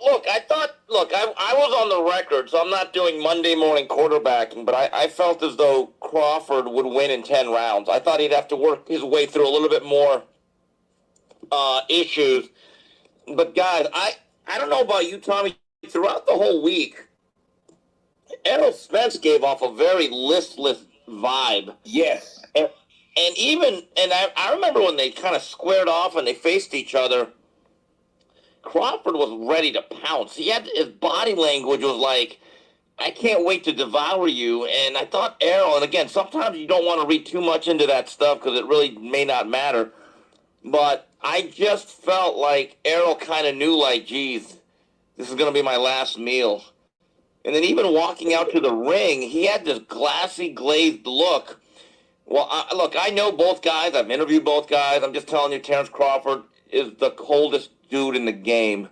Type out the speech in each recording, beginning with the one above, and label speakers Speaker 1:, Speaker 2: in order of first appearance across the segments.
Speaker 1: Well, I was on the record, so I'm not doing Monday morning quarterbacking, but I felt as though Crawford would win in 10 rounds. I thought he'd have to work his way through a little bit more issues. But, guys, I don't know about you, Tommy. Throughout the whole week, Errol Spence gave off a very listless vibe.
Speaker 2: Yes.
Speaker 1: And I remember when they kind of squared off and they faced each other, Crawford was ready to pounce. His body language was like, I can't wait to devour you. And I thought Errol, and again, sometimes you don't want to read too much into that stuff because it really may not matter. But I just felt like Errol kind of knew, like, geez, this is going to be my last meal. And then even walking out to the ring, he had this glassy, glazed look. Well, I know both guys. I've interviewed both guys. I'm just telling you, Terence Crawford is the coldest dude in the game.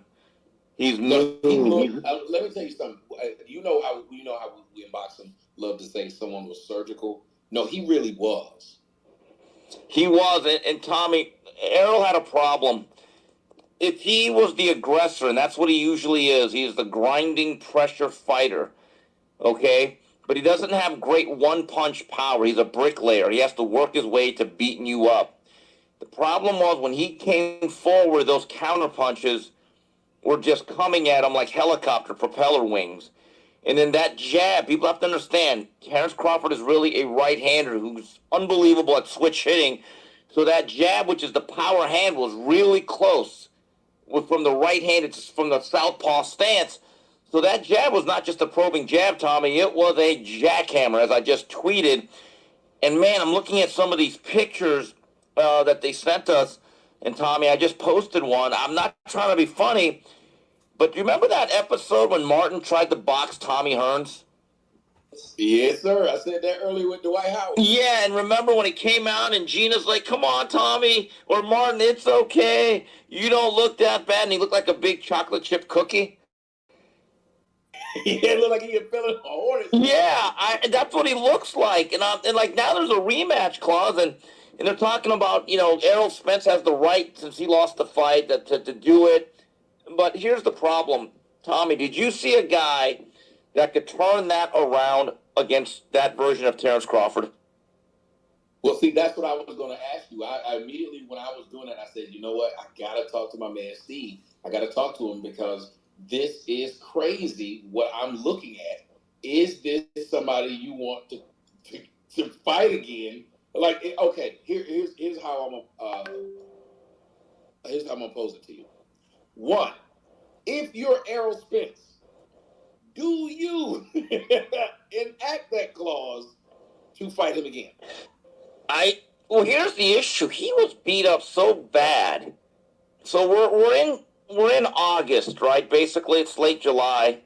Speaker 1: He's
Speaker 2: let me tell you something. You know how we in boxing love to say someone was surgical. No, he really was.
Speaker 1: He was, and Tommy, Errol had a problem. If he was the aggressor, and that's what he usually is, he's the grinding pressure fighter, okay? But he doesn't have great one-punch power. He's a bricklayer. He has to work his way to beating you up. The problem was when he came forward, those counter punches were just coming at him like helicopter propeller wings. And then that jab, people have to understand, Terence Crawford is really a right-hander who's unbelievable at switch hitting. So that jab, which is the power hand, was really close from the right hand. It's from the southpaw stance. So that jab was not just a probing jab, Tommy. It was a jackhammer, as I just tweeted. And, man, I'm looking at some of these pictures that they sent us. And, Tommy, I just posted one. I'm not trying to be funny, but do you remember that episode when Martin tried to box Tommy Hearns?
Speaker 2: Yes, sir. I said that earlier with Dwight Howard.
Speaker 1: Yeah, and remember when he came out and Gina's like, come on, Tommy, or Martin, it's okay. You don't look that bad. And he looked like a big chocolate chip cookie.
Speaker 2: He looked like he had fell in a hornet.
Speaker 1: Yeah, that's what he looks like. And like now there's a rematch clause, and they're talking about, Errol Spence has the right, since he lost the fight, to do it. But here's the problem, Tommy. Did you see a guy that could turn that around against that version of Terence Crawford?
Speaker 2: Well, see, that's what I was going to ask you. I immediately, when I was doing that, I said, you know what? I got to talk to my man, Steve. I got to talk to him because this is crazy what I'm looking at. Is this somebody you want to fight again? Like, okay, here's how I'm gonna pose it to you. One, if you're Errol Spence, do you enact that clause to fight him again?
Speaker 1: Well, here's the issue. He was beat up so bad. So we're in August, right? Basically, it's late July.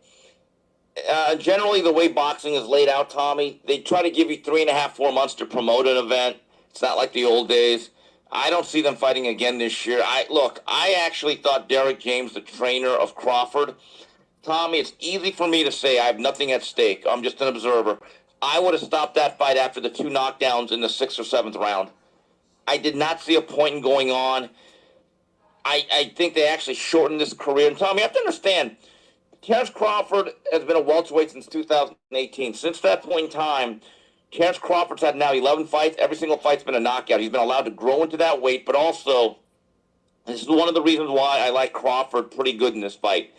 Speaker 1: Generally, the way boxing is laid out, Tommy, they try to give you 3.5, 4 months to promote an event. It's not like the old days. I don't see them fighting again this year. I actually thought Derek James, the trainer of Crawford, Tommy, it's easy for me to say I have nothing at stake. I'm just an observer. I would have stopped that fight after the 2 knockdowns in the 6th or 7th round. I did not see a point in going on. I think they actually shortened this career. And, Tommy, you have to understand, Terence Crawford has been a welterweight since 2018. Since that point in time, Terence Crawford's had now 11 fights. Every single fight's been a knockout. He's been allowed to grow into that weight, but also, this is one of the reasons why I like Crawford pretty good in this fight.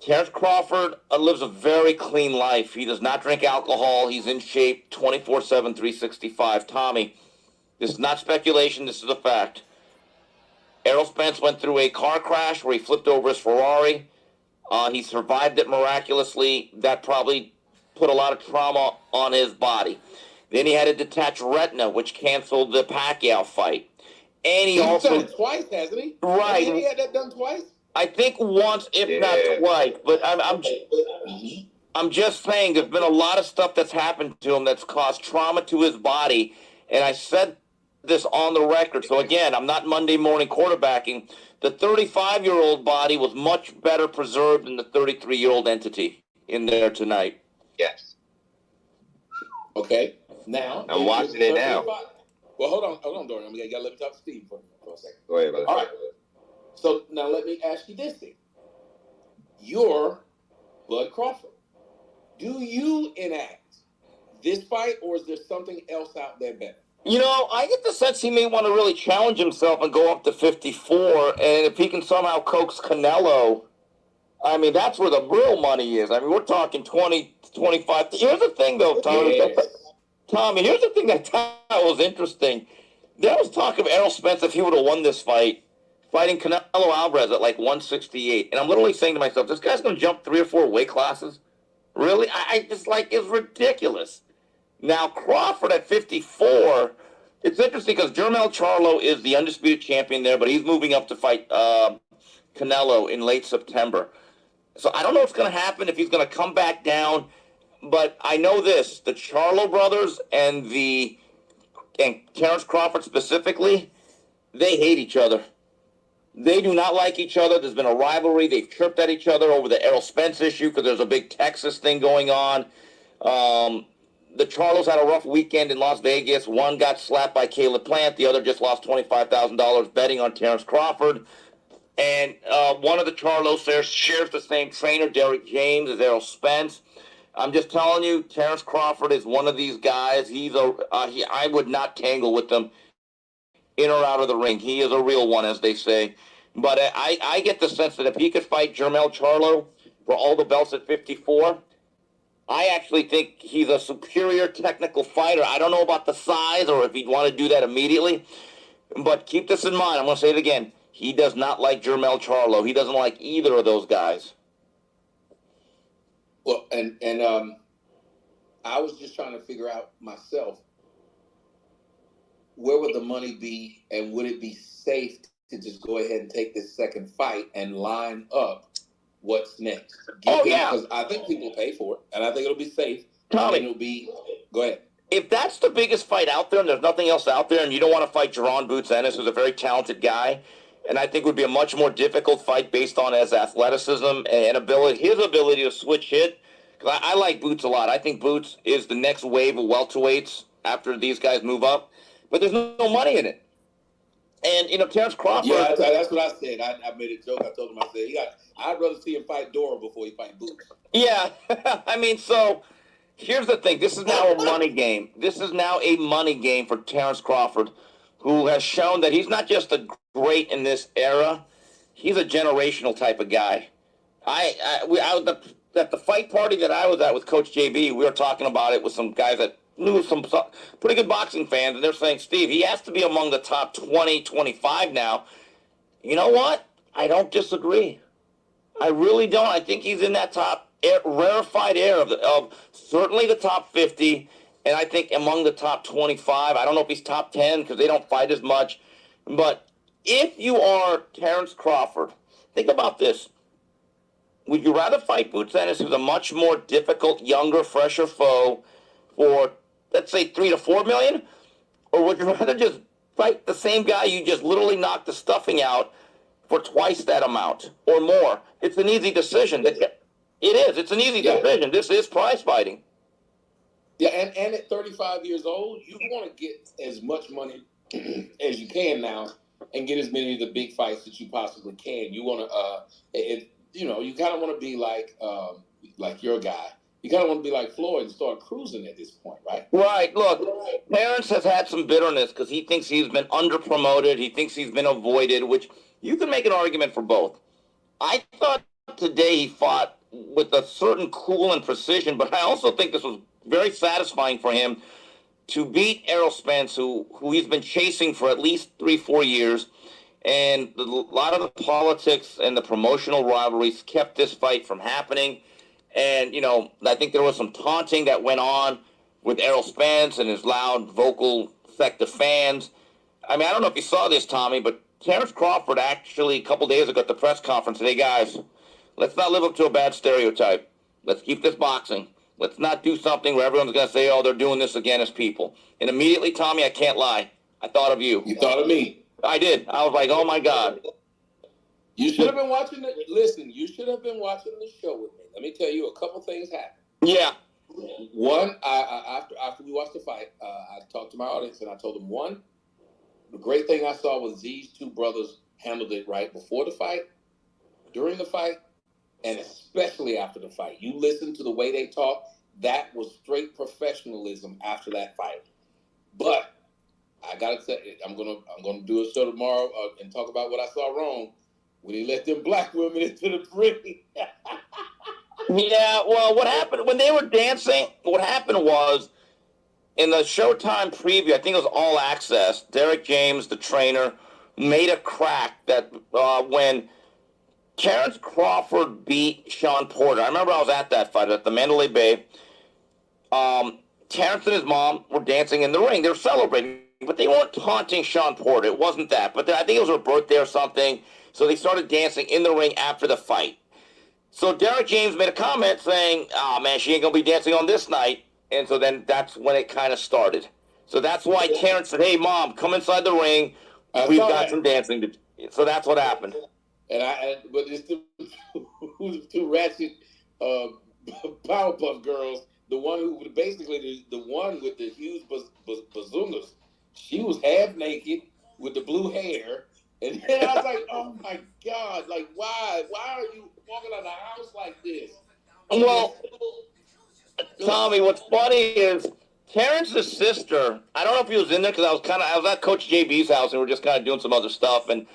Speaker 1: Terence Crawford lives a very clean life. He does not drink alcohol. He's in shape 24/7, 365. Tommy, this is not speculation. This is a fact. Errol Spence went through a car crash where he flipped over his Ferrari. He survived it miraculously. That probably put a lot of trauma on his body. Then he had a detached retina, which canceled the Pacquiao fight. And
Speaker 2: He's done it twice, hasn't he?
Speaker 1: Right.
Speaker 2: He had that done twice?
Speaker 1: I think once, if not twice. But I'm just saying there's been a lot of stuff that's happened to him that's caused trauma to his body. And I said this on the record. So, again, I'm not Monday morning quarterbacking. The 35-year-old body was much better preserved than the 33-year-old entity in there tonight.
Speaker 3: Yes.
Speaker 2: Okay. Now.
Speaker 3: I'm watching it now.
Speaker 2: Well, hold on, Dorian. We got to let me talk to Steve for a second.
Speaker 3: Go ahead, brother.
Speaker 2: All right. So now let me ask you this thing. You're Bud Crawford. Do you enact this fight, or is there something else out there better?
Speaker 1: I get the sense he may want to really challenge himself and go up to 54, and if he can somehow coax Canelo, I mean, that's where the real money is. I mean, we're talking 20, 25. Here's the thing, though, Tommy.
Speaker 2: Yes.
Speaker 1: Tommy, here's the thing that was interesting. There was talk of Errol Spence, if he would have won this fight, fighting Canelo Alvarez at like 168. And I'm literally saying to myself, this guy's going to jump 3 or 4 weight classes? Really? I just it's ridiculous. Now, Crawford at 54, it's interesting because Jermell Charlo is the undisputed champion there, but he's moving up to fight Canelo in late September. So I don't know what's going to happen, if he's going to come back down. But I know this, the Charlo brothers and Terence Crawford specifically, they hate each other. They do not like each other. There's been a rivalry. They've chirped at each other over the Errol Spence issue because there's a big Texas thing going on. The Charlos had a rough weekend in Las Vegas. One got slapped by Caleb Plant. The other just lost $25,000 betting on Terence Crawford. And one of the Charlos there shares the same trainer, Derek James, as Errol Spence. I'm just telling you, Terence Crawford is one of these guys. I would not tangle with them in or out of the ring. He is a real one, as they say. But I get the sense that if he could fight Jermell Charlo for all the belts at 54, I actually think he's a superior technical fighter. I don't know about the size or if he'd want to do that immediately. But keep this in mind. I'm going to say it again. He does not like Jermell Charlo. He doesn't like either of those guys.
Speaker 2: Well, and I was just trying to figure out myself, where would the money be, and would it be safe to just go ahead and take this second fight and line up what's next?
Speaker 1: Yeah.
Speaker 2: Because I think people pay for it, and I think it'll be safe.
Speaker 1: Tommy,
Speaker 2: it'll be. Go ahead.
Speaker 1: If that's the biggest fight out there and there's nothing else out there, and you don't want to fight Jaron Boots Ennis, who's a very talented guy, and I think would be a much more difficult fight based on his athleticism and his ability to switch hit. Because I like Boots a lot. I think Boots is the next wave of welterweights after these guys move up. But there's no money in it. And, Terence Crawford...
Speaker 2: Yeah, that's what I said. I made a joke. I told him, I said, I'd rather see him fight Dora before he fight Boots.
Speaker 1: Yeah. I mean, so... Here's the thing. This is now a money game. This is now a money game for Terence Crawford, who has shown that he's not just a great in this era. He's a generational type of guy. At the fight party that I was at with Coach JB, we were talking about it with some guys that knew some pretty good boxing fans, and they're saying, Steve, he has to be among the top 20, 25 now. You know what? I don't disagree. I really don't. I think he's in that top rarefied air of certainly the top 50, and I think among the top 25. I don't know if he's top 10 because they don't fight as much. But if you are Terence Crawford, think about this. Would you rather fight Boots Ennis, who's a much more difficult, younger, fresher foe, for, let's say, 3 to 4 million? Or would you rather just fight the same guy you just literally knocked the stuffing out for twice that amount or more? It's an easy decision. It is. It's an easy decision. This is prize fighting.
Speaker 2: Yeah, and at 35 years old, you want to get as much money as you can now and get as many of the big fights that you possibly can. You want to, you kind of want to be like your guy. You kind of want to be like Floyd and start cruising at this point, right?
Speaker 1: Right. Look, Terence has had some bitterness because he thinks he's been underpromoted. He thinks he's been avoided, which you can make an argument for both. I thought today he fought with a certain cool and precision, but I also think this was very satisfying for him to beat Errol Spence, who he's been chasing for at least 3-4 years. And a lot of the politics and the promotional rivalries kept this fight from happening. And, I think there was some taunting that went on with Errol Spence and his loud vocal effective fans. I mean, I don't know if you saw this, Tommy, but Terence Crawford actually a couple days ago at the press conference said, hey, guys, let's not live up to a bad stereotype. Let's keep this boxing. Let's not do something where everyone's going to say, oh, they're doing this again as people. And immediately, Tommy, I can't lie, I thought of you.
Speaker 2: You thought of me.
Speaker 1: I did. I was like, oh, my God.
Speaker 2: You should have been watching it. Listen, you should have been watching the show with me. Let me tell you, a couple things happened.
Speaker 1: Yeah.
Speaker 2: One, after we watched the fight, I talked to my audience and I told them, one, the great thing I saw was these two brothers handled it right before the fight, during the fight, and especially after the fight. You listen to the way they talk. That was straight professionalism after that fight. But I gotta say, I'm gonna do a show tomorrow and talk about what I saw wrong when he let them black women into the ring.
Speaker 1: Yeah, well, what happened when they were dancing? What happened was in the Showtime preview, I think it was All Access. Derek James, the trainer, made a crack that when Terence Crawford beat Sean Porter. I remember I was at that fight at the Mandalay Bay. Terence and his mom were dancing in the ring. They were celebrating, but they weren't taunting Sean Porter. It wasn't that. But I think it was her birthday or something. So they started dancing in the ring after the fight. So Derek James made a comment saying, "Oh man, she ain't gonna be dancing on this night." And so then that's when it kind of started. So that's why Terence said, "Hey mom, come inside the ring. We've got some dancing to do." So that's what happened.
Speaker 2: But it's the two ratchet uh, Powerpuff Girls. The one who basically the one with the huge bazungas. She was half naked with the blue hair, and then I was like, "Oh my god! Like, why? Why are you walking out of the house like this?"
Speaker 1: Well, Tommy, what's funny is Terrence's sister. I don't know if he was in there because I was at Coach JB's house and we are just kind of doing some other stuff. And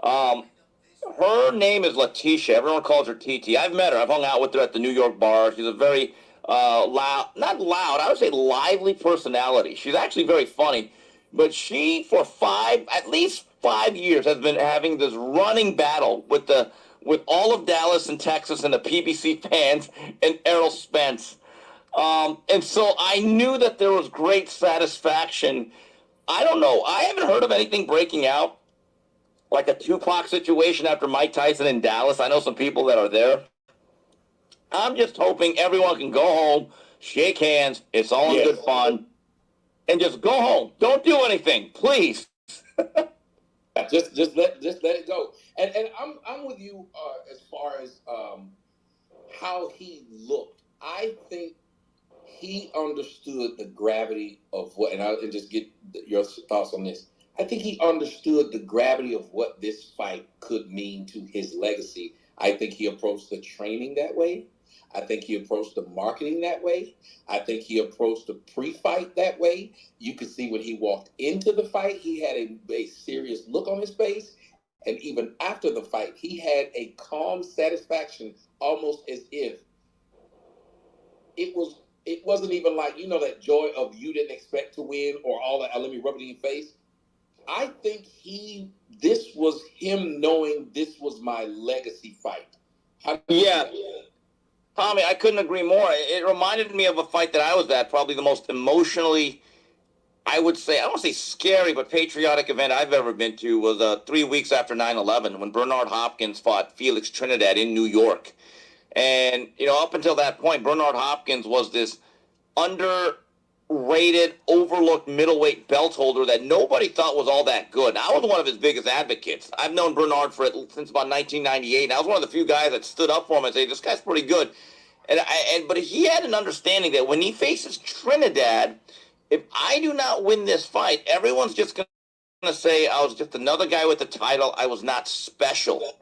Speaker 1: um, her name is Letitia. Everyone calls her TT. I've met her. I've hung out with her at the New York bar. She's a very loud, not loud. I would say lively personality. She's actually very funny. But she, for at least 5 years, has been having this running battle with all of Dallas and Texas and the PBC fans and Errol Spence. And so I knew that there was great satisfaction. I don't know. I haven't heard of anything breaking out like a Tupac situation after Mike Tyson in Dallas. I know some people that are there. I'm just hoping everyone can go home, shake hands. It's all in good fun, and just go home. Don't do anything, please.
Speaker 2: just let it go. And I'm with you as far as how he looked. I think he understood the gravity of what, and just get your thoughts on this. I think he understood the gravity of what this fight could mean to his legacy. I think he approached the training that way. I think he approached the marketing that way. I think he approached the pre-fight that way. You could see when he walked into the fight, he had a serious look on his face. And even after the fight, he had a calm satisfaction, almost as if it wasn't even like, that joy of you didn't expect to win or all that, let me rub it in your face. I think this was him knowing this was my legacy fight.
Speaker 1: Yeah. Tommy, I couldn't agree more. It reminded me of a fight that I was at, probably the most emotionally, I would say, I don't want to say scary, but patriotic event I've ever been to was 3 weeks after 9/11 when Bernard Hopkins fought Felix Trinidad in New York. And, up until that point, Bernard Hopkins was this underrated, overlooked middleweight belt holder that nobody thought was all that good. I was one of his biggest advocates. I've known Bernard since about 1998. And I was one of the few guys that stood up for him and said, this guy's pretty good. But he had an understanding that when he faces Trinidad, if I do not win this fight, everyone's just going to say I was just another guy with the title. I was not special.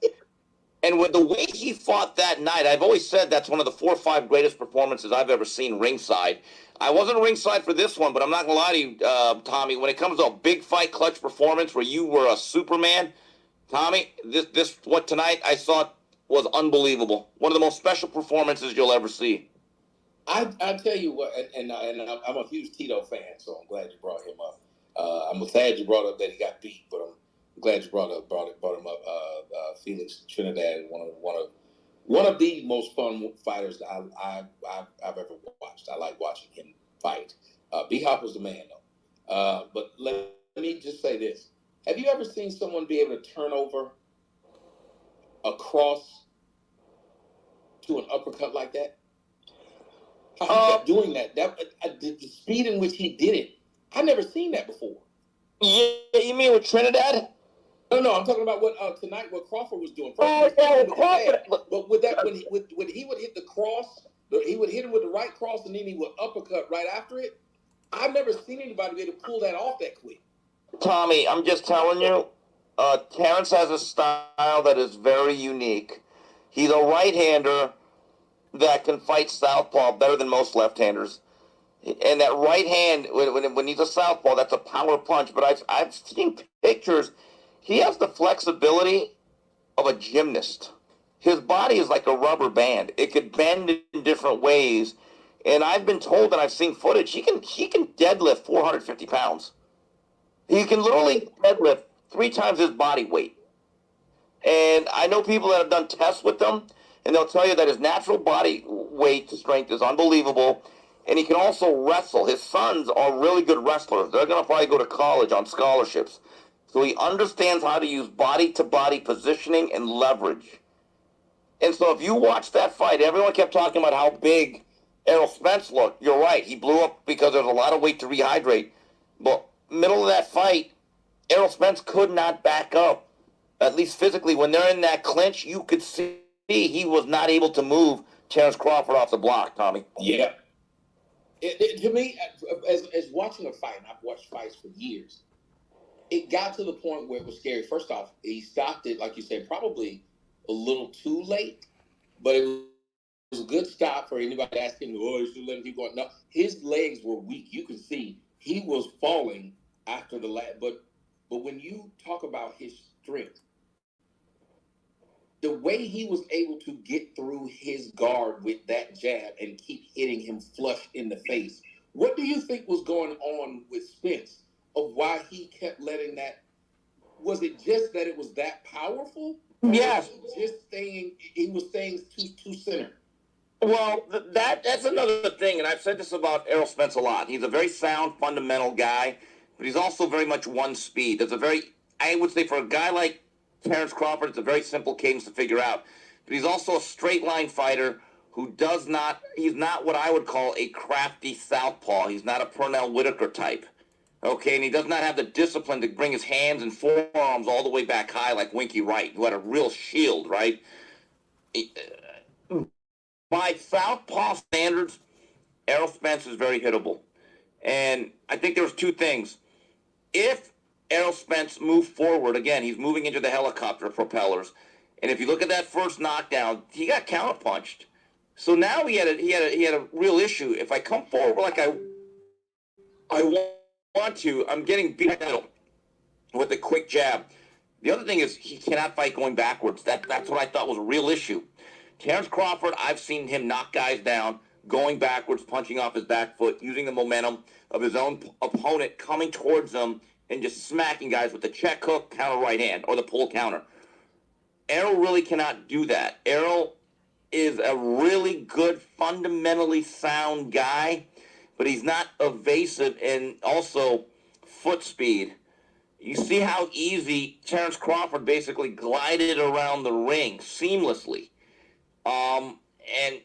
Speaker 1: And with the way he fought that night, I've always said that's one of the 4 or 5 greatest performances I've ever seen ringside. I wasn't ringside for this one, but I'm not going to lie to you, Tommy. When it comes to a big fight clutch performance where you were a Superman, Tommy, what tonight I saw was unbelievable. One of the most special performances you'll ever see.
Speaker 2: I tell you what, and I'm a huge Tito fan, so I'm glad you brought him up. I'm glad you brought up that he got beat, but I'm glad you brought him up. Felix Trinidad, one of the most fun fighters that I've ever watched. I like watching him fight. B-Hop was the man, though. But let me just say this: have you ever seen someone be able to turn over a cross to an uppercut like that? How he kept doing that. The speed in which he did it, I've never seen that before.
Speaker 1: Yeah, you mean with Trinidad?
Speaker 2: No, I'm talking about what tonight what Crawford was doing.
Speaker 1: Crawford.
Speaker 2: But with that, when he would hit the cross, he would hit him with the right cross, and then he would uppercut right after it. I've never seen anybody be able to pull that off that quick.
Speaker 1: Tommy, I'm just telling you, Terence has a style that is very unique. He's a right-hander that can fight southpaw better than most left-handers. And that right hand, when he's a southpaw, that's a power punch. But I've seen pictures. He has the flexibility of a gymnast. His body is like a rubber band. It could bend in different ways. And I've been told, and I've seen footage, he can deadlift 450 pounds. He can literally deadlift 3 times his body weight. And I know people that have done tests with him, and they'll tell you that his natural body weight strength is unbelievable. And he can also wrestle. His sons are really good wrestlers. They're going to probably go to college on scholarships. So he understands how to use body-to-body positioning and leverage. And so if you watch that fight, everyone kept talking about how big Errol Spence looked. You're right. He blew up because there's a lot of weight to rehydrate. But middle of that fight, Errol Spence could not back up, at least physically. When they're in that clinch, you could see he was not able to move Terence Crawford off the block, Tommy.
Speaker 2: Yeah. To me, as watching a fight, and I've watched fights for years, it got to the point where it was scary. First off, he stopped it, like you said, probably a little too late, but it was a good stop for anybody asking, oh, you should let him keep going. No, his legs were weak. You could see he was falling after the last. But when you talk about his strength, the way he was able to get through his guard with that jab and keep hitting him flush in the face, what do you think was going on with Spence of why he kept letting that? Was it just that it was that powerful?
Speaker 1: Yes.
Speaker 2: He was staying too center.
Speaker 1: Well, that's another thing, and I've said this about Errol Spence a lot. He's a very sound, fundamental guy, but he's also very much one speed. I would say for a guy like Terence Crawford, it's a very simple cadence to figure out. But he's also a straight line fighter who he's not what I would call a crafty southpaw. He's not a Pernell Whitaker type. Okay, and he does not have the discipline to bring his hands and forearms all the way back high like Winky Wright, who had a real shield, right? By southpaw standards, Errol Spence is very hittable. And I think there's 2 things. If Errol Spence moved forward, again, he's moving into the helicopter propellers. And if you look at that first knockdown, he got counterpunched. So now he had a real issue. If I come forward like I want to, I'm getting beat in the middle with a quick jab. The other thing is he cannot fight going backwards. That's what I thought was a real issue. Terence Crawford, I've seen him knock guys down, going backwards, punching off his back foot, using the momentum of his own opponent coming towards him and just smacking guys with the check hook, counter right hand, or the pull counter. Errol really cannot do that. Errol is a really good, fundamentally sound guy, but he's not evasive and also foot speed. You see how easy Terence Crawford basically glided around the ring seamlessly. And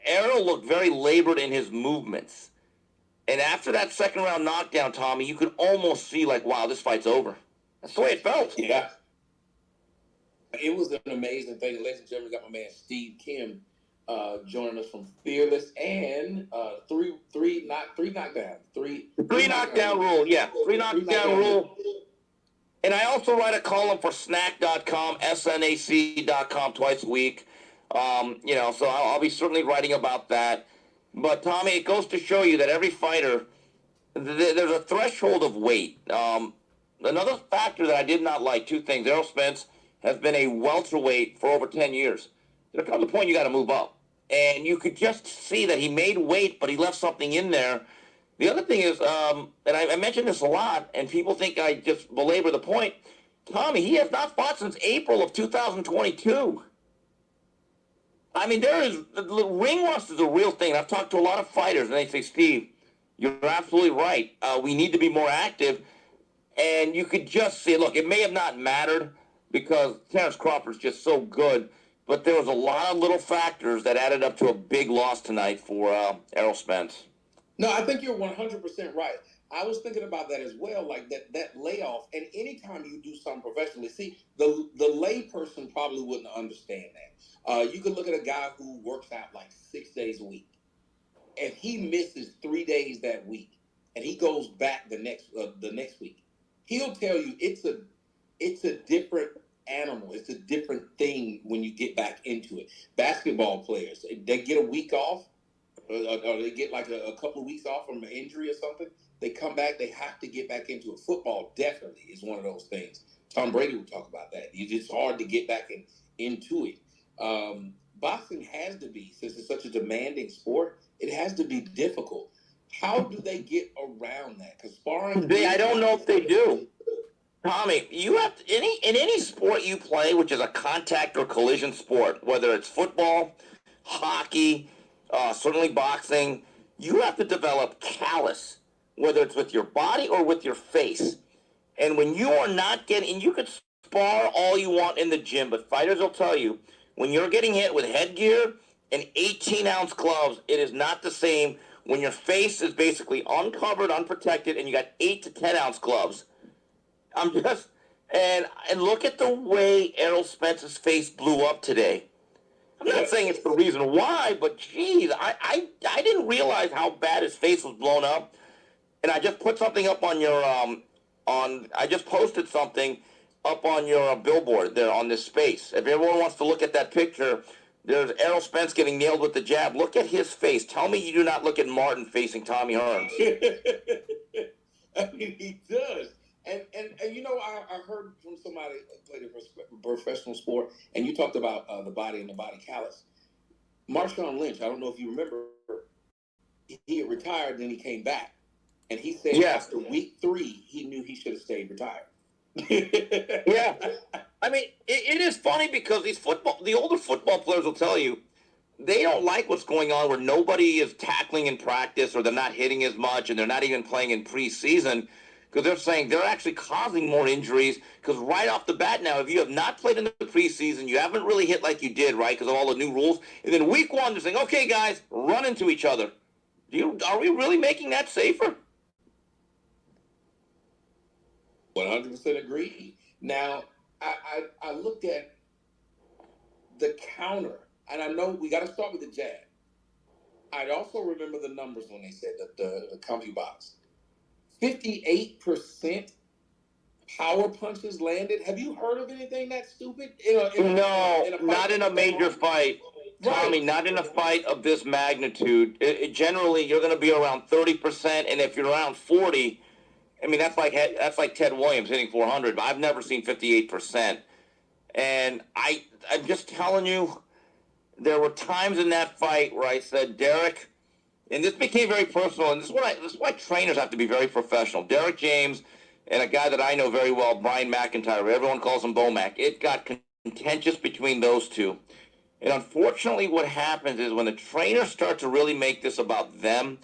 Speaker 1: Errol looked very labored in his movements. And after that second round knockdown, Tommy, you could almost see like, wow, this fight's over. That's the way it felt.
Speaker 2: Yeah. It was an amazing thing. Ladies and gentlemen, we got my man Steve Kim joining us from Fearless and three knockdown
Speaker 1: rule. Yeah, three knockdown rule. And I also write a column for snack.com, snac.com twice a week. So I'll be certainly writing about that. But, Tommy, it goes to show you that every fighter, there's a threshold of weight. Another factor that I did not like, 2 things. Errol Spence has been a welterweight for over 10 years. There comes a point you got to move up. And you could just see that he made weight, but he left something in there. The other thing is, and I mention this a lot, and people think I just belabor the point, Tommy, he has not fought since April of 2022. I mean, the ring rust is a real thing. I've talked to a lot of fighters, and they say, Steve, you're absolutely right. We need to be more active. And you could just see, look, it may have not mattered because Terence Crawford's just so good, but there was a lot of little factors that added up to a big loss tonight for Errol Spence.
Speaker 2: No, I think you're 100% right. I was thinking about that as well, like that layoff. And anytime you do something professionally, see, the lay person probably wouldn't understand that. You could look at a guy who works out like 6 days a week. If he misses 3 days that week and he goes back the next week, he'll tell you it's a different animal. It's a different thing when you get back into it. Basketball players, they get a week off, or they get like a couple of weeks off from an injury or something. They come back, they have to get back into it. Football definitely is one of those things. Tom Brady will talk about that. It's hard to get back into it. Boxing has to be, since it's such a demanding sport, it has to be difficult. How do they get around that? Because sparring,
Speaker 1: I don't know if they do. Tommy, you have to, in any sport you play, which is a contact or collision sport, whether it's football, hockey, certainly boxing, you have to develop callus, whether it's with your body or with your face. And when you are not getting, and you could spar all you want in the gym, but fighters will tell you, when you're getting hit with headgear and 18-ounce gloves, it is not the same when your face is basically uncovered, unprotected, and you got 8 to 10-ounce gloves. And look at the way Errol Spence's face blew up today. I'm not saying it's the reason why, but geez, I didn't realize how bad his face was blown up. And I just put something up on your I just posted something up on your billboard there on this space. If everyone wants to look at that picture, there's Errol Spence getting nailed with the jab. Look at his face. Tell me you do not look at Martin facing Tommy Hearns.
Speaker 2: I mean, he does. And you know, I heard from somebody who played a professional sport, and you talked about the body and the body callus. Marshawn Lynch, I don't know if you remember, he had retired, then he came back. And he said after week 3, he knew he should have stayed retired.
Speaker 1: Yeah. I mean, it is funny because the older football players will tell you, they don't like what's going on where nobody is tackling in practice or they're not hitting as much and they're not even playing in preseason. Because they're saying they're actually causing more injuries. Because right off the bat now, if you have not played in the preseason, you haven't really hit like you did, right, because of all the new rules. And then week 1, they're saying, okay, guys, run into each other. Are we really making that safer?
Speaker 2: 100% agree. Now, I looked at the counter, and I know we got to start with the jab. I also remember the numbers when they said that the CompuBox. 58% power punches landed. Have you heard of anything that stupid?
Speaker 1: Not in a major fight. Right. Tommy, not in a fight of this magnitude. Generally, you're going to be around 30%, and if you're around 40, I mean, that's like Ted Williams hitting 400. But I've never seen 58%. And I'm just telling you, there were times in that fight where I said, Derek, and this became very personal, and this is why trainers have to be very professional. Derek James and a guy that I know very well, Brian McIntyre, everyone calls him Bomac. It got contentious between those two. And unfortunately, what happens is when the trainers start to really make this about them,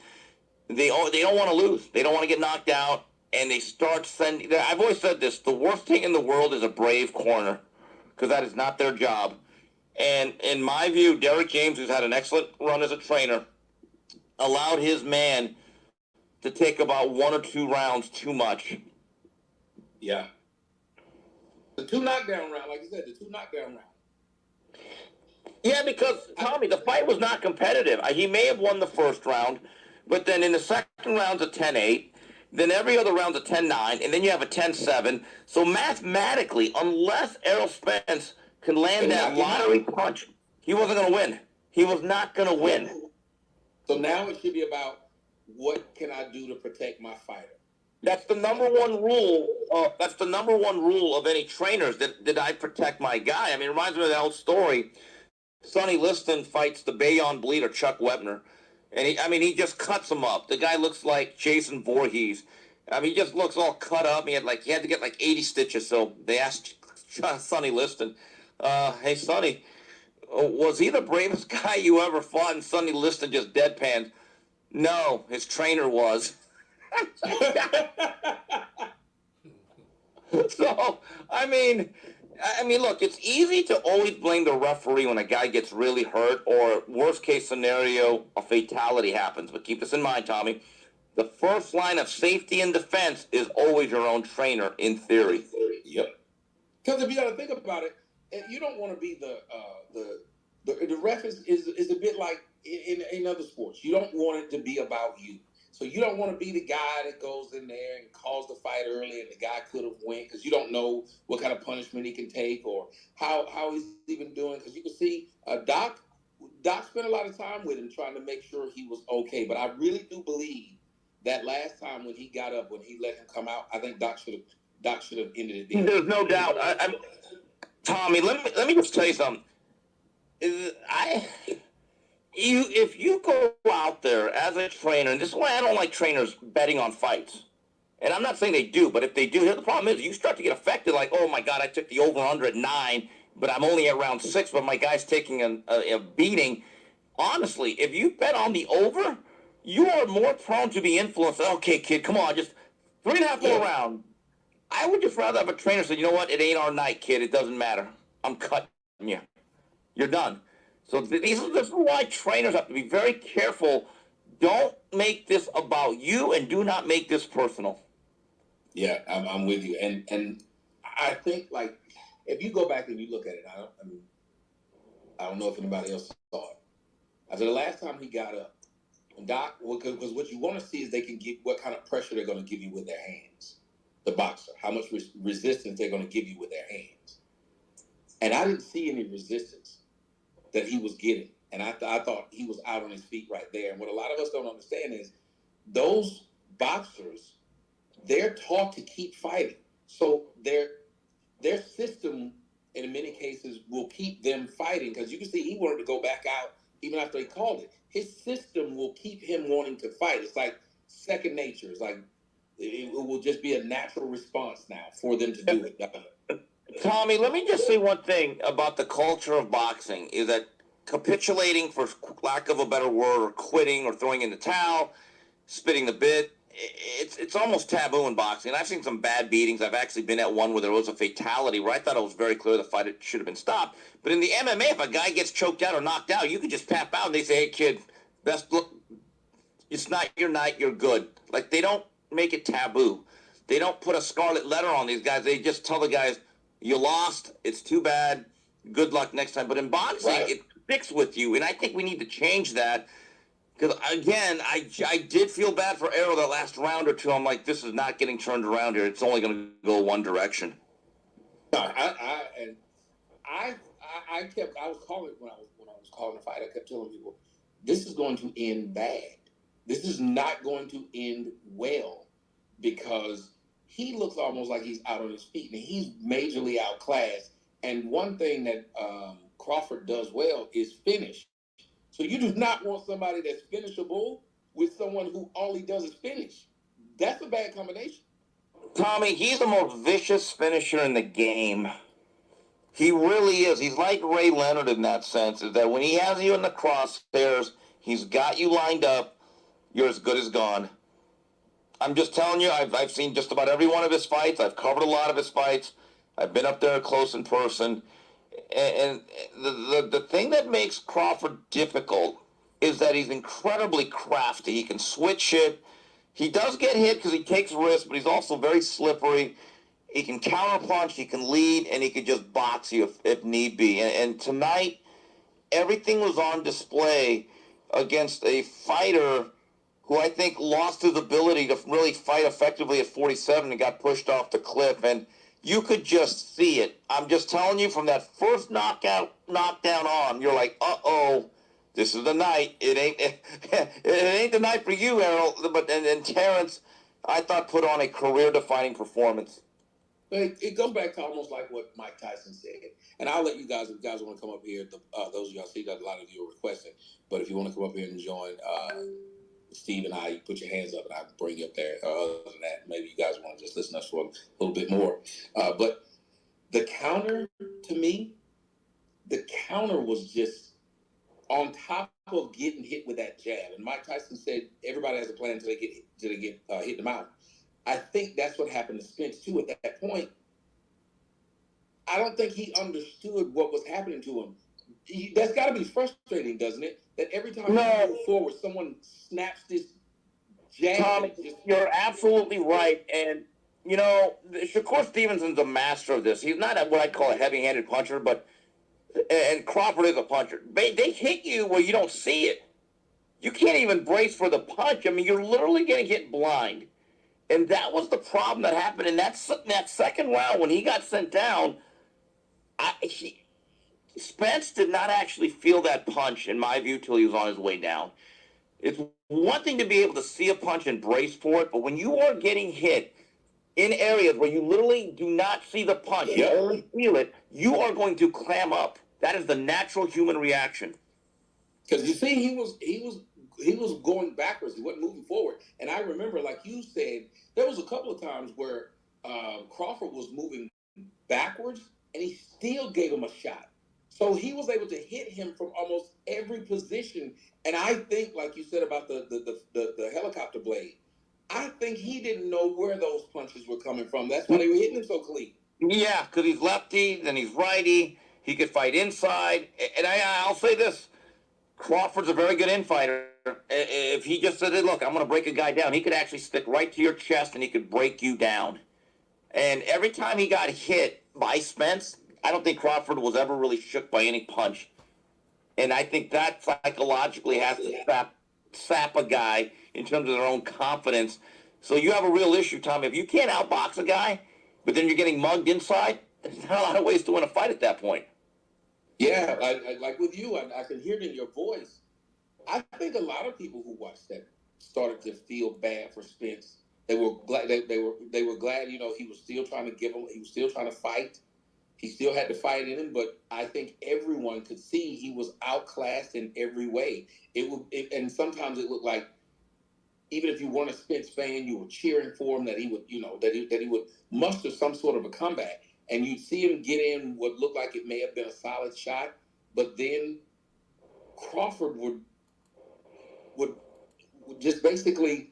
Speaker 1: they don't want to lose. They don't want to get knocked out, and they start sending. I've always said this: the worst thing in the world is a brave corner, because that is not their job. And in my view, Derek James, who's had an excellent run as a trainer, allowed his man to take about 1 or 2 rounds too much.
Speaker 2: Yeah. The 2 knockdown round, like you said, the 2 knockdown round.
Speaker 1: Yeah, because, Tommy, the fight was not competitive. He may have won the first round, but then in the second round's a 10-8, then every other round's a 10-9, and then you have a 10-7. So mathematically, unless Errol Spence can land that lottery punch, he wasn't going to win. He was not going to win.
Speaker 2: So now it should be about what can I do to protect my fighter.
Speaker 1: That's the number one rule. That's the number one rule of any trainers. Did I protect my guy? I mean, it reminds me of that old story. Sonny Liston fights the Bayonne Bleeder, Chuck Wepner, and he just cuts him up. The guy looks like Jason Voorhees. I mean, he just looks all cut up. He had to get like 80 stitches. So they asked Sonny Liston, "Hey, Sonny, was he the bravest guy you ever fought?" And Sonny Liston just deadpanned, "No, his trainer was." So, I mean, look, it's easy to always blame the referee when a guy gets really hurt or, worst case scenario, a fatality happens. But keep this in mind, Tommy. The first line of safety and defense is always your own trainer, in theory.
Speaker 2: Yep. Because if you got to think about it, you don't want to be the ref is a bit like in other sports. You don't want it to be about you. So you don't want to be the guy that goes in there and calls the fight early, and the guy could have win because you don't know what kind of punishment he can take or how he's even doing. Because you can see Doc spent a lot of time with him trying to make sure he was okay. But I really do believe that last time when he got up, when he let him come out, I think Doc should have ended it then.
Speaker 1: There's no doubt. Tommy, let me just tell you something. If you go out there as a trainer, and this is why I don't like trainers betting on fights. And I'm not saying they do, but if they do, the problem is you start to get affected. Like, oh my God, I took the over/under at 9, but I'm only at round 6, but my guy's taking a beating. Honestly, if you bet on the over, you are more prone to be influenced. Okay, kid, come on, just 3.5 more rounds. I would just rather have a trainer say, you know what, it ain't our night, kid. It doesn't matter. I'm cutting you. You're done. So this is why trainers have to be very careful. Don't make this about you, and do not make this personal.
Speaker 2: Yeah, I'm with you, and I think like if you go back and you look at it, I don't know if anybody else saw it. I said the last time he got up, and Doc, because what you want to see is they can get what kind of pressure they're going to give you with their hands. The boxer, how much resistance they're going to give you with their hands, and I didn't see any resistance that he was getting, and I thought he was out on his feet right there. And what a lot of us don't understand is those boxers, they're taught to keep fighting. So their system, in many cases, will keep them fighting. Because you can see he wanted to go back out even after they called it. His system will keep him wanting to fight. It's like second nature. It's like it will just be a natural response now for them to do it.
Speaker 1: Tommy, let me just say one thing about the culture of boxing is that capitulating, for lack of a better word, or quitting or throwing in the towel, spitting the bit, it's almost taboo in boxing. And I've seen some bad beatings. I've actually been at one where there was a fatality where I thought it was very clear the fight should have been stopped. But in the MMA, if a guy gets choked out or knocked out, you can just tap out and they say, hey, kid, best look. It's not your night. You're good. Like, they don't make it taboo. They don't put a scarlet letter on these guys. They just tell the guys, you lost. It's too bad. Good luck next time. But in boxing, it sticks with you. And I think we need to change that. Because, again, I did feel bad for Errol that last round or two. I'm like, this is not getting turned around here. It's only going to go one direction.
Speaker 2: I was calling when I was calling the fight. I kept telling people, this is going to end bad. This is not going to end well, because he looks almost like he's out on his feet, and he's majorly outclassed. And one thing that Crawford does well is finish. So you do not want somebody that's finishable with someone who all he does is finish. That's a bad combination.
Speaker 1: Tommy, he's the most vicious finisher in the game. He really is. He's like Ray Leonard in that sense, is that when he has you in the crosshairs, he's got you lined up, you're as good as gone. I'm just telling you, I've seen just about every one of his fights. I've covered a lot of his fights. I've been up there close in person. And the thing that makes Crawford difficult is that he's incredibly crafty. He can switch it. He does get hit because he takes risks, but he's also very slippery. He can counterpunch, he can lead, and he can just box you if need be. And tonight, everything was on display against a fighter who I think lost his ability to really fight effectively at 47 and got pushed off the cliff. And you could just see it. I'm just telling you, from that first knockdown on, you're like, uh-oh, this is the night. It ain't the night for you, Errol. But and Terence, I thought, put on a career-defining performance.
Speaker 2: But it goes back to almost like what Mike Tyson said. And I'll let you guys, if you guys want to come up here, those of y'all see that a lot of you are requesting. But if you want to come up here and join Steve and I, you put your hands up and I'll bring you up there. Other than that, maybe you guys want to just listen to us for a little bit more. But the counter, to me, the counter was just on top of getting hit with that jab. And Mike Tyson said everybody has a plan until they get hit in the mouth. I think that's what happened to Spence too. At that point, I don't think he understood what was happening to him. That's got to be frustrating, doesn't it? That every time you move forward, someone snaps this jab.
Speaker 1: Tom, you're absolutely right. And, you know, Shakur Stevenson's a master of this. He's not what I call a heavy-handed puncher, and Crawford is a puncher. They hit you where you don't see it. you can't even brace for the punch. I mean, you're literally going to get blind. And that was the problem that happened in that second round when he got sent down. Spence did not actually feel that punch, in my view, till he was on his way down. It's one thing to be able to see a punch and brace for it, but when you are getting hit in areas where you literally do not see the punch, you only feel it, you are going to clam up. That is the natural human reaction.
Speaker 2: Because you see, he was going backwards. He wasn't moving forward. And I remember, like you said, there was a couple of times where Crawford was moving backwards, and he still gave him a shot. So he was able to hit him from almost every position. And I think, like you said about the helicopter blade, I think he didn't know where those punches were coming from. That's why they were hitting him so clean.
Speaker 1: Yeah, because he's lefty, then he's righty. He could fight inside. And I'll say this. Crawford's a very good infighter. If he just said, look, I'm going to break a guy down, he could actually stick right to your chest and he could break you down. And every time he got hit by Spence, I don't think Crawford was ever really shook by any punch. And I think that psychologically has to sap a guy in terms of their own confidence. So you have a real issue, Tom. If you can't outbox a guy, but then you're getting mugged inside, there's not a lot of ways to win a fight at that point.
Speaker 2: Yeah, like with you, I can hear it in your voice. I think a lot of people who watched that started to feel bad for Spence. They were glad they were glad, you know, he was still trying to he was still trying to fight. He still had the fight in him, but I think everyone could see he was outclassed in every way. And sometimes it looked like, even if you weren't a Spence fan, you were cheering for him, that he would, you know, that he would muster some sort of a comeback. And you'd see him get in what looked like it may have been a solid shot, but then Crawford would just basically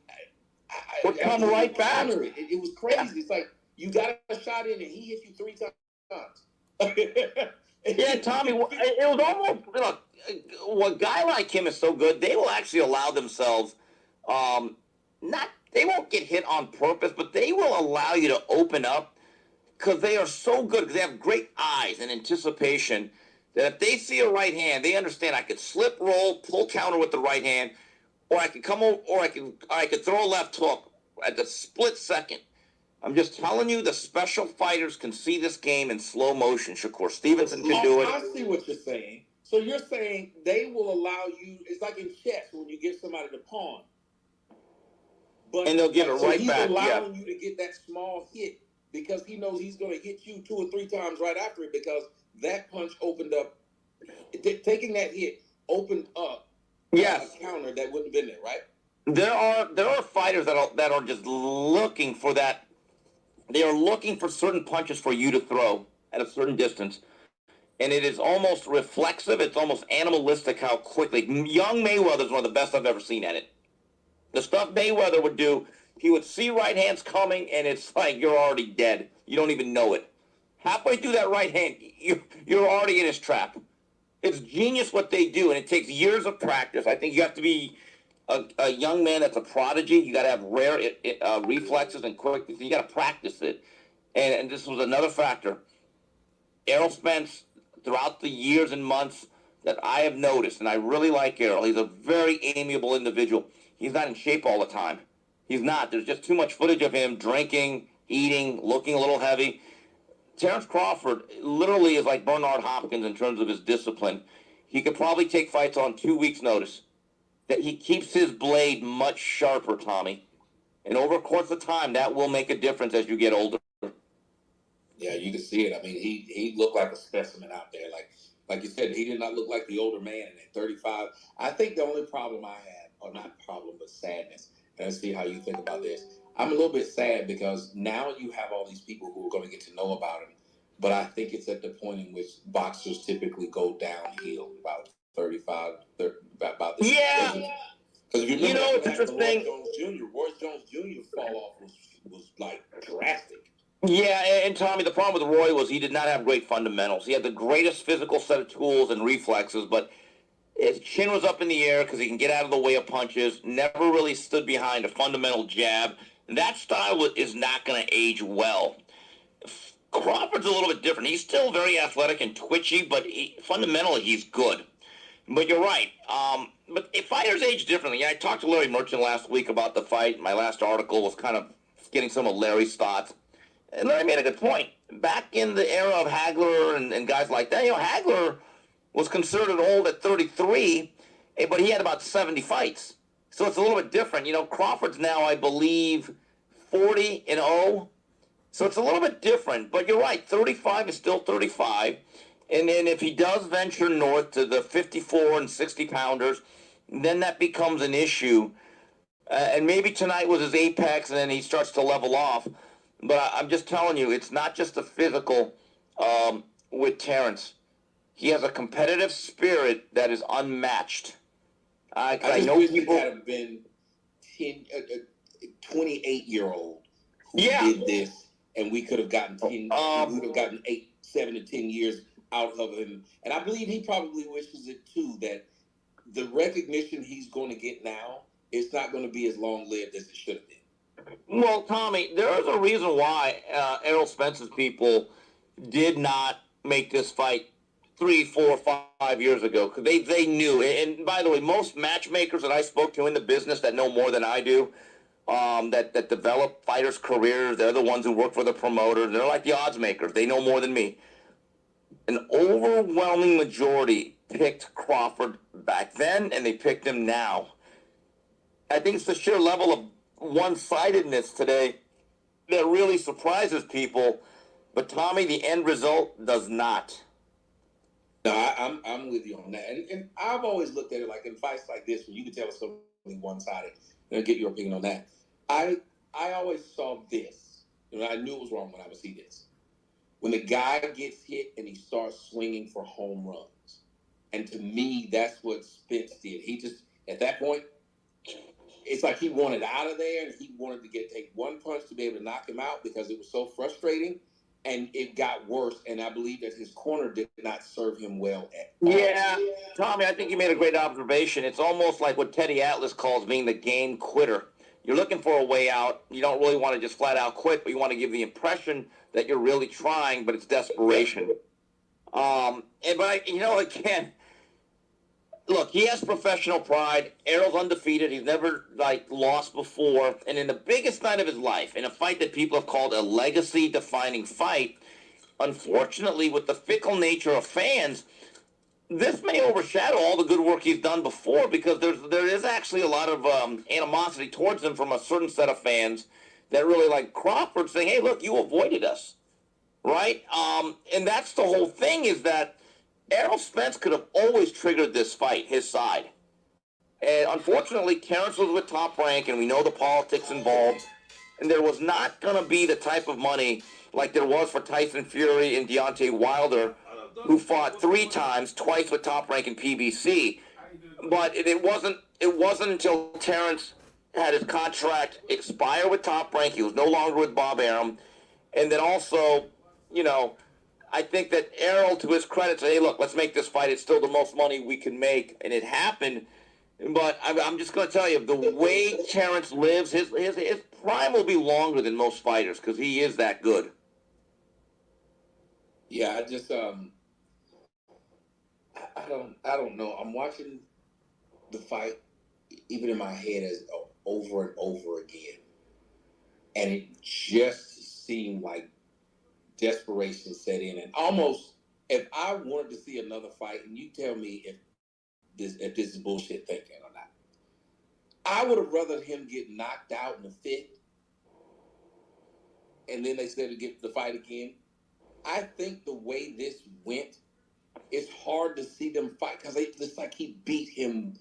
Speaker 1: would come right back.
Speaker 2: It was crazy. Yeah. It's like you got a shot in and he hit you 3 times.
Speaker 1: Yeah, Tommy, it was almost, a guy like him is so good, they will actually allow themselves, they won't get hit on purpose, but they will allow you to open up because they are so good, because they have great eyes and anticipation that if they see a right hand, they understand I could slip, roll, pull counter with the right hand, or I could come over, or I could throw a left hook at the split second. I'm just telling you, the special fighters can see this game in slow motion. Shakur Stevenson can do it.
Speaker 2: I see what you're saying. So you're saying they will allow you, it's like in chess when you give somebody the pawn.
Speaker 1: And they'll give it right back.
Speaker 2: He's allowing you to get that small hit because he knows he's going to hit you 2 or 3 times right after it, because that punch opened up, taking that hit opened up a counter that wouldn't have been there, right?
Speaker 1: There are fighters that are just looking for that. They are looking for certain punches for you to throw at a certain distance. And it is almost reflexive. It's almost animalistic how quickly. Young Mayweather is one of the best I've ever seen at it. The stuff Mayweather would do, he would see right hands coming, and it's like you're already dead. You don't even know it. Halfway through that right hand, you're already in his trap. It's genius what they do, and it takes years of practice. I think you have to be a young man that's a prodigy. You got to have rare reflexes and quickness. You got to practice it. And this was another factor. Errol Spence, throughout the years and months that I have noticed, and I really like Errol, he's a very amiable individual. He's not in shape all the time. He's not. There's just too much footage of him drinking, eating, looking a little heavy. Terence Crawford literally is like Bernard Hopkins in terms of his discipline. He could probably take fights on 2 weeks' notice. That he keeps his blade much sharper, Tommy. And over a course of time, that will make a difference as you get older.
Speaker 2: Yeah, you can see it. I mean, he looked like a specimen out there. Like you said, he did not look like the older man. And at 35, I think the only problem I had, or not problem, but sadness, and let's see how you think about this. I'm a little bit sad because now you have all these people who are going to get to know about him. But I think it's at the point in which boxers typically go downhill about 35, about this.
Speaker 1: Yeah.
Speaker 2: Because if you remember,
Speaker 1: it's interesting.
Speaker 2: Roy Jones Jr. fall off was like drastic.
Speaker 1: Yeah, and Tommy, the problem with Roy was he did not have great fundamentals. He had the greatest physical set of tools and reflexes, but his chin was up in the air because he can get out of the way of punches, never really stood behind a fundamental jab. That style is not going to age well. Crawford's a little bit different. He's still very athletic and twitchy, but fundamentally he's good. But you're right. But fighters age differently. Yeah, I talked to Larry Merchant last week about the fight. My last article was kind of getting some of Larry's thoughts. And Larry made a good point. Back in the era of Hagler and guys like that, Hagler was considered old at 33, but he had about 70 fights. So it's a little bit different. Crawford's now, I believe, 40-0. So it's a little bit different. But you're right, 35 is still 35. And then if he does venture north to the 54 and 60 pounders, then that becomes an issue. And maybe tonight was his apex, and then he starts to level off. But I'm just telling you, it's not just the physical with Terence. He has a competitive spirit that is unmatched.
Speaker 2: I know wish people had been 28-year-old who did this, and we could have gotten 10. We would have gotten 7 to 10 years out of him. And I believe he probably wishes it too, that the recognition he's going to get now, it's not going to be as long-lived as it should have been.
Speaker 1: Well, Tommy, there is a reason why Errol Spence's people did not make this fight 3, 4, 5 years ago, because they knew. And by the way, most matchmakers that I spoke to in the business that know more than I do, that develop fighters' careers, they're the ones who work for the promoter. They're like the odds makers. They know more than me. An overwhelming majority picked Crawford back then, and they picked him now. I think it's the sheer level of one-sidedness today that really surprises people. But Tommy, the end result does not.
Speaker 2: No, I'm with you on that. And I've always looked at it like in fights like this, when you can tell it's so one-sided, and I'll get your opinion on that. I always saw this. I knew it was wrong when I would see this. When the guy gets hit and he starts swinging for home runs. And to me, that's what Spence did. He just, at that point, it's like he wanted out of there, and he wanted to take one punch to be able to knock him out because it was so frustrating. And it got worse, and I believe that his corner did not serve him well at all.
Speaker 1: Yeah, Tommy, I think you made a great observation. It's almost like what Teddy Atlas calls being the game quitter. You're looking for a way out. You don't really want to just flat out quit, but you want to give the impression that you're really trying, but it's desperation. Again, look, he has professional pride. Errol's undefeated. He's never lost before. And in the biggest night of his life, in a fight that people have called a legacy-defining fight, unfortunately, with the fickle nature of fans, this may overshadow all the good work he's done before, because there is actually a lot of animosity towards him from a certain set of fans that really like Crawford, saying, hey, look, you avoided us, right? And that's the whole thing, is that Errol Spence could have always triggered this fight, his side. And unfortunately, Terence was with Top Rank, and we know the politics involved. And there was not going to be the type of money like there was for Tyson Fury and Deontay Wilder, who fought 3 times, twice with Top Rank and PBC. But it wasn't until Terence had his contract expire with Top Rank. He was no longer with Bob Arum. And then also, I think that Errol, to his credit, said, hey, look, let's make this fight. It's still the most money we can make. And it happened. But I'm just going to tell you, the way Terence lives, his prime will be longer than most fighters, because he is that good.
Speaker 2: Yeah, I just I don't know. I'm watching the fight even in my head as over and over again, and it just seemed like desperation set in, and almost, if I wanted to see another fight, and you tell me if this is bullshit thinking or not, I would have rather him get knocked out in the 5th, and then they said to get the fight again. I think the way this went, it's hard to see them fight, because it's like he beat him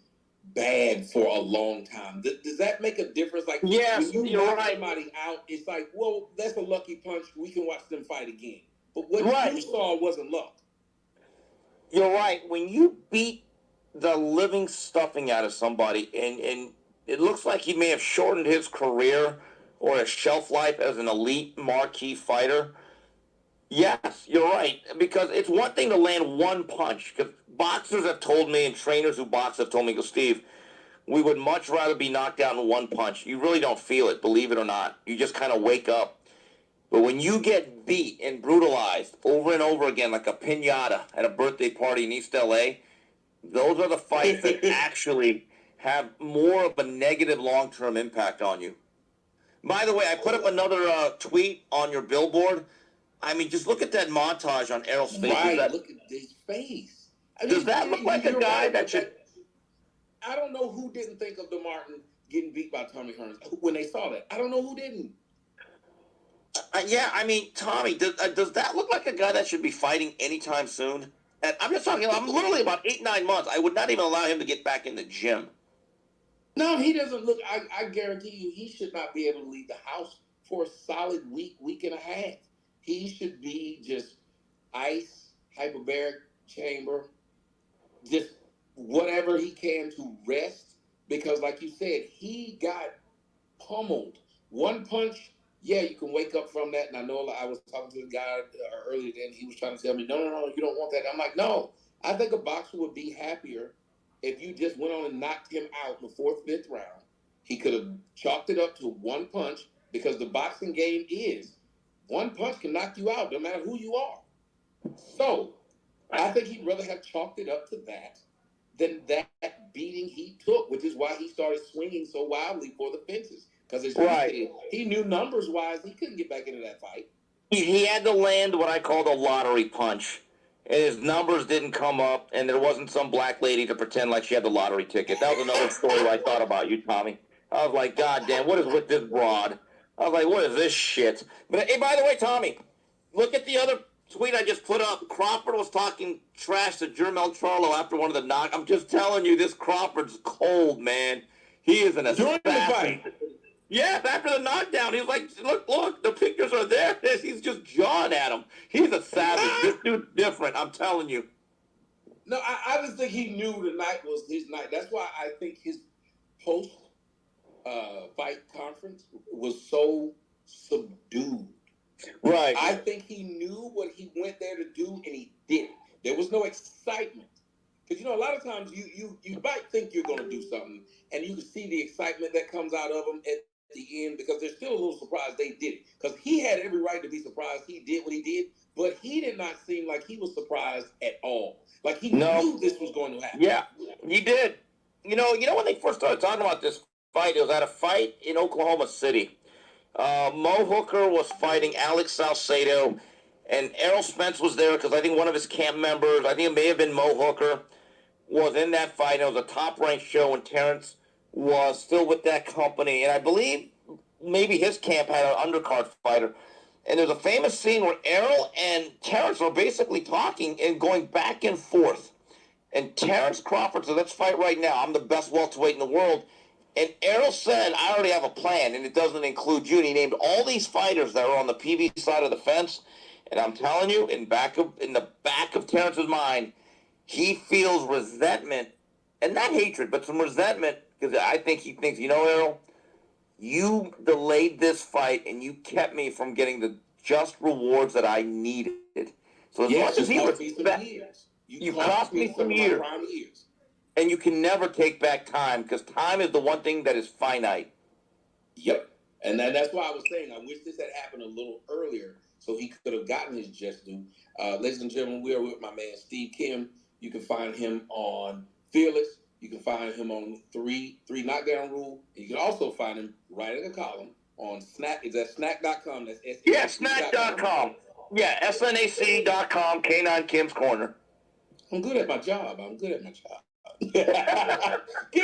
Speaker 2: bad for a long time. Does that make a difference? Like,
Speaker 1: yes,
Speaker 2: when you
Speaker 1: knock
Speaker 2: somebody out, it's like, well, that's a lucky punch. We can watch them fight again. But what you saw wasn't luck.
Speaker 1: You're right. When you beat the living stuffing out of somebody, and it looks like he may have shortened his career or his shelf life as an elite marquee fighter, yes, you're right. Because it's one thing to land one punch. Because boxers have told me, and trainers who box have told me, Steve, we would much rather be knocked out in one punch. You really don't feel it, believe it or not. You just kind of wake up. But when you get beat and brutalized over and over again like a piñata at a birthday party in East L.A., those are the fights that actually have more of a negative long-term impact on you. By the way, I put up another tweet on your billboard. I mean, just look at that montage on Errol's face.
Speaker 2: Right, look at his face. I mean,
Speaker 1: Does that look like a guy that should...
Speaker 2: I don't know who didn't think of DeMartin getting beat by Tommy Hearns when they saw that. I don't know who didn't.
Speaker 1: Yeah, I mean, Tommy, does that look like a guy that should be fighting anytime soon? And I'm just talking, I'm literally about 8-9 months. I would not even allow him to get back in the gym.
Speaker 2: No, he doesn't look. I guarantee you, he should not be able to leave the house for a solid week and a half. He should be just ice, hyperbaric chamber, just whatever he can to rest. Because, like you said, he got pummeled. One punch, yeah, you can wake up from that. And I know I was talking to the guy earlier, and he was trying to tell me, no, you don't want that. I'm like, no, I think a boxer would be happier if you just went on and knocked him out in the 4th, 5th round. He could have chalked it up to one punch, because the boxing game is one punch can knock you out no matter who you are. So I think he'd rather have chalked it up to that than that beating he took, which is why he started swinging so wildly for the fences. Because as you said, he knew numbers-wise he couldn't get back into that fight.
Speaker 1: He had to land what I called a lottery punch. And his numbers didn't come up, and there wasn't some black lady to pretend like she had the lottery ticket. That was another story where I thought about you, Tommy. I was like, God damn, what is with this broad? I was like, what is this shit? But hey, by the way, Tommy, look at the other tweet I just put up. Crawford was talking trash to Jermell Charlo after one of the knocks. I'm just telling you, this Crawford's cold, man. He is an assassin.
Speaker 2: During the fight.
Speaker 1: Yes, after the knockdown, he was like, look, the pictures are there. He's just jawing at him. He's a savage. This dude's different, I'm telling you.
Speaker 2: No, I just think he knew the night was his night. That's why I think his post-fight conference was so subdued.
Speaker 1: Right.
Speaker 2: I think he knew what he went there to do, and he did it. There was no excitement. Because, a lot of times you might think you're going to do something, and you can see the excitement that comes out of them at the end, because they're still a little surprised they did it. Because he had every right to be surprised he did what he did, but he did not seem like he was surprised at all. Like he knew this was going to happen.
Speaker 1: Yeah, he did. You know when they first started talking about this fight, it was at a fight in Oklahoma City. Mo Hooker was fighting Alex Salcedo, and Errol Spence was there because I think one of his camp members, I think it may have been Mo Hooker, was in that fight. It was a top-ranked show, and Terence was still with that company. And I believe maybe his camp had an undercard fighter. And there's a famous scene where Errol and Terence are basically talking and going back and forth. And Terence Crawford said, let's fight right now. I'm the best welterweight in the world. And Errol said, I already have a plan, and it doesn't include you. And he named all these fighters that were on the PV side of the fence. And I'm telling you, in the back of Terence's mind, he feels resentment, and not hatred, but some resentment, because I think he thinks, Errol, you delayed this fight, and you kept me from getting the just rewards that I needed. So as much as he was, you cost me some years. And you can never take back time, because time is the one thing that is finite.
Speaker 2: Yep. And that's why I was saying I wish this had happened a little earlier so he could have gotten his just due. Ladies and gentlemen, we are with my man Steve Kim. You can find him on Fearless. You can find him on three knockdown rule. And you can also find him writing a column on Snack. Is that snack.com? That's S-N-A-C.
Speaker 1: Yeah, snack.com. Yeah, snac.com, K9 Kim's Corner.
Speaker 2: I'm good at my job. Give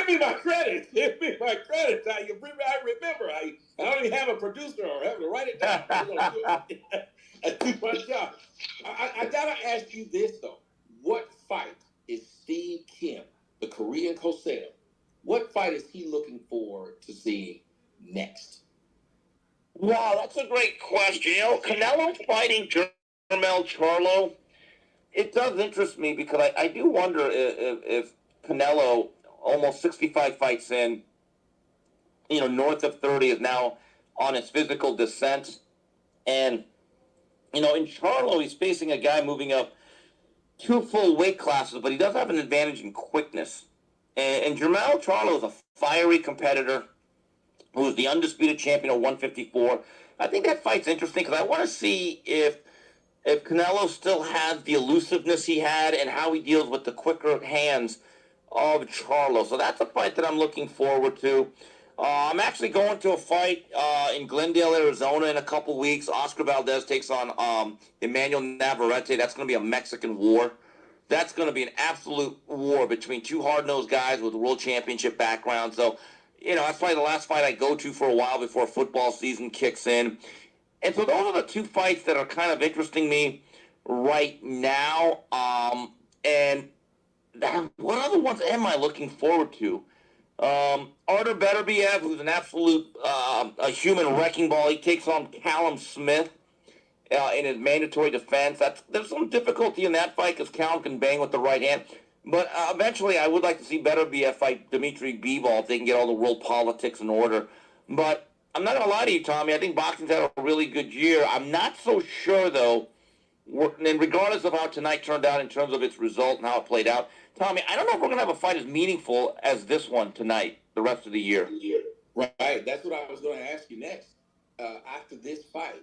Speaker 2: me my credit. I remember. I don't even have a producer or having to write it down. I do my job. I gotta ask you this though. What fight is Steve Kim, the Korean Cosado, what fight is he looking forward to seeing next?
Speaker 1: Wow, that's a great question. Canelo's fighting Jermell Charlo. It does interest me because I do wonder if Canelo, almost 65 fights in, north of 30, is now on his physical descent. And, in Charlo, he's facing a guy moving up 2 full weight classes, but he does have an advantage in quickness. And Jermell Charlo is a fiery competitor who is the undisputed champion of 154. I think that fight's interesting because I want to see if Canelo still has the elusiveness he had and how he deals with the quicker hands of Charlo. So that's a fight that I'm looking forward to. I'm actually going to a fight in Glendale, Arizona in a couple weeks. Oscar Valdez takes on Emmanuel Navarrete. That's going to be a Mexican war. That's going to be an absolute war between two hard-nosed guys with world championship background. So, that's probably the last fight I go to for a while before football season kicks in. And so those are the two fights that are kind of interesting me right now. And what other ones am I looking forward to? Artur Beterbiev, who's an absolute a human wrecking ball. He takes on Callum Smith in his mandatory defense. There's some difficulty in that fight because Callum can bang with the right hand. But eventually, I would like to see Beterbiev fight Dmitry Bivol if they can get all the world politics in order. But I'm not going to lie to you, Tommy. I think boxing's had a really good year. I'm not so sure, though, and regardless of how tonight turned out in terms of its result and how it played out, Tommy, I don't know if we're going to have a fight as meaningful as this one tonight the rest of the year.
Speaker 2: Right. That's what I was going to ask you next. After this fight,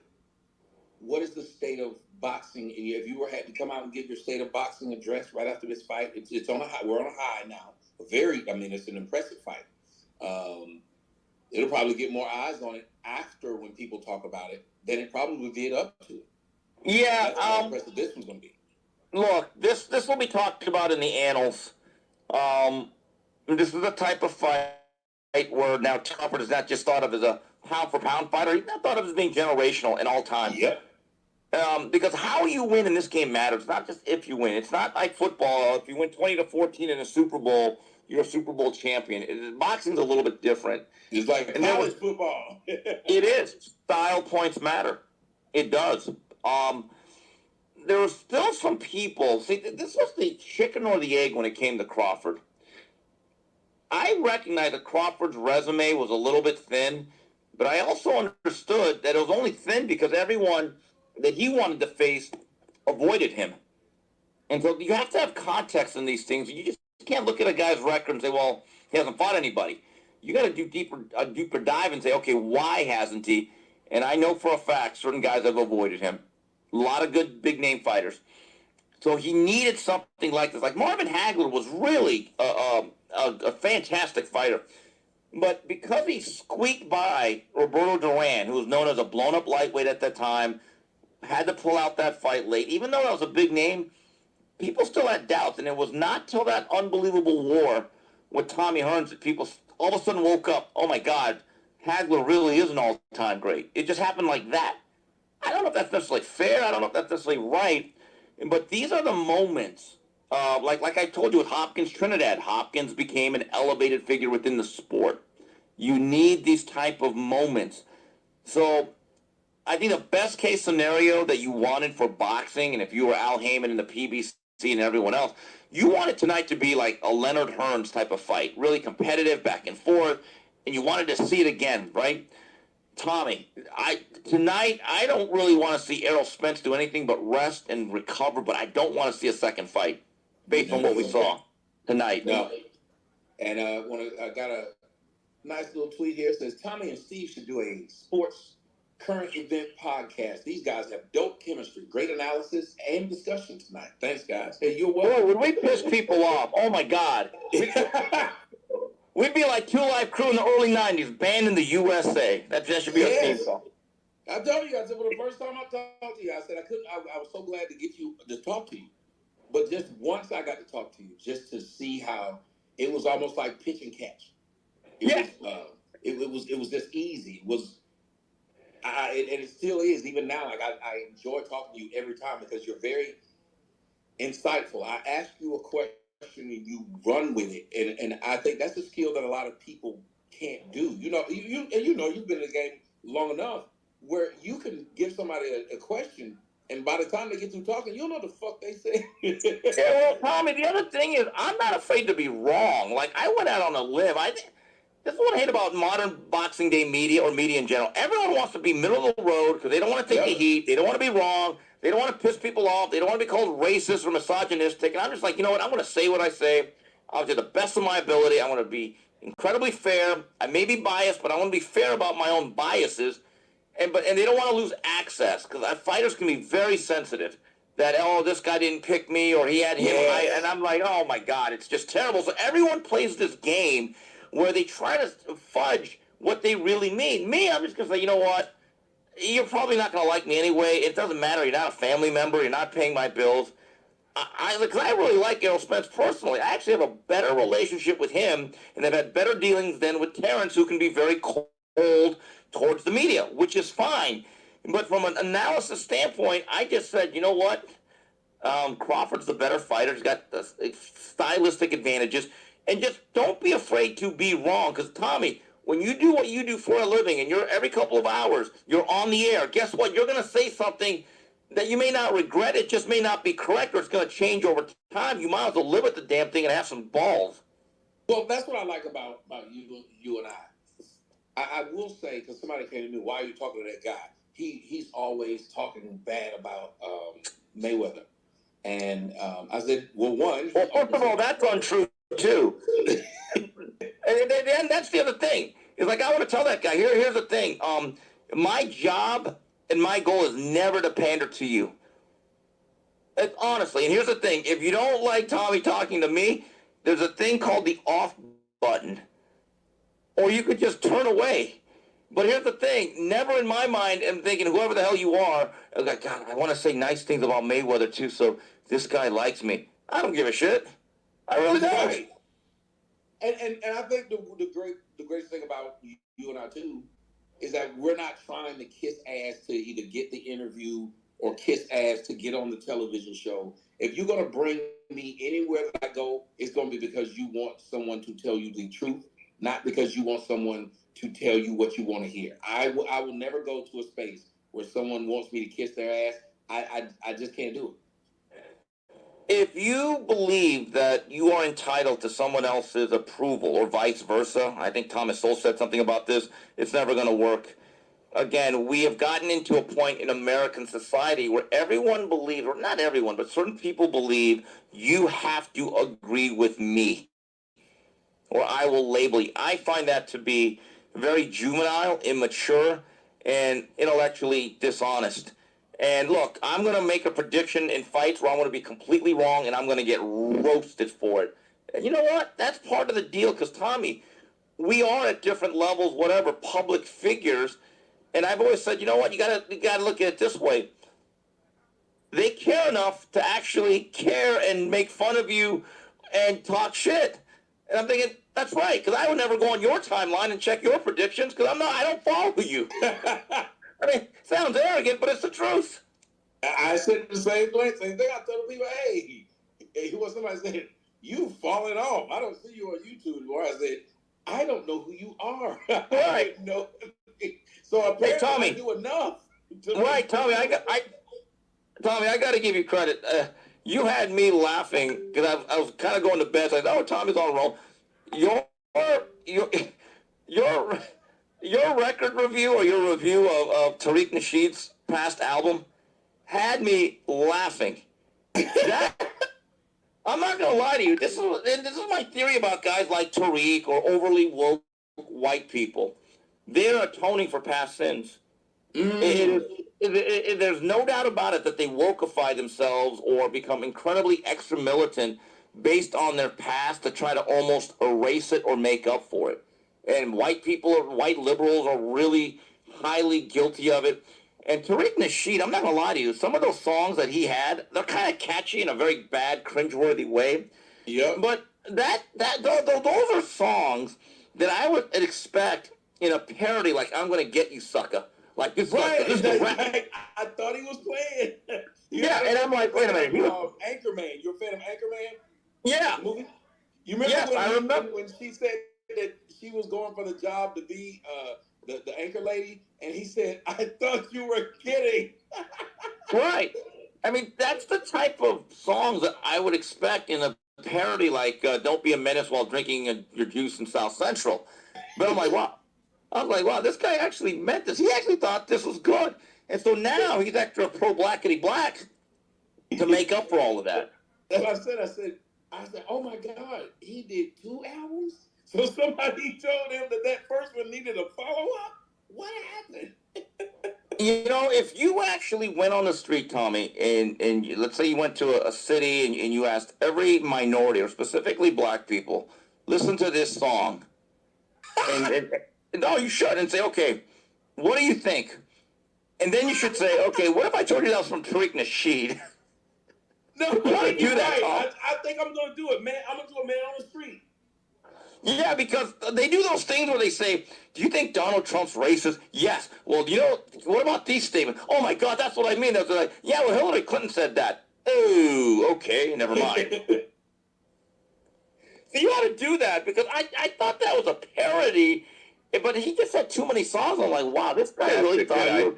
Speaker 2: what is the state of boxing? If you had to come out and give your state of boxing address right after this fight, it's on a high. We're on a high now. It's an impressive fight. It'll probably get more eyes on it after when people talk about it than it probably did up to it.
Speaker 1: Yeah.
Speaker 2: That's how impressive this one's going to be.
Speaker 1: Look, this will be talked about in the annals. This is the type of fight where now Crawford is not just thought of as a pound-for-pound fighter. He's not thought of as being generational in all time.
Speaker 2: Yep.
Speaker 1: Because how you win in this game matters. It's not just if you win. It's not like football. If you win 20-14 in a Super Bowl, you're a Super Bowl champion. Boxing's a little bit different.
Speaker 2: It's like college football.
Speaker 1: It is. Style points matter. It does. There were still some people. See, this was the chicken or the egg when it came to Crawford. I recognize that Crawford's resume was a little bit thin, but I also understood that it was only thin because everyone that he wanted to face avoided him. And so you have to have context in these things. You just can't look at a guy's record and say, well, he hasn't fought anybody. You got to do a deeper dive and say, okay, why hasn't he? And I know for a fact certain guys have avoided him. A lot of good big-name fighters. So he needed something like this. Like Marvin Hagler was really a fantastic fighter. But because he squeaked by Roberto Duran, who was known as a blown-up lightweight at that time, had to pull out that fight late. Even though that was a big name, people still had doubts. And it was not till that unbelievable war with Tommy Hearns that people all of a sudden woke up, oh, my God, Hagler really is an all-time great. It just happened like that. I don't know if that's necessarily fair. I don't know if that's necessarily right. But these are the moments, like I told you with Hopkins Trinidad. Hopkins became an elevated figure within the sport. You need these type of moments. So I think the best case scenario that you wanted for boxing, and if you were Al Heyman and the PBC and everyone else, you wanted tonight to be like a Leonard Hearns type of fight, really competitive, back and forth, and you wanted to see it again, right? Tommy, tonight I don't really want to see Errol Spence do anything but rest and recover, but I don't want to see a second fight based on what we saw tonight.
Speaker 2: No. And I got a nice little tweet here. It says, Tommy and Steve should do a sports current event podcast. These guys have dope chemistry, great analysis, and discussion tonight. Thanks, guys. Hey, you're welcome.
Speaker 1: Boy, would we piss people off? Oh, my God. We'd be like Two Live Crew in the early 90s, banned in the USA. That should be our theme song.
Speaker 2: I told you, I said, for the first time I talked to you, I said I was so glad to get you to talk to you. But just once I got to talk to you, just to see how it was almost like pitch and catch. It was just easy. It was, and it still is, even now. Like I enjoy talking to you every time because you're very insightful. I ask you a question and you run with it, and I think that's a skill that a lot of people can't do. You know, you've been in the game long enough where you can give somebody a question, and by the time they get through talking, you don't know what the fuck they say.
Speaker 1: Yeah, well, Tommy, the other thing is I'm not afraid to be wrong. Like I went out on a limb. This is what I hate about modern Boxing Day media or media in general. Everyone wants to be middle of the road because they don't want to take the heat. They don't want to be wrong. They don't want to piss people off. They don't want to be called racist or misogynistic. And I'm just like, you know what? I'm going to say what I say. I'll do the best of my ability. I want to be incredibly fair. I may be biased, but I want to be fair about my own biases. And they don't want to lose access because fighters can be very sensitive. that, oh, this guy didn't pick me or he had him.
Speaker 2: Yes.
Speaker 1: And I'm like, oh my God, it's just terrible. So everyone plays this game where they try to fudge what they really mean. Me, I'm just going to say, you know what? You're probably not going to like me anyway. It doesn't matter. You're not a family member. You're not paying my bills. Because I really like Errol Spence personally. I actually have a better relationship with him, and I've had better dealings than with Terence, who can be very cold towards the media, which is fine. But from an analysis standpoint, I just said, you know what? Crawford's the better fighter. He's got the stylistic advantages. And just don't be afraid to be wrong. Because, Tommy, when you do what you do for a living and you're every couple of hours, you're on the air, guess what? You're going to say something that you may not regret. It just may not be correct, or it's going to change over time. You might as well live with the damn thing and have some balls.
Speaker 2: Well, that's what I like about you and I. I will say, because somebody came to me, why are you talking to that guy? He's always talking bad about Mayweather. And I said, well, one.
Speaker 1: Well, first of all, that's untrue, too. and that's the other thing. It's like, I want to tell that guy, here's the thing. My job and my goal is never to pander to you. Honestly, and here's the thing. If you don't like Tommy talking to me, there's a thing called the off button. Or you could just turn away. But here's the thing. Never in my mind am thinking, whoever the hell you are, I'm like, God, I want to say nice things about Mayweather, too, so this guy likes me. I don't give a shit. I really don't.
Speaker 2: Right. And I think the greatest thing about you and I, too, is that we're not trying to kiss ass to either get the interview or kiss ass to get on the television show. If you're going to bring me anywhere that I go, it's going to be because you want someone to tell you the truth, not because you want someone to tell you what you want to hear. I will never go to a space where someone wants me to kiss their ass. I just can't do it.
Speaker 1: If you believe that you are entitled to someone else's approval or vice versa, I think Thomas Sowell said something about this, it's never going to work. Again, we have gotten into a point in American society where everyone believes, or not everyone, but certain people believe you have to agree with me or I will label you. I find that to be very juvenile, immature, and intellectually dishonest. And look, I'm going to make a prediction in fights where I'm going to be completely wrong and I'm going to get roasted for it. And you know what? That's part of the deal because, Tommy, we are at different levels, whatever, public figures. And I've always said, you know what? You gotta look at it this way. They care enough to actually care and make fun of you and talk shit. And I'm thinking, that's right, because I would never go on your timeline and check your predictions because I don't follow you. I mean, it sounds arrogant, but it's the truth.
Speaker 2: I said the same thing. I tell people, hey, what somebody said, you've fallen off. I don't see you on YouTube anymore. I said, I don't know who you are.
Speaker 1: Right.
Speaker 2: No. So apparently
Speaker 1: hey, Tommy,
Speaker 2: I do enough.
Speaker 1: Right, Tommy. Tommy, I got to give you credit. You had me laughing because I was kind of going to bed. So I said, "Oh, Tommy's on a roll." Your record review or your review of Tariq Nasheed's past album had me laughing. I'm not going to lie to you. This is my theory about guys like Tariq or overly woke white people. They're atoning for past sins. There's no doubt about it that they wokeify themselves or become incredibly extra militant based on their past to try to almost erase it or make up for it. And white people, white liberals are really highly guilty of it. And Tariq Nasheed, I'm not going to lie to you, some of those songs that he had, they're kind of catchy in a very bad, cringeworthy way.
Speaker 2: Yeah.
Speaker 1: But those are songs that I would expect in a parody like I'm going to get you, sucker. Like this,
Speaker 2: right.
Speaker 1: This
Speaker 2: I thought he was playing.
Speaker 1: Yeah, and I'm like, wait a minute.
Speaker 2: Anchorman. You're a fan of Anchorman?
Speaker 1: Yeah.
Speaker 2: Movie? You remember
Speaker 1: I remember
Speaker 2: when she said that she was going for the job to be the anchor lady, and he said, I thought you were kidding.
Speaker 1: Right. I mean, that's the type of songs that I would expect in a parody like Don't Be a Menace While Drinking Your Juice in South Central. But I'm like, wow. I was like, wow, this guy actually meant this. He actually thought this was good. And so now he's extra pro-blackity black to make up for all of that.
Speaker 2: That's what I said, oh my God, he did 2 albums? So somebody told him that first one needed a follow-up? What happened?
Speaker 1: You know, if you actually went on the street, Tommy, and let's say you went to a city and you asked every minority, or specifically black people, listen to this song, and no, you should, and say, okay, what do you think? And then you should say, okay, what if I told you that was from Tariq Nasheed?
Speaker 2: No,
Speaker 1: You want to do
Speaker 2: you're
Speaker 1: that,
Speaker 2: right.
Speaker 1: Tom?
Speaker 2: I think I'm going to do it, man. I'm going to do it, man, on the street.
Speaker 1: Yeah, because they do those things where they say, do you think Donald Trump's racist? Yes. Well, you know, what about these statements? Oh, my God, that's what I mean. That's like, yeah, well, Hillary Clinton said that. Oh, okay, never mind. So you ought to do that, because I thought that was a parody, but he just had too many songs. I'm like, wow, this guy really thought he was...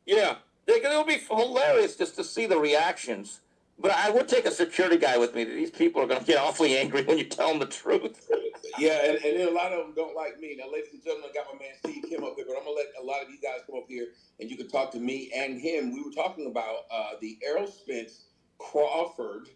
Speaker 1: Yeah, it'll be hilarious just to see the reactions. But I would take a security guy with me. These people are going to get awfully angry when you tell them the truth.
Speaker 2: Yeah, and then a lot of them don't like me. Now, ladies and gentlemen, I got my man Steve Kim up here, but I'm going to let a lot of you guys come up here and you can talk to me and him. We were talking about the Errol Spence Crawford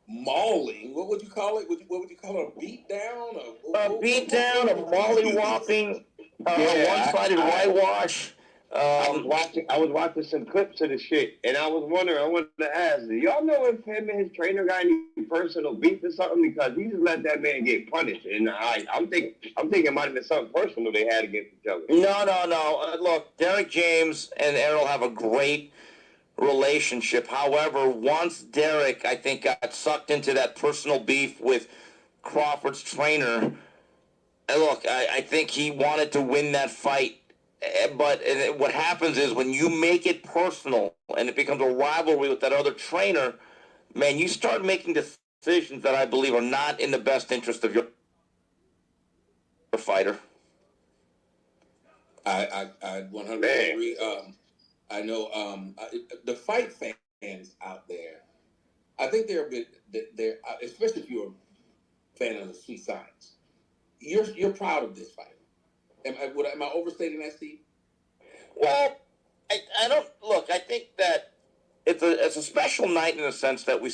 Speaker 2: mauling. What would you call it? What would you call it? A beat down?
Speaker 1: A beat down, a molly-whopping, one-sided whitewash.
Speaker 3: I was watching some clips of the shit, and I was wondering. I wanted to ask, do y'all know if him and his trainer got any personal beef or something? Because he just let that man get punished, and I'm thinking it might have been something personal they had against each other.
Speaker 1: No. Look, Derek James and Errol have a great relationship. However, once Derek, I think, got sucked into that personal beef with Crawford's trainer, look, I think he wanted to win that fight. But what happens is when you make it personal and it becomes a rivalry with that other trainer, man, you start making decisions that I believe are not in the best interest of your fighter.
Speaker 2: I 100% agree. I know the fight fans out there, I think they're a bit, especially if you're a fan of the Sweet Science, you're proud of this fight. Am I overstating that, Steve?
Speaker 1: Well, I don't look. I think that it's a special night in the sense that we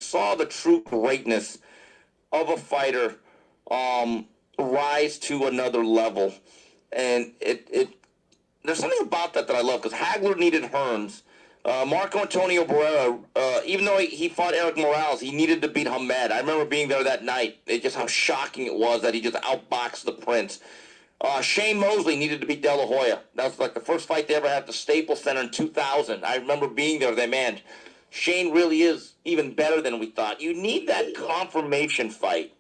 Speaker 1: saw the true greatness of a fighter rise to another level, and it there's something about that I love, because Hagler needed Hearns. Marco Antonio Barrera, even though he fought Eric Morales, he needed to beat Hamed. I remember being there that night. Just how shocking it was that he just outboxed the Prince. Shane Mosley needed to beat De La Hoya. That was like the first fight they ever had at the Staples Center in 2000. I remember being there. Man, Shane really is even better than we thought. You need that confirmation fight.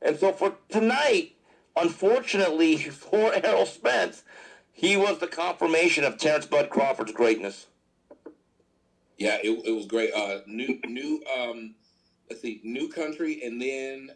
Speaker 1: And so for tonight, unfortunately for Errol Spence, he was the confirmation of Terence Bud Crawford's greatness.
Speaker 2: Yeah, it was great. Let's see, New Country, and then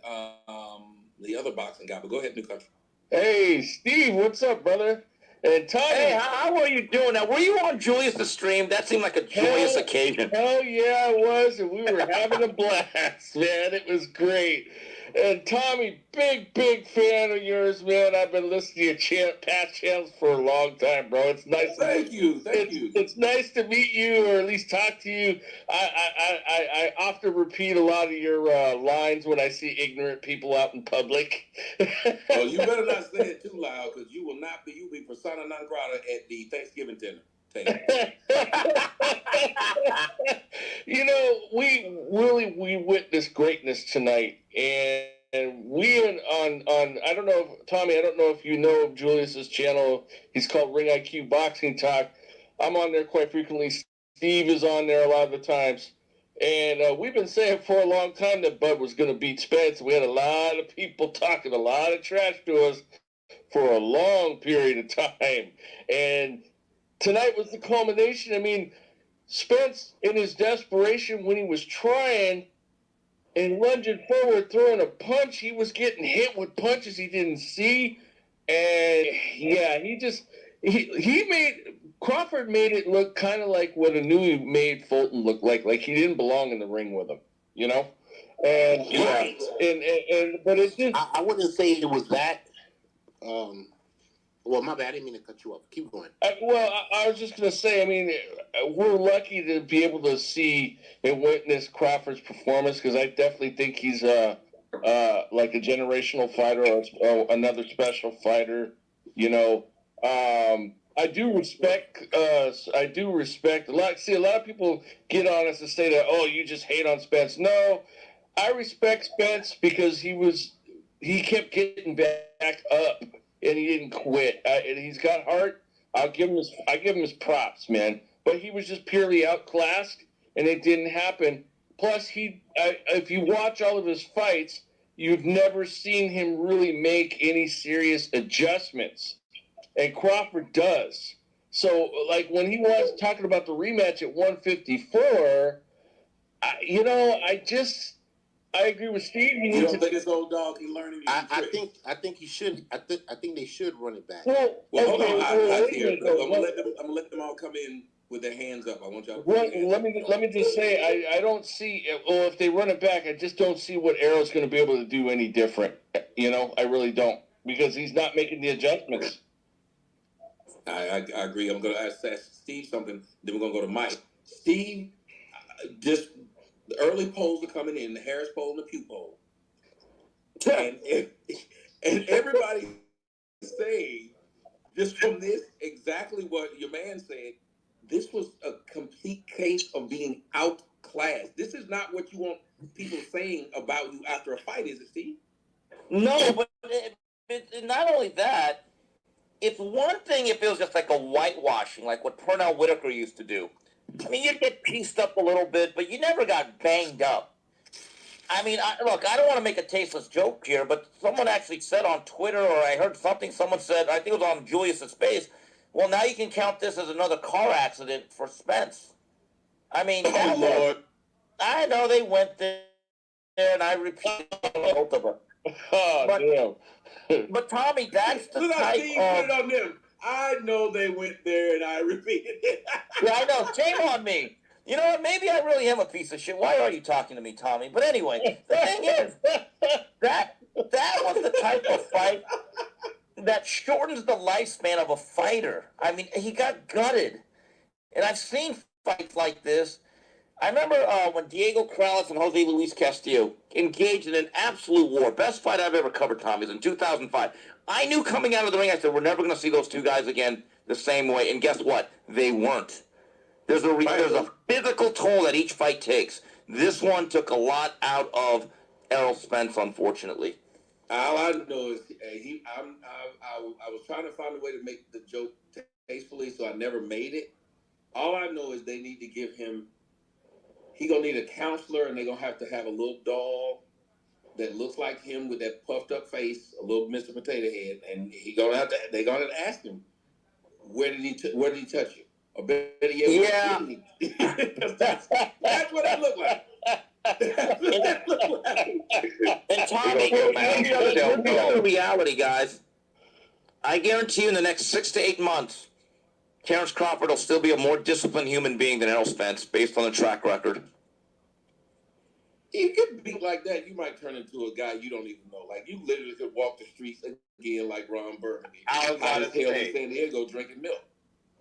Speaker 2: the other boxing guy. But go ahead, New Country.
Speaker 3: Hey, Steve, what's up, brother? And Tommy.
Speaker 1: Hey, how are you doing? Now, were you on Julius' stream? That seemed like a joyous occasion.
Speaker 3: Hell yeah, I was, and we were having a blast, man. It was great. And Tommy, big fan of yours, man. I've been listening to your past channels for a long time, bro. It's nice.
Speaker 2: Thank you.
Speaker 3: It's nice to meet you, or at least talk to you. I often repeat a lot of your lines when I see ignorant people out in public.
Speaker 2: Oh, you better not say it too loud, because you will be persona non grata at the Thanksgiving dinner.
Speaker 3: You know, we witnessed greatness tonight, and we on I don't know if, Tommy, I don't know if you know of Julius's channel. He's called Ring IQ Boxing Talk. I'm on there quite frequently. Steve is on there a lot of the times, and we've been saying for a long time that Bud was going to beat Spence. We had a lot of people talking a lot of trash to us for a long period of time, and tonight was the culmination. I mean, Spence, in his desperation, when he was trying and lunging forward, throwing a punch, he was getting hit with punches he didn't see. And yeah, Crawford made it look kind of like what Anui made Fulton look like he didn't belong in the ring with him, you know? And
Speaker 2: Right.
Speaker 3: But it just,
Speaker 4: I wouldn't say it was that. Well, my bad. I didn't mean to cut you off. Keep going.
Speaker 3: I was just going to say, I mean, we're lucky to be able to see and witness Crawford's performance, because I definitely think he's like a generational fighter, or another special fighter. You know, I I do respect a lot. See, a lot of people get on us and say that, oh, you just hate on Spence. No, I respect Spence because he kept getting back up and he didn't quit. And he's got heart. I give him his props, man. But he was just purely outclassed, and it didn't happen. Plus, if you watch all of his fights, you've never seen him really make any serious adjustments. And Crawford does. So, like, when he was talking about the rematch at 154, I agree with Steve.
Speaker 2: You don't think this old dog can learn anything?
Speaker 4: I think he should. I think they should run it back.
Speaker 2: Well, hold on. I'm gonna let them all come in with their hands up. I want y'all.
Speaker 3: Let me just say, I don't see. Well, if they run it back, I just don't see what Errol's going to be able to do any different. I really don't, because he's not making the adjustments.
Speaker 2: I agree. I'm going to ask Steve something. Then we're going to go to Mike. Steve, just the early polls are coming in, the Harris poll and the Pew poll, and everybody saying just from this exactly what your man said. This was a complete case of being outclassed. This is not what you want people saying about you after a fight, is it, Steve?
Speaker 1: No, but not only that. It's one thing if it was just like a whitewashing, like what Pernell Whitaker used to do. I mean, you'd get pieced up a little bit, but you never got banged up. I mean, look, I don't want to make a tasteless joke here, but someone actually said on Twitter, or I heard someone said, I think it was on Julius's space, well, now you can count this as another car accident for Spence. I mean,
Speaker 2: Lord.
Speaker 1: I know they went there, and I repeat both of them.
Speaker 3: Oh, damn.
Speaker 1: But Tommy, that's the
Speaker 2: Look how
Speaker 1: type
Speaker 2: Steve put it on them. I know they went there, and I repeated it.
Speaker 1: Yeah, I know. Shame on me. You know what? Maybe I really am a piece of shit. Why are you talking to me, Tommy? But anyway, the thing is, that was the type of fight that shortens the lifespan of a fighter. I mean, he got gutted. And I've seen fights like this. I remember when Diego Corrales and Jose Luis Castillo engaged in an absolute war. Best fight I've ever covered, Tommy, is in 2005. I knew coming out of the ring, I said, we're never going to see those two guys again the same way. And guess what? They weren't. There's a physical toll that each fight takes. This one took a lot out of Errol Spence, unfortunately.
Speaker 2: All I know is I was trying to find a way to make the joke tastefully, so I never made it. All I know is they need to give him. He gonna need a counselor, and they're gonna have to have a little dog that looks like him with that puffed up face, a little Mr. Potato Head, and they're gonna ask him, where did he touch you? Or better yet,
Speaker 1: yeah,
Speaker 2: that's what it looked like. That's what it looked like.
Speaker 1: And Tommy, here's the reality, guys. I guarantee you, in the next 6 to 8 months, Terence Crawford will still be a more disciplined human being than Errol Spence, based on the track record.
Speaker 2: You get beat like that, you might turn into a guy you don't even know. Like, you literally could walk the streets again like Ron Burgundy.
Speaker 5: I was about to say,
Speaker 2: in San Diego drinking milk.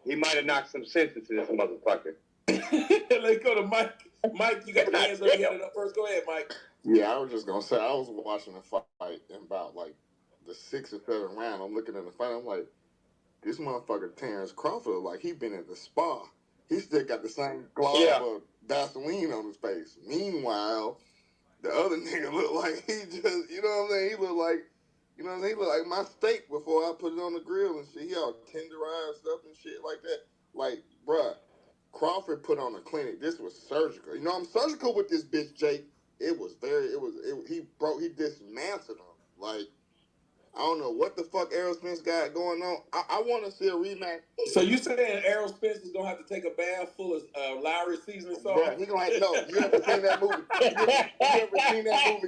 Speaker 5: He might have knocked some sense into this motherfucker.
Speaker 2: Let's go to Mike. Mike, you got your hands up. You had it up first. Go ahead, Mike.
Speaker 6: Yeah, I was just going to say, I was watching the fight in about, like, the 6th or 7th round. I'm looking at the fight. I'm like, this motherfucker Terence Crawford, like, he been at the spa. He still got the same glob of Vaseline on his face. Meanwhile, the other nigga look like he just, you know what I'm saying? He look like, you know what I'm saying? He look like my steak before I put it on the grill and shit. He all tenderized stuff and shit like that. Like, bruh, Crawford put on a clinic. This was surgical. You know, I'm surgical with this bitch, Jake. He dismantled him. Like, I don't know what the fuck Errol Spence got going on. I want to see a rematch.
Speaker 2: So you saying Errol Spence is gonna have to take a bath full of Lowry seasoning sauce?
Speaker 6: Bro, he gonna have to know. You ever seen that movie? You ever seen that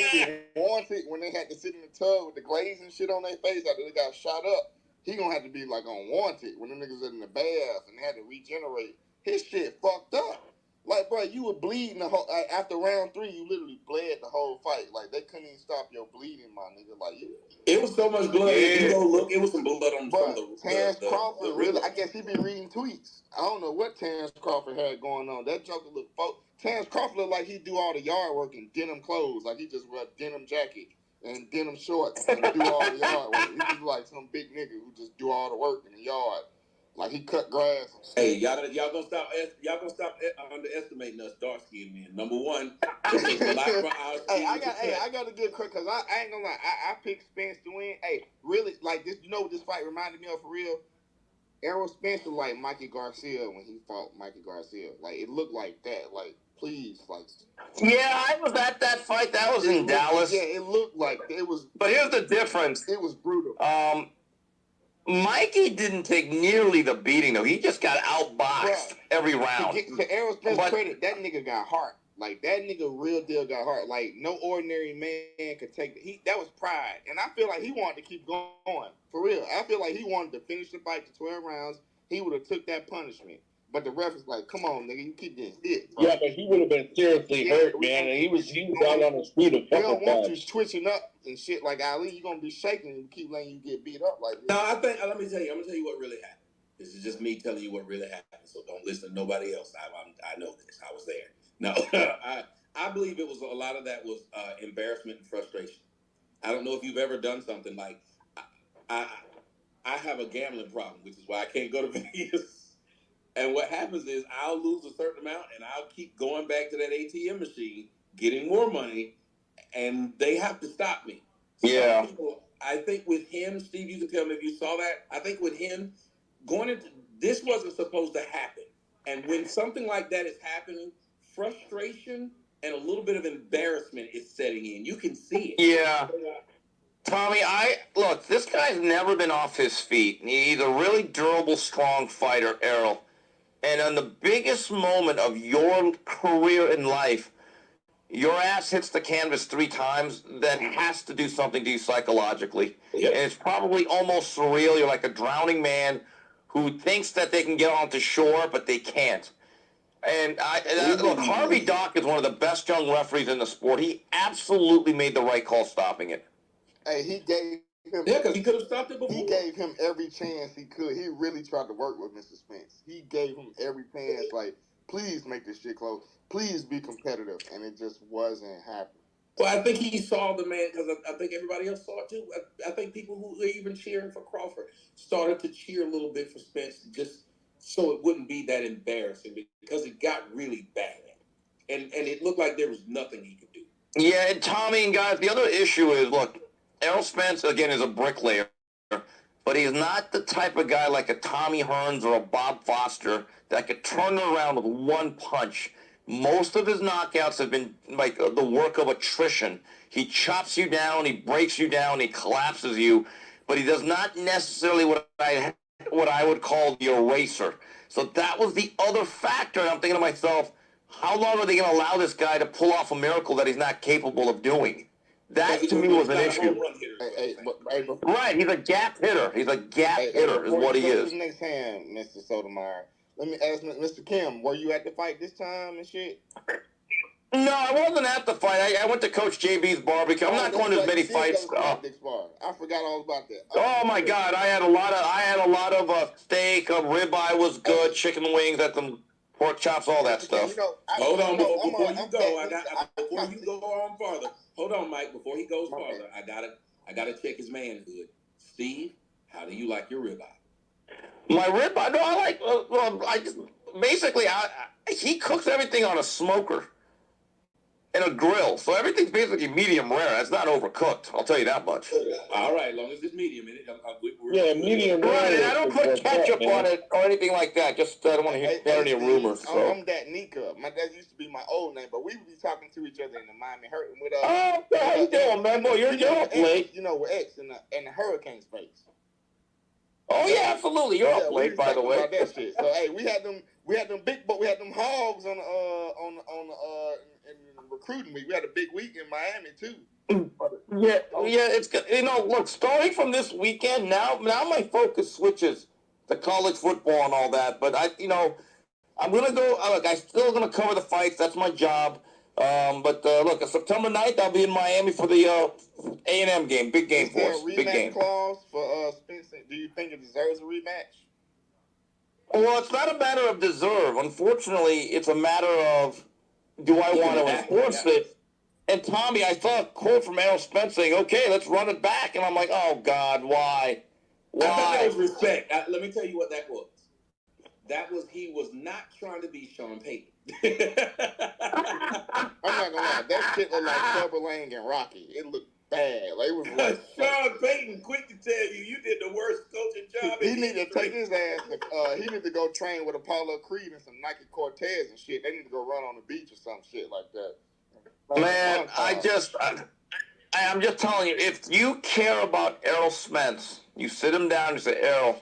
Speaker 6: movie? Wanted, when they had to sit in the tub with the glaze and shit on their face after they got shot up. He gonna have to be like on Wanted when them niggas was in the bath and they had to regenerate. His shit fucked up. Like, bro, you were bleeding the whole. After round 3, you literally bled the whole fight. Like, they couldn't even stop your bleeding, my nigga. Like,
Speaker 2: it was so much blood.
Speaker 6: Yeah.
Speaker 2: If you go look, it was some blood on
Speaker 6: Terence Crawford, really, I guess he been reading tweets. I don't know what Terence Crawford had going on. That joker looked. Terence Crawford looked like he do all the yard work in denim clothes. Like he just wear a denim jacket and denim shorts and do all the yard work. He was like some big nigga who just do all the work in the yard. Like he cut grass.
Speaker 2: Hey, y'all gonna stop underestimating us dark skinned men. Number one, it takes a lot for our skin.
Speaker 6: I got to give credit because I ain't gonna lie. I picked Spence to win. Hey, really, like this. You know what this fight reminded me of for real? Errol Spence was like Mikey Garcia when he fought Mikey Garcia. Like it looked like that. Like please, like.
Speaker 1: Yeah, I was at that fight. That was in Dallas.
Speaker 6: Yeah, it looked like it was.
Speaker 1: But here's the difference.
Speaker 6: It was brutal.
Speaker 1: Mikey didn't take nearly the beating, though. He just got outboxed every round.
Speaker 6: To Errol Spence's credit, that nigga got heart. Like, that nigga real deal got heart. Like, no ordinary man could take it. That was pride. And I feel like he wanted to keep going. For real. I feel like he wanted to finish the fight to 12 rounds. He would have took that punishment. But the ref was like, come on, nigga, you keep getting hit.
Speaker 3: Bro. Yeah, but he would have been seriously hurt, man. And he was down on his feet a couple times.
Speaker 6: They don't want you twitching up and shit like Ali. You're going to be shaking and keep letting you get beat up like this.
Speaker 2: No, I think, I'm going to tell you what really happened. This is just me telling you what really happened. So don't listen to nobody else. I know this. I was there. No, I believe it was a lot of that was embarrassment and frustration. I don't know if you've ever done something like, I have a gambling problem, which is why I can't go to Vegas. And what happens is I'll lose a certain amount and I'll keep going back to that ATM machine, getting more money, and they have to stop me.
Speaker 1: Yeah.
Speaker 2: Some people, I think with him, Steve, you can tell me if you saw that. I think with him, going into this wasn't supposed to happen. And when something like that is happening, frustration and a little bit of embarrassment is setting in. You can see it.
Speaker 1: Yeah. Tommy, look, this guy's never been off his feet. He's a really durable, strong fighter, Errol. And on the biggest moment of your career in life, your ass hits the canvas 3 times, that has to do something to you psychologically.
Speaker 2: Yep.
Speaker 1: And it's probably almost surreal. You're like a drowning man who thinks that they can get onto shore, but they can't. And look, Harvey Dock is one of the best young referees in the sport. He absolutely made the right call stopping it.
Speaker 6: Hey, he gave him.
Speaker 2: Yeah, because he could have stopped it before.
Speaker 6: He gave him every chance he could. He really tried to work with Mr. Spence. He gave him every chance. Like, please make this shit close. Please be competitive, and it just wasn't happening.
Speaker 2: Well, I think he saw the man because I think everybody else saw it too. I think people who were even cheering for Crawford started to cheer a little bit for Spence just so it wouldn't be that embarrassing because it got really bad. And it looked like there was nothing he could do.
Speaker 1: Yeah, and Tommy and guys, the other issue is, look, Errol Spence, again, is a bricklayer, but he's not the type of guy like a Tommy Hearns or a Bob Foster that could turn it around with one punch. Most of his knockouts have been like the work of attrition. He chops you down, he breaks you down, he collapses you, but he does not necessarily what I would call the eraser. So that was the other factor. And I'm thinking to myself, how long are they going to allow this guy to pull off a miracle that he's not capable of doing? That to me was an issue. Right, he's a gap hitter. He's a gap hitter is what he is.
Speaker 6: Next hand, Mr. Sotomayor. Let me ask Mr. Kim, were you at the fight this time and shit?
Speaker 1: No, I wasn't at the fight. I went to Coach JB's barbecue. I'm not going to as many fights.
Speaker 6: I forgot all about that.
Speaker 1: Oh my God, I had a lot of steak, ribeye was good, chicken wings, had some pork chops, all that stuff.
Speaker 2: Hold on, before you go on farther. Hold on, Mike. Before he goes farther, I gotta check his manhood. Steve, how do you like your ribeye?
Speaker 1: My ribeye? No, I like. He cooks everything on a smoker and a grill, so everything's basically medium rare. It's not overcooked. I'll tell you that much.
Speaker 2: All right, as long as it's medium.
Speaker 3: Medium rare.
Speaker 1: Right, and I don't put ketchup on it or anything like that. Just I don't want to hear any rumors. So.
Speaker 6: I'm that Nika. That used to be my old name, but we would be talking to each other in the Miami Hurricane with
Speaker 1: Oh, how you doing, man? Boy, you're up late.
Speaker 6: You know, with X in the Hurricane space.
Speaker 1: Oh yeah, absolutely. You're up late, by the way.
Speaker 6: About that shit. So hey, we had them hogs on the in recruiting week. We had a big week in Miami too.
Speaker 1: Yeah, it's good. Look, starting from this weekend, now my focus switches to college football and all that. But I'm gonna go. Look, I'm still gonna cover the fights. That's my job. But look, September 9th, I'll be in Miami for the A&M game. Big game for us. Big game.
Speaker 6: Clause for Spencer? Do you think it deserves a rematch?
Speaker 1: Well, it's not a matter of deserve. Unfortunately, it's a matter of do I want to enforce it, And Tommy, I saw a quote from Errol Spence saying, "Okay, let's run it back," and I'm like, "Oh God, why?
Speaker 2: I thought that
Speaker 1: Why?"
Speaker 2: was respect. Let me tell you what that was. That was he was not trying to be Sean Payton.
Speaker 6: I'm not gonna lie, that shit looked like Clubber Lang and Rocky. It looked bad. Like it was like
Speaker 2: Sean Payton, quick to tell you, you did the worst coaching job.
Speaker 6: he needed to take his ass. He needed to go train with Apollo Creed and some Nike Cortez and shit. They need to go run on the beach or some shit like that.
Speaker 1: Man, I'm just telling you, if you care about Errol Spence, you sit him down and say, "Errol,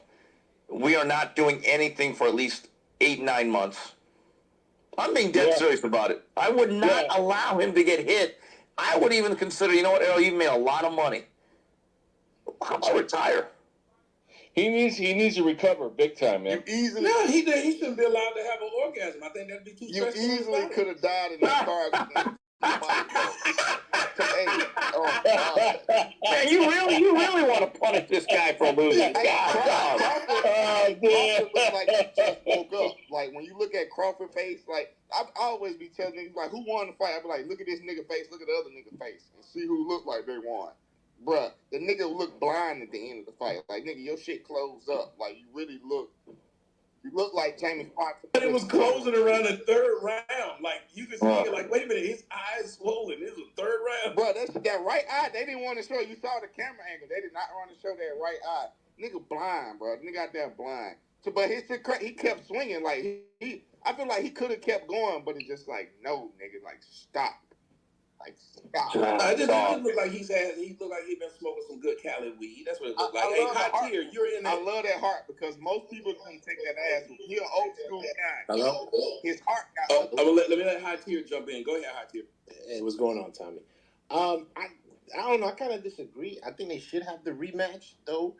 Speaker 1: we are not doing anything for at least 8-9 months." I'm being dead serious about it. I would not allow him to get hit. I would even consider, you know what, Errol, you've made a lot of money. How about retire?
Speaker 3: He needs to recover big time, man.
Speaker 2: He shouldn't be allowed to have an orgasm. I think that'd be too stressful.
Speaker 6: You easily could have died in that car accident.
Speaker 1: Man, you really want to punish this guy for losing?
Speaker 6: Crawford looks like he just woke up. Like when you look at Crawford's face, like I always be telling niggas like, who won the fight? I be like, look at this nigga face, look at the other nigga face, and see who looked like they won. Bruh, the nigga looked blind at the end of the fight. Like nigga, your shit closed up. Like you really look. You look like Jamie Foxx.
Speaker 2: But it was closing around the third round. Like you could see it. Like wait a minute, his eyes swollen. This was third round.
Speaker 6: Bro, that right eye. They didn't want to show. You saw the camera angle. They did not want to show that right eye. Nigga blind, bro. Nigga out there blind. So, but he kept swinging. Like he I feel like he could have kept going, but it's just like no, nigga. Like stop. Like stop.
Speaker 2: It just looked like he looked like he'd been smoking some good Cali weed. That's what it looked like. Hey, hot tier, you're in there.
Speaker 6: I love that heart because most people don't take that ass. He's an old school guy.
Speaker 7: Hello?
Speaker 6: His heart got.
Speaker 2: Let me let hot tier jump in. Go ahead, hot tier.
Speaker 7: Hey, what's going on, Tommy? I don't know. I kind of disagree. I think they should have the rematch though,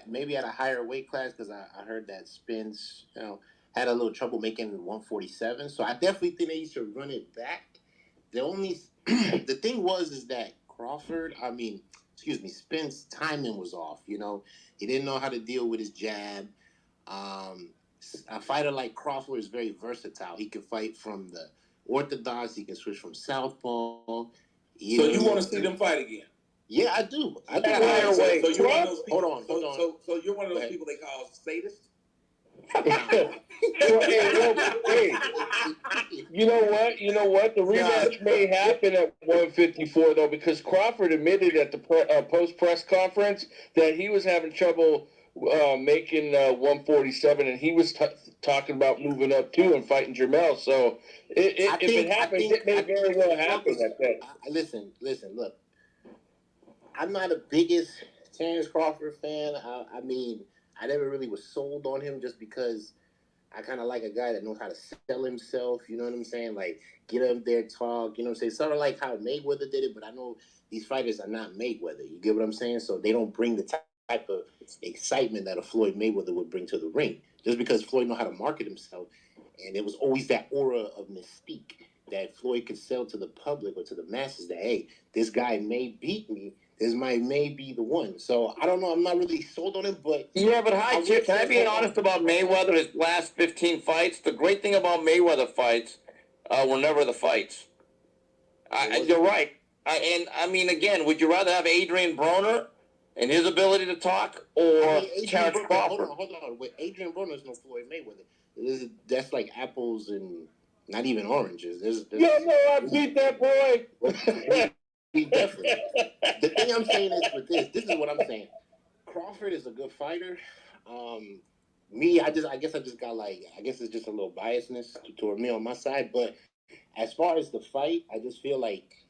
Speaker 7: maybe at a higher weight class because I heard that Spence, had a little trouble making 147. So I definitely think they should run it back. The thing is that Spence timing was off. He didn't know how to deal with his jab. A fighter like Crawford is very versatile. He can fight from the orthodox. He can switch from southpaw.
Speaker 2: So you want to see them fight again?
Speaker 7: Yeah, I do.
Speaker 2: So you're one of those people.
Speaker 7: Hold on.
Speaker 2: So you're one of those people they call sadists?
Speaker 3: Hey, you know what? The rematch may happen at 154 though, because Crawford admitted at the post press conference that he was having trouble making 147, and he was talking about moving up too and fighting Jermell. So if it happens, it may very well happen.
Speaker 7: Listen. Look, I'm not the biggest Terence Crawford fan. I never really was sold on him just because I kind of like a guy that knows how to sell himself. You know what I'm saying? Like, get up there, talk. You know what I'm saying? Sort of like how Mayweather did it, but I know these fighters are not Mayweather. You get what I'm saying? So they don't bring the type of excitement that a Floyd Mayweather would bring to the ring. Just because Floyd know how to market himself, and there was always that aura of mystique that Floyd could sell to the public or to the masses that, hey, this guy may beat me. This may be the one. So I don't know. I'm not really sold on him, but
Speaker 1: Hi, Chip. Can I be honest about Mayweather? His last 15 fights. The great thing about Mayweather fights were never the fights. You're right. Again, would you rather have Adrian Broner and his ability to talk, or Terence Crawford?
Speaker 7: Hold on. With Adrian Broner is no Floyd Mayweather. That's like apples and not even oranges.
Speaker 3: I beat that boy.
Speaker 7: Be different. The thing I'm saying is with this is what I'm saying. Crawford is a good fighter. I guess it's just a little biasness toward me on my side. But as far as the fight, I just feel like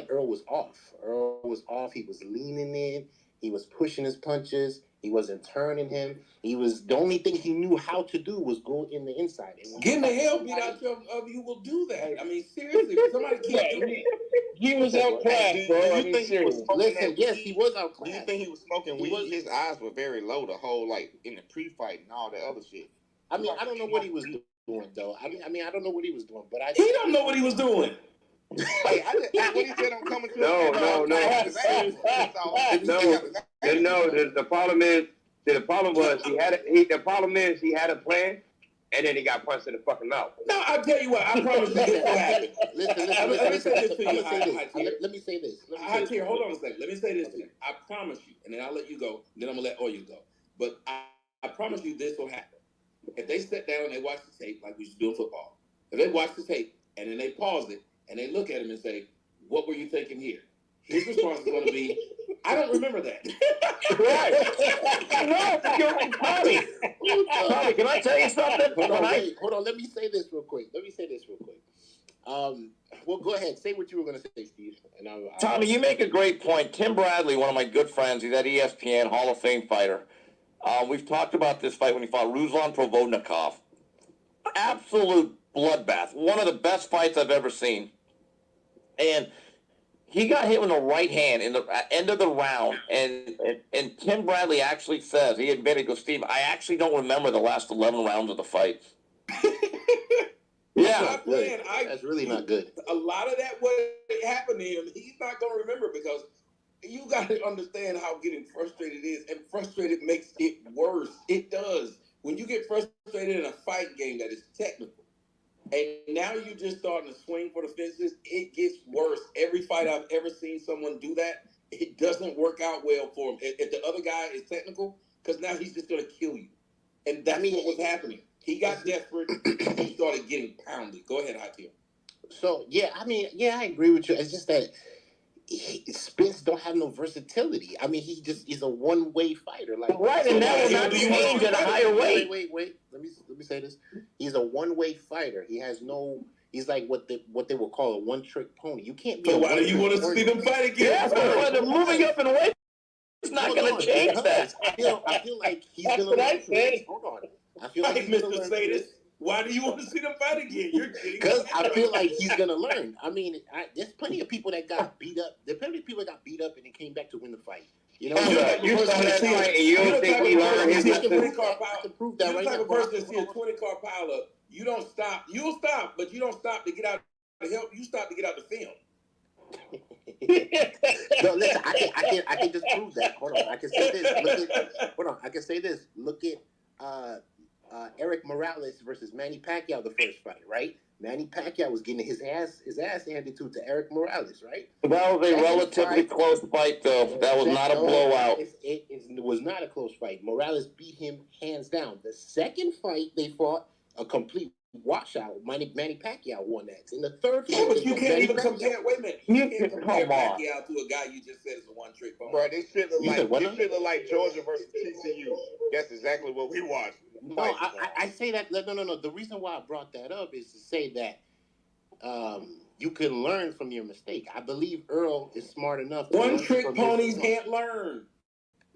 Speaker 7: Earl was off. He was leaning in. He was pushing his punches. He wasn't turning him. The only thing he knew how to do was go in the inside.
Speaker 2: Getting the hell beat out of you will do that. Seriously, somebody can't do it.
Speaker 3: He was outclassed, bro.
Speaker 7: Yes, he was outclassed.
Speaker 6: Do you think he was smoking weed? His eyes were very low the whole, in the pre-fight and all that other shit.
Speaker 7: I don't know what he was doing, though. I don't know what he was doing, but
Speaker 2: he don't know what he was doing.
Speaker 6: What he said, I'm coming to
Speaker 5: No. The problem was he had a plan. and then he got punched in the fucking mouth.
Speaker 2: No, I'll tell you what. I promise you this will happen.
Speaker 7: Listen.
Speaker 2: Let me say this to you,
Speaker 7: Let me say this.
Speaker 2: High tier, hold on a second. Let me say this to you. I promise you, and then I'll let you go. Then I'm gonna let Oya go. But I promise you, this will happen. If they sit down and they watch the tape like we used to do in football, if they watch the tape and then they pause it and they look at him and say, "What were you thinking here?" His response is going to be, "I don't remember that."
Speaker 3: Right. No, you're right, Tommy. Tommy, can I tell you something?
Speaker 7: Hold on. Let me say this real quick. Well, go ahead. Say what you were going to say, Steve. And
Speaker 1: Tommy, you make a great point. Tim Bradley, one of my good friends, he's at ESPN, Hall of Fame fighter. We've talked about this fight when he fought Ruslan Provodnikov. Absolute bloodbath. One of the best fights I've ever seen. And he got hit with a right hand in the end of the round. And Tim Bradley actually says, he admitted, goes, "Steve, I actually don't remember the last 11 rounds of the fight." Yeah.
Speaker 7: That's really not good.
Speaker 2: A lot of that, what happened to him, he's not going to remember, because you got to understand how getting frustrated is, and frustrated makes it worse. It does. When you get frustrated in a fight game that is technical, and now you're just starting to swing for the fences, it gets worse. Every fight I've ever seen someone do that, it doesn't work out well for him. If the other guy is technical, because now he's just going to kill you. And that's what was happening. He got desperate. He started getting pounded. Go ahead, Hatim.
Speaker 7: So, I agree with you. It's just that Spence don't have no versatility. I mean, he's a one-way fighter.
Speaker 1: Right, and now we're not change at a higher weight.
Speaker 7: Wait. Let me say this. He's a one-way fighter. He has no. He's like what they would call a one-trick pony. You can't be.
Speaker 2: So why do you want to see them fight again?
Speaker 1: Yes, but they're moving up in weight. It's not going to change that.
Speaker 7: I feel like he's going to learn. Hold on. I feel like he's
Speaker 2: Mr. Sadist. Why do you want to see them fight again? You're kidding.
Speaker 7: Because I feel like he's going to learn. I mean, there's plenty of people that got beat up. There's plenty of people that got beat up and then came back to win the fight. You know,
Speaker 1: you saw that fight and you don't think he learned his lesson?
Speaker 2: You're the type of person that see a 20-car pileup. You don't stop. You'll stop, but you don't stop to get out to help. You stop to get out the film.
Speaker 7: No, listen, I can just prove that. Hold on. I can say this. Look at Eric Morales versus Manny Pacquiao, the first fight, right? Manny Pacquiao was getting his ass handed to Eric Morales, right?
Speaker 1: That was a relatively close fight, though. That was not a blowout.
Speaker 7: It was not a close fight. Morales beat him hands down. The second fight they fought, a complete washout. Manny Pacquiao won that. In the third fight,
Speaker 2: but you can't even compare. Wait a minute. You can't compare Pacquiao to a guy you just said is a one-trick pony.
Speaker 5: Bro, this shit look like Georgia versus TCU. That's exactly what we watched.
Speaker 7: No, I say that. No. The reason why I brought that up is to say that you can learn from your mistake. I believe Earl is smart enough.
Speaker 2: One-trick ponies can't learn.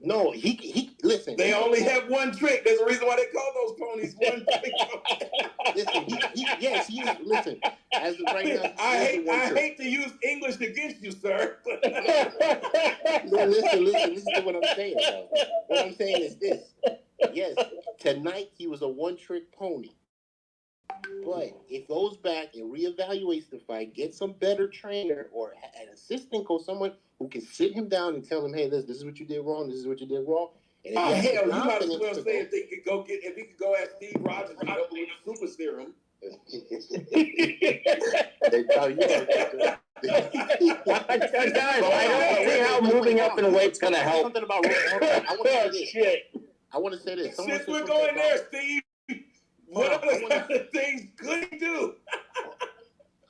Speaker 7: No, he listen.
Speaker 2: They only have one trick. There's a reason why they call those ponies one trick.
Speaker 7: Listen, listen. As of right now,
Speaker 2: I hate to use English against you, sir.
Speaker 7: No, listen to what I'm saying, though. What I'm saying is this. Yes, tonight he was a one-trick pony. But if goes back and reevaluates the fight, get some better trainer or an assistant coach, someone who can sit him down and tell him, "Hey, this is what you did wrong. This is what you did wrong." And
Speaker 2: hell, you might as well say if he could go ask Steve Rogers to help him with the super serum.
Speaker 7: They probably
Speaker 1: I don't see how moving up in weight's going to help.
Speaker 7: Something about I want to say this.
Speaker 2: Since we're going there, Steve, what other things could he do?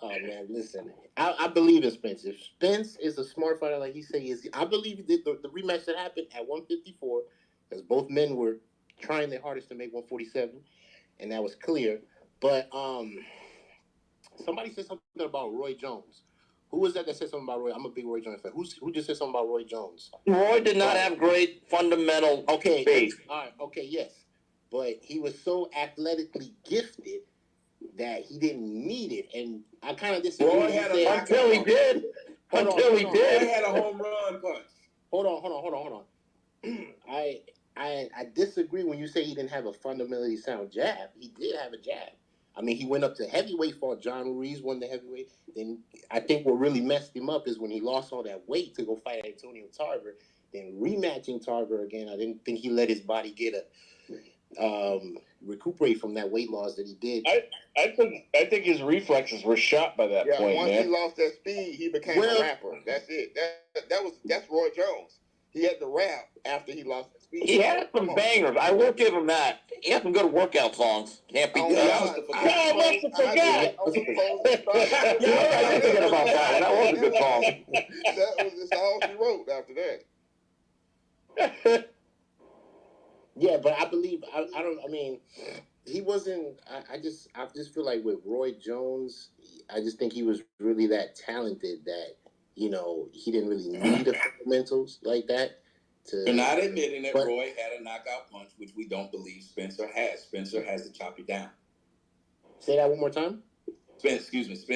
Speaker 7: Oh man, listen. I believe in Spence. If Spence is a smart fighter, like he say he is, I believe the rematch that happened at 154, because both men were trying their hardest to make 147, and that was clear. But somebody said something about Roy Jones. Who was that said something about Roy? I'm a big Roy Jones fan. Who just said something about Roy Jones?
Speaker 1: Roy did not have great fundamental base.
Speaker 7: All right. Okay. Yes, but he was so athletically gifted that he didn't need it, and I kind of disagree.
Speaker 1: Until he did.
Speaker 2: Roy had a home run punch.
Speaker 7: Hold on. I disagree when you say he didn't have a fundamentally sound jab. He did have a jab. I mean, he went up to heavyweight, fought John Ruiz, won the heavyweight. Then I think what really messed him up is when he lost all that weight to go fight Antonio Tarver. Then rematching Tarver again, I didn't think he let his body get recuperate from that weight loss that he did.
Speaker 3: I think his reflexes were shot by that point,
Speaker 5: once
Speaker 3: man.
Speaker 5: he lost that speed, he became a rapper. That's it. That's Roy Jones. He had to rap after he lost that speed.
Speaker 1: He had some bangers. I will give him that. He had some good workout songs. Can't be good.
Speaker 3: I must have forgot.
Speaker 1: Yeah, I didn't forget about that one. That was a good song.
Speaker 5: That's all she wrote after that.
Speaker 7: Yeah, but I believe I mean, he wasn't. I just feel like with Roy Jones, I just think he was really that talented that he didn't really need the fundamentals like that.
Speaker 2: You're not admitting that Roy had a knockout punch, which we don't believe Spencer has. Spencer has to chop you down.
Speaker 7: Say that one more time.
Speaker 2: Spence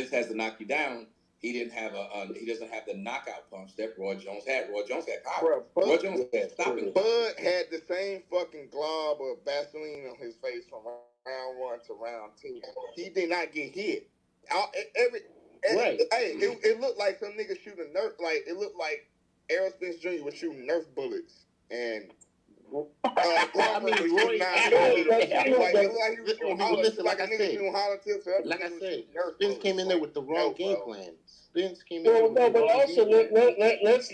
Speaker 2: has to knock you down. He didn't have he doesn't have the knockout punch that Roy Jones had. Roy Jones had power. Roy Jones had stopping.
Speaker 5: Bud had the same fucking glob of Vaseline on his face from round 1 to round 2. He did not get hit. Hey, it looked like some nigga shooting Nerf. Like it looked like Errol Spence Jr. was shooting Nerf bullets, and
Speaker 7: I mean, Roy, like I said, Spence came in there with the wrong game plan. Spence came in.
Speaker 3: Well, no, but also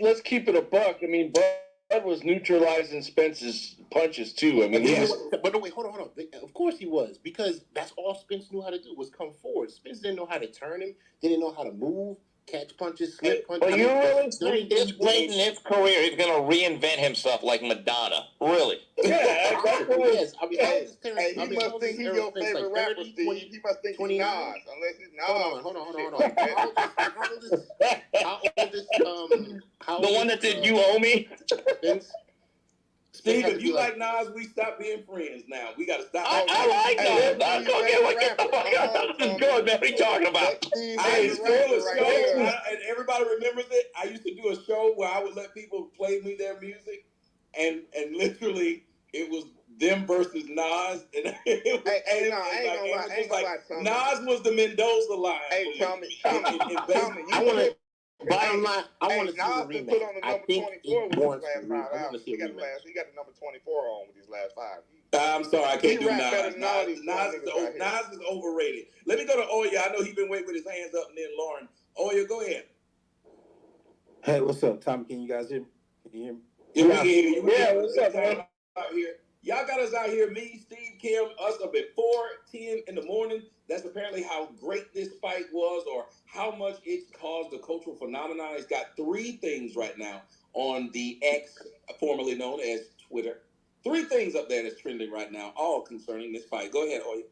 Speaker 3: let's keep it a buck. I mean, Bud was neutralizing Spence's punches too. I mean,
Speaker 7: but no, wait, hold on. Of course he was, because that's all Spence knew how to do was come forward. Spence didn't know how to turn him. Didn't know how to move. Catch punches, slip punches.
Speaker 1: But you really think this late in his career he's going to reinvent himself like Madonna? Really?
Speaker 3: Yeah,
Speaker 7: yes. I mean,
Speaker 5: he must think he's your favorite rapper, Steve. He must think he's Nas, unless he's Nas.
Speaker 7: Hold on. How old is
Speaker 1: the one that did You Owe Me?
Speaker 2: Steve, if you like Nas, we stop being friends now. We got to stop.
Speaker 1: I like Nas. I'm going to get what the fuck out. This is good, man. What are you talking about?
Speaker 2: I used to do a show, and everybody remembers it. I used to do a show where I would let people play me their music, and literally it was them versus Nas. And Nas was the Mendoza line.
Speaker 5: Hey, Tommy,
Speaker 7: I want to. Bottom line, I want to see the rematch. I think it wants to. I want to see a rematch.
Speaker 5: He got the number 24 on with his last 5.
Speaker 2: I'm sorry, I can't do Nas. Nas is overrated. Let me go to Oya. I know he's been waiting with his hands up, and then Lauren. Oya, go ahead.
Speaker 8: Hey, what's up, Tommy? Can you guys hear me? Can you hear me?
Speaker 2: Yeah, we can hear you.
Speaker 3: Yeah, what's up, man?
Speaker 2: Out here. Y'all got us out here, me, Steve, Kim, us up at 4:10 in the morning. That's apparently how great this fight was, or how much it caused a cultural phenomenon. It's got 3 things right now on the X, formerly known as Twitter. 3 things up there that's trending right now, all concerning this fight. Go ahead, Oya.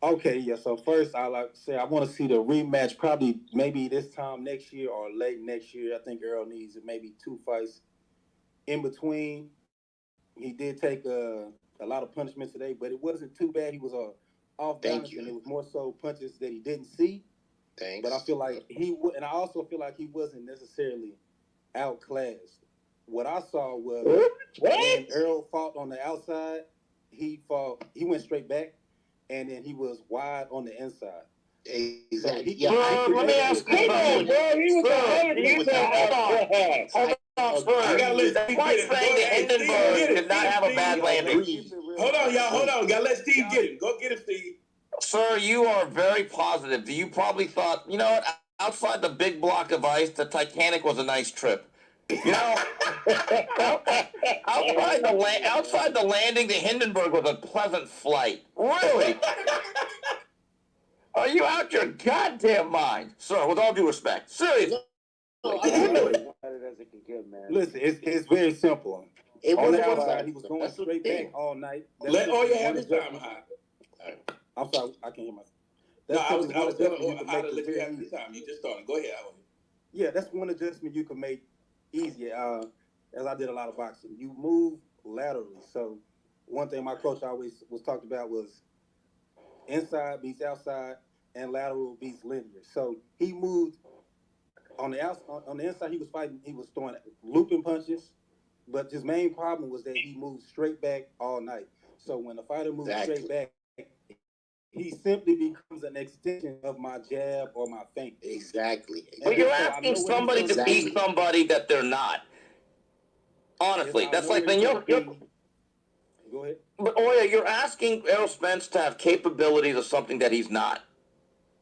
Speaker 8: Okay, yeah. So first, I like to say I want to see the rematch, probably maybe this time next year or late next year. I think Errol needs maybe 2 fights in between. He did take a lot of punishment today, but it wasn't too bad. He was off balance, and it was more so punches that he didn't see.
Speaker 7: Thanks.
Speaker 8: But I feel like and I also feel like he wasn't necessarily outclassed. What I saw was when Errol fought on the outside, he went straight back, and then he was wide on the inside.
Speaker 7: Exactly.
Speaker 8: So
Speaker 1: let me ask you something. Hold on. I gotta let Steve get it. Hindenburg did not have a bad landing.
Speaker 2: Hold on, y'all. Hold on. Gotta let Steve get it. Go get him, Steve.
Speaker 1: Sir, you are very positive. You probably thought, you know what? Outside the big block of ice, the Titanic was a nice trip. You know, outside the landing, the Hindenburg was a pleasant flight. Really? Are you out your goddamn mind, sir? With all due respect, seriously.
Speaker 8: Listen, it's very simple. On the outside, he was going straight back all night.
Speaker 2: Let Oya have his time high.
Speaker 8: I'm sorry, I can't hear myself.
Speaker 2: No, I was telling how to let you have your time. You just started. Go ahead, Oya.
Speaker 8: Yeah, that's one adjustment you can make easy. As I did a lot of boxing, you move laterally. So one thing my coach always was talked about was inside beats outside and lateral beats linear. So he moved on the outside. On the inside, he was fighting. He was throwing looping punches, but his main problem was that he moved straight back all night. So when the fighter moves straight back, he simply becomes an extension of my jab or my feint.
Speaker 7: Exactly.
Speaker 1: But you're asking somebody to be somebody that they're not. Honestly, that's like when you're.
Speaker 8: Go ahead.
Speaker 1: But Oya, you're asking Errol Spence to have capabilities of something that he's not.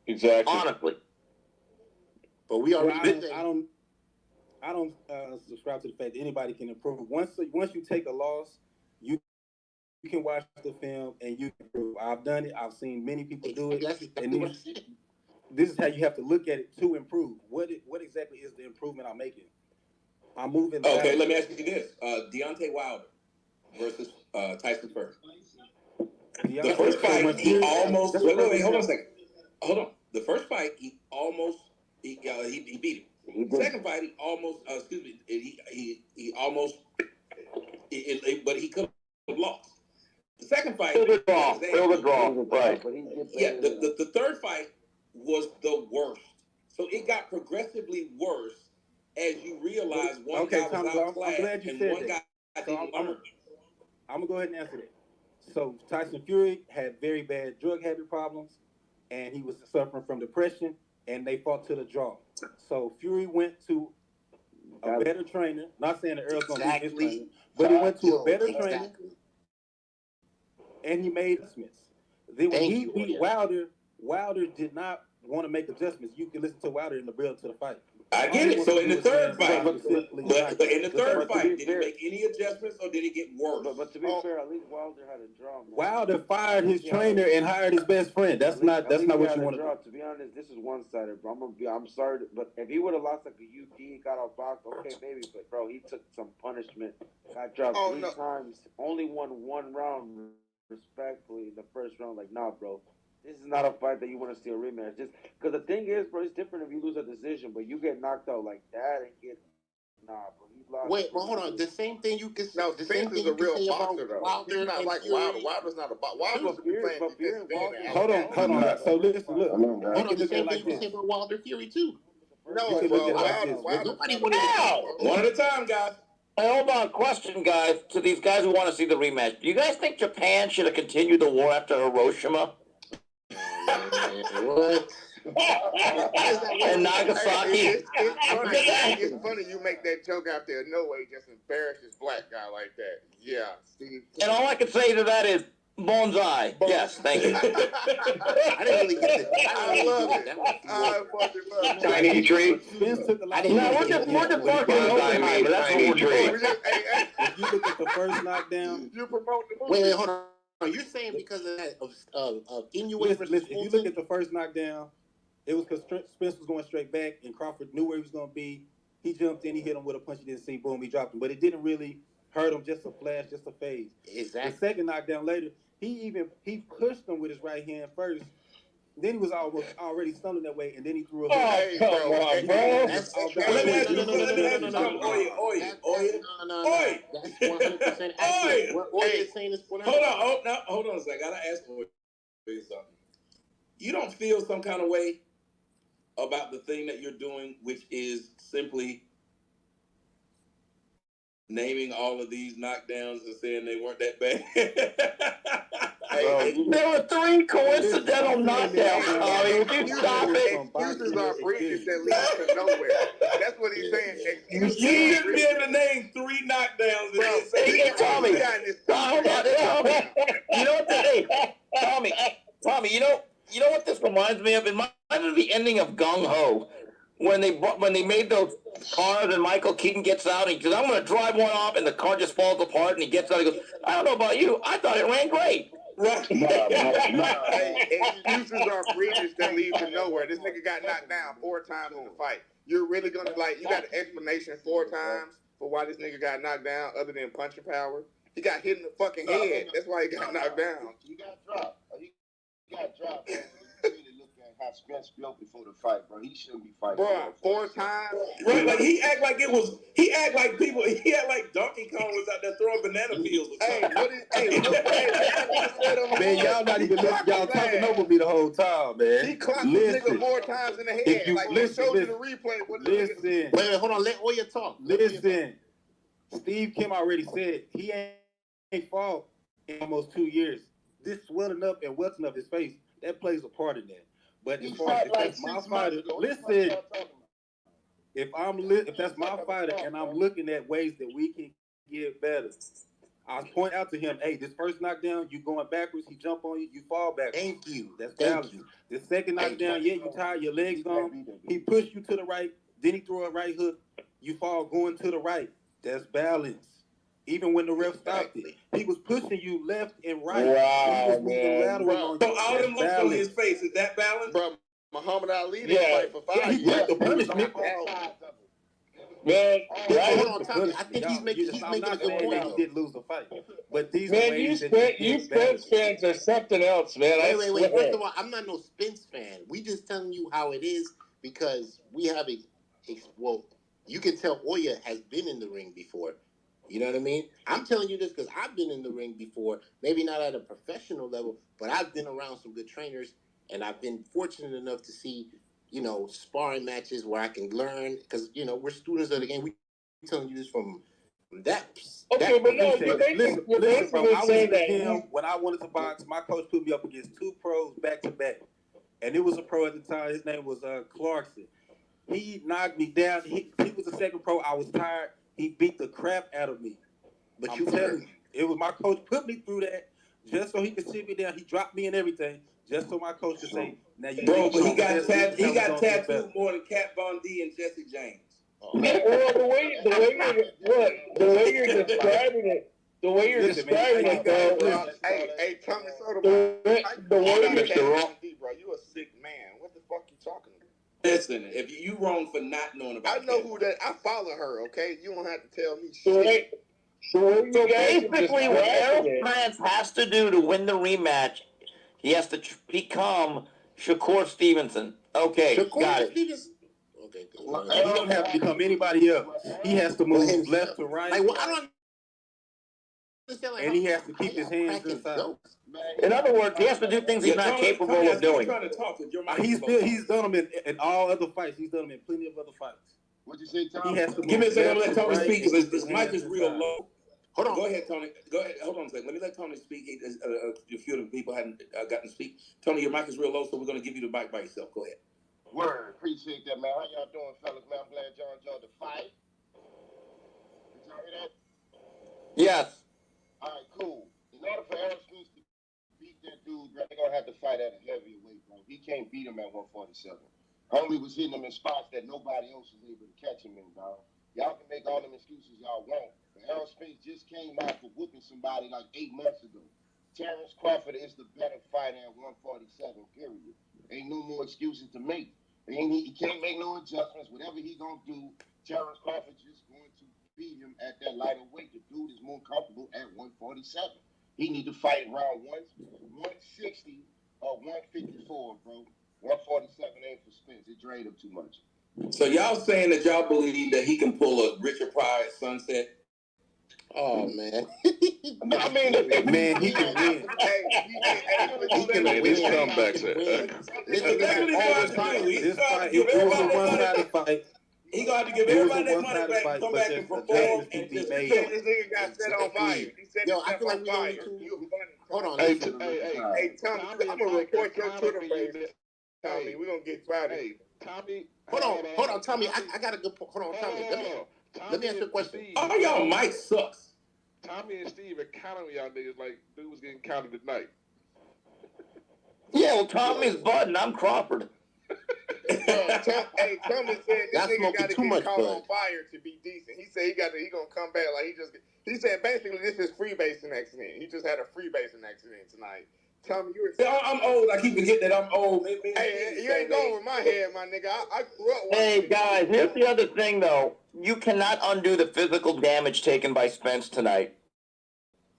Speaker 3: Exactly.
Speaker 1: Honestly.
Speaker 7: But we already
Speaker 8: I don't subscribe to the fact that anybody can improve. Once you take a loss, you can watch the film and you can improve. I've done it. I've seen many people do it.
Speaker 7: That's exactly what I said.
Speaker 8: This is how you have to look at it to improve. What exactly is the improvement I'm making? I'm moving.
Speaker 2: Okay, let me ask you this: Deontay Wilder versus Tyson Fury. The first fight, he almost. Wait, hold on a second. Hold on. The first fight, he almost he beat him. Second fight, he almost he almost but he could have lost. The second fight,
Speaker 1: Still the draw, right?
Speaker 2: Yeah, the third fight was the worst. So it got progressively worse as you realize one guy was outclassed and one guy didn't learn.
Speaker 8: I'm gonna go ahead and answer that. So Tyson Fury had very bad drug habit problems, and he was suffering from depression, and they fought to the draw. So Fury went to a better trainer. Not saying that Earl's gonna be his trainer, but he went to a better trainer, and he made adjustments. Then when he beat Wilder, Wilder did not want to make adjustments. You can listen to Wilder in the build to the fight.
Speaker 2: I get it. So in the third fight, but in the third fight, did he make any adjustments or did it get worse?
Speaker 9: But to be fair, at least Wilder had a draw.
Speaker 8: Wilder fired his trainer and hired his best friend. That's not what you want to do.
Speaker 9: To be honest, this is one-sided, bro. I'm sorry, but if he would have lost like a UD, got outboxed, okay, maybe. But bro, he took some punishment. Got dropped 3 times. Only won 1 round, respectfully, in the first round. Like, nah, bro. This is not a fight that you want to see a rematch. Just because the thing is, bro, it's different if you lose a decision, but you get knocked out like that and get bro. He lost.
Speaker 7: Wait, but hold on. The same thing you can.
Speaker 5: No,
Speaker 7: the same
Speaker 5: Spence is
Speaker 7: thing
Speaker 5: a real boxer, though.
Speaker 7: Wilder
Speaker 5: He's not like Wilder. Wilder's not a boxer. Wilder's playing.
Speaker 8: Hold on. So listen, look.
Speaker 7: Hold on. The same thing you can say about Wilder Fury too.
Speaker 5: No,
Speaker 7: nobody wanted to.
Speaker 2: One at a time, guys.
Speaker 1: Hey, hold on. Question, guys, to these guys who want to see the rematch. Do you guys think Japan should have continued the war after Hiroshima?
Speaker 7: What?
Speaker 1: And Nagasaki.
Speaker 5: It's funny you make that joke out there. No way, just embarrass this black guy like that. Yeah, Steve.
Speaker 1: And all I can say to that is bonsai. Yes, thank you.
Speaker 7: I didn't really get it.
Speaker 5: I love it. I fucking love it.
Speaker 10: Tiny tree.
Speaker 1: No, we're just barking Oppenheimer. That's what we're doing.
Speaker 8: If you look at the first knockdown,
Speaker 5: you promote the movie.
Speaker 7: Wait, hold on. You're saying because of that of Inoue versus
Speaker 8: listen, if you look at the first knockdown, it was because Spence was going straight back, and Crawford knew where he was going to be. He jumped in, he hit him with a punch he didn't see, boom, he dropped him. But it didn't really hurt him, just a flash, just a phase.
Speaker 7: Exactly.
Speaker 8: The second knockdown later, he pushed him with his right hand first. Then he was already stumbling that way, and then he threw a hook.
Speaker 5: Hey, bro.
Speaker 2: Let me ask you something. Oi.
Speaker 7: That's 100% accurate. What Oye is saying is 100%.
Speaker 2: Hold on a second. I gotta ask Oye something. You don't feel some kind of way about the thing that you're doing, which is simply naming all of these knockdowns and saying they weren't that bad?
Speaker 1: There were 3 coincidental knockdowns, Tommy. Would you stop it?
Speaker 5: Excuses are bridges that lead to nowhere. That's what he's saying.
Speaker 2: You shouldn't be able to name 3 knockdowns.
Speaker 1: Hey, Tommy. You know what? Hey, Tommy. You know what this reminds me of? It reminds me of the ending of Gung Ho. When they made those cars and Michael Keaton gets out and he says, I'm going to drive one off, and the car just falls apart and he gets out and he goes, I don't know about you. I thought it ran great.
Speaker 2: Right.
Speaker 5: Excuses are bridges that lead to nowhere. This nigga got knocked down 4 times in the fight. You're really going to, you got an explanation 4 times for why this nigga got knocked down other than punching power? He got hit in the fucking head. That's why he got knocked down.
Speaker 10: You got dropped. You got dropped. Really look at how Spence built before the fight, bro. He shouldn't be fighting.
Speaker 5: Bro, 4 times.
Speaker 2: Right, like he act like Donkey Kong was out there throwing banana peels or something.
Speaker 8: Man, y'all not even listening. Y'all talking over me the whole time, man.
Speaker 5: He clocked this nigga 4 times in the head. He showed you the replay.
Speaker 8: Listen.
Speaker 7: Wait, hold on. Let Oya talk.
Speaker 8: Listen. Steve Kim already said he ain't fought in almost 2 years. This swelling up and welting up his face, that plays a part in that. But as far as if that's my fighter, listen. If that's my fighter and I'm looking at ways that we can get better, I was pointing out to him, hey, this first knockdown, you going backwards, he jump on you, you fall backwards.
Speaker 7: Thank you.
Speaker 8: That's balance. The second knockdown, yeah, you tired, your legs gone. He pushed you to the right, then he threw a right hook, you fall going to the right. That's balance. Even when the ref stopped it, he was pushing you left and right.
Speaker 3: Wow,
Speaker 8: he was moving lateral on you.
Speaker 11: So all them lumps on his face, is that balance?
Speaker 6: Bro, Muhammad Ali didn't fight for 5
Speaker 8: he
Speaker 6: years.
Speaker 8: took the punishment.
Speaker 3: Man,
Speaker 7: hold on, Tommy. I think he's making a good point.
Speaker 8: He didn't lose the fight, but these
Speaker 3: man, you Spence fans are something else, man.
Speaker 7: Wait. First of all, I'm not no Spence fan. We just telling you how it is because we have well, you can tell Oya has been in the ring before. You know what I mean? I'm telling you this because I've been in the ring before, maybe not at a professional level, but I've been around some good trainers, and I've been fortunate enough to see, sparring matches where I can learn because, we're students of the game. We're telling you this from that.
Speaker 8: Okay, but no,
Speaker 3: listen,
Speaker 8: bro, I was in the gym when I wanted to box. My coach put me up against 2 pros back to back, and it was a pro at the time. His name was Clarkson. He knocked me down. He was the second pro. I was tired. He beat the crap out of me. But you tell me, it was my coach put me through that just so he could sit me down. He dropped me and everything just so my coach could say, "Now you."
Speaker 11: Bro, but he got tattooed more than Kat Von D and Jesse James.
Speaker 3: Well, the way you're describing it, bro.
Speaker 5: Hey, Tommy Soto,
Speaker 3: the way
Speaker 5: you're bro, you a sick man. What the fuck you talking about?
Speaker 11: Listen, if you wrong for not knowing about
Speaker 5: I know who that. I follow her. Okay, you don't have to tell me
Speaker 3: shit.
Speaker 1: So basically, what Errol Spence has to do to win the rematch, he has to become Shakur Stevenson. Okay, got it.
Speaker 7: Okay,
Speaker 8: he don't have to become anybody else. He has to move left to right.
Speaker 7: I don't understand.
Speaker 8: And he has to keep his hands inside.
Speaker 1: In other words, he has to do things he's not capable of doing.
Speaker 8: He's done them in all other fights. He's done them in plenty of other fights.
Speaker 10: What'd you say, Tom?
Speaker 8: He has to
Speaker 11: give me a second. I'm gonna let Tony speak because his mic is real
Speaker 8: inside.
Speaker 11: low. Hold on. Go ahead, Tony. Go ahead. Hold on a second. Let me let Tony speak. A few of the people hadn't gotten to speak. Tony, your mic is real low, so we're going to give you the mic by yourself. Go ahead.
Speaker 10: Word. Appreciate that, man. How y'all doing, fellas, man? I'm glad y'all enjoyed the fight. Did y'all hear that?
Speaker 1: Yes.
Speaker 10: All right, cool. In order for Errol Spence to beat that dude, bro, they're going to have to fight at a heavier weight, bro. He can't beat him at 147. Homie was hitting him in spots that nobody else was able to catch him in, dog. Y'all can make all them excuses y'all want. But Errol Spence just came out for whooping somebody like 8 months ago. Terence Crawford is the better fighter at 147, period. Ain't no more excuses to make. He can't make no adjustments. Whatever he gonna do, Terence Crawford just going to beat him at that lighter weight. The dude is more comfortable at 147. He need to fight around 160 or 154, bro. 147 ain't for Spence. It drained him too much.
Speaker 11: So y'all saying that y'all believe that he can pull a Richard Pryor at Sunset?
Speaker 7: Oh man!
Speaker 8: I mean, man, he can win.
Speaker 7: He can win.
Speaker 6: His comebacks
Speaker 8: This fight, it was a one-sided fight.
Speaker 11: He gonna have to give everybody their money back, come back and perform, and just
Speaker 5: this nigga got set on fire. He said
Speaker 7: Yo, I feel like
Speaker 5: fire.
Speaker 7: You hold on.
Speaker 10: Hey,
Speaker 5: Tommy, I'm gonna report your Twitter page. Tommy, we're gonna get started.
Speaker 6: Hey, Tommy.
Speaker 7: Hold on, Tommy. I got a good point. Hold on, Tommy. Let me ask you a question.
Speaker 11: All y'all mic sucks.
Speaker 6: Tommy and Steve are counting y'all niggas like dude was getting counted tonight.
Speaker 1: Yeah, well, Tommy's Bud and I'm Crawford.
Speaker 5: Hey, Tommy said this nigga got to get caught on fire to be decent. He said he gonna come back like he said basically this is freebasing accident. He just had a freebasing accident tonight. Tommy, you were
Speaker 11: I'm old. I keep forgetting that I'm old.
Speaker 5: Hey, you ain't going with my head, my nigga. I grew up.
Speaker 1: Hey, guys, here's the other thing, though. You cannot undo the physical damage taken by Spence tonight.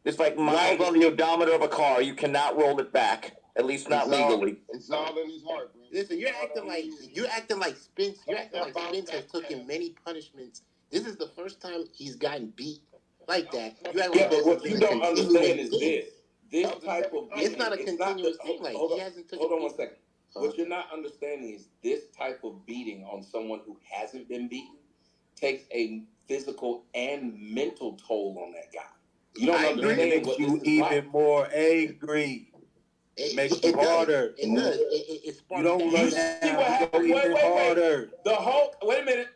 Speaker 1: It's like miles on the odometer of a car. You cannot roll it back, at least not legally.
Speaker 10: It's all in his heart, bro.
Speaker 7: Listen, you're acting like Spence. You're acting like Spence has taken many punishments. This is the first time he's gotten beat like that.
Speaker 11: But what you don't understand is this. This type of beating,
Speaker 7: it's not a continuous thing. Like he hasn't taken.
Speaker 11: Hold on 1 second. What you're not understanding is this type of beating on someone who hasn't been beaten takes a physical and mental toll on that guy. You don't understand what
Speaker 8: you even more angry. It makes you harder.
Speaker 7: It does.
Speaker 8: You don't learn how to go even harder.
Speaker 11: The Hulk. Wait a minute.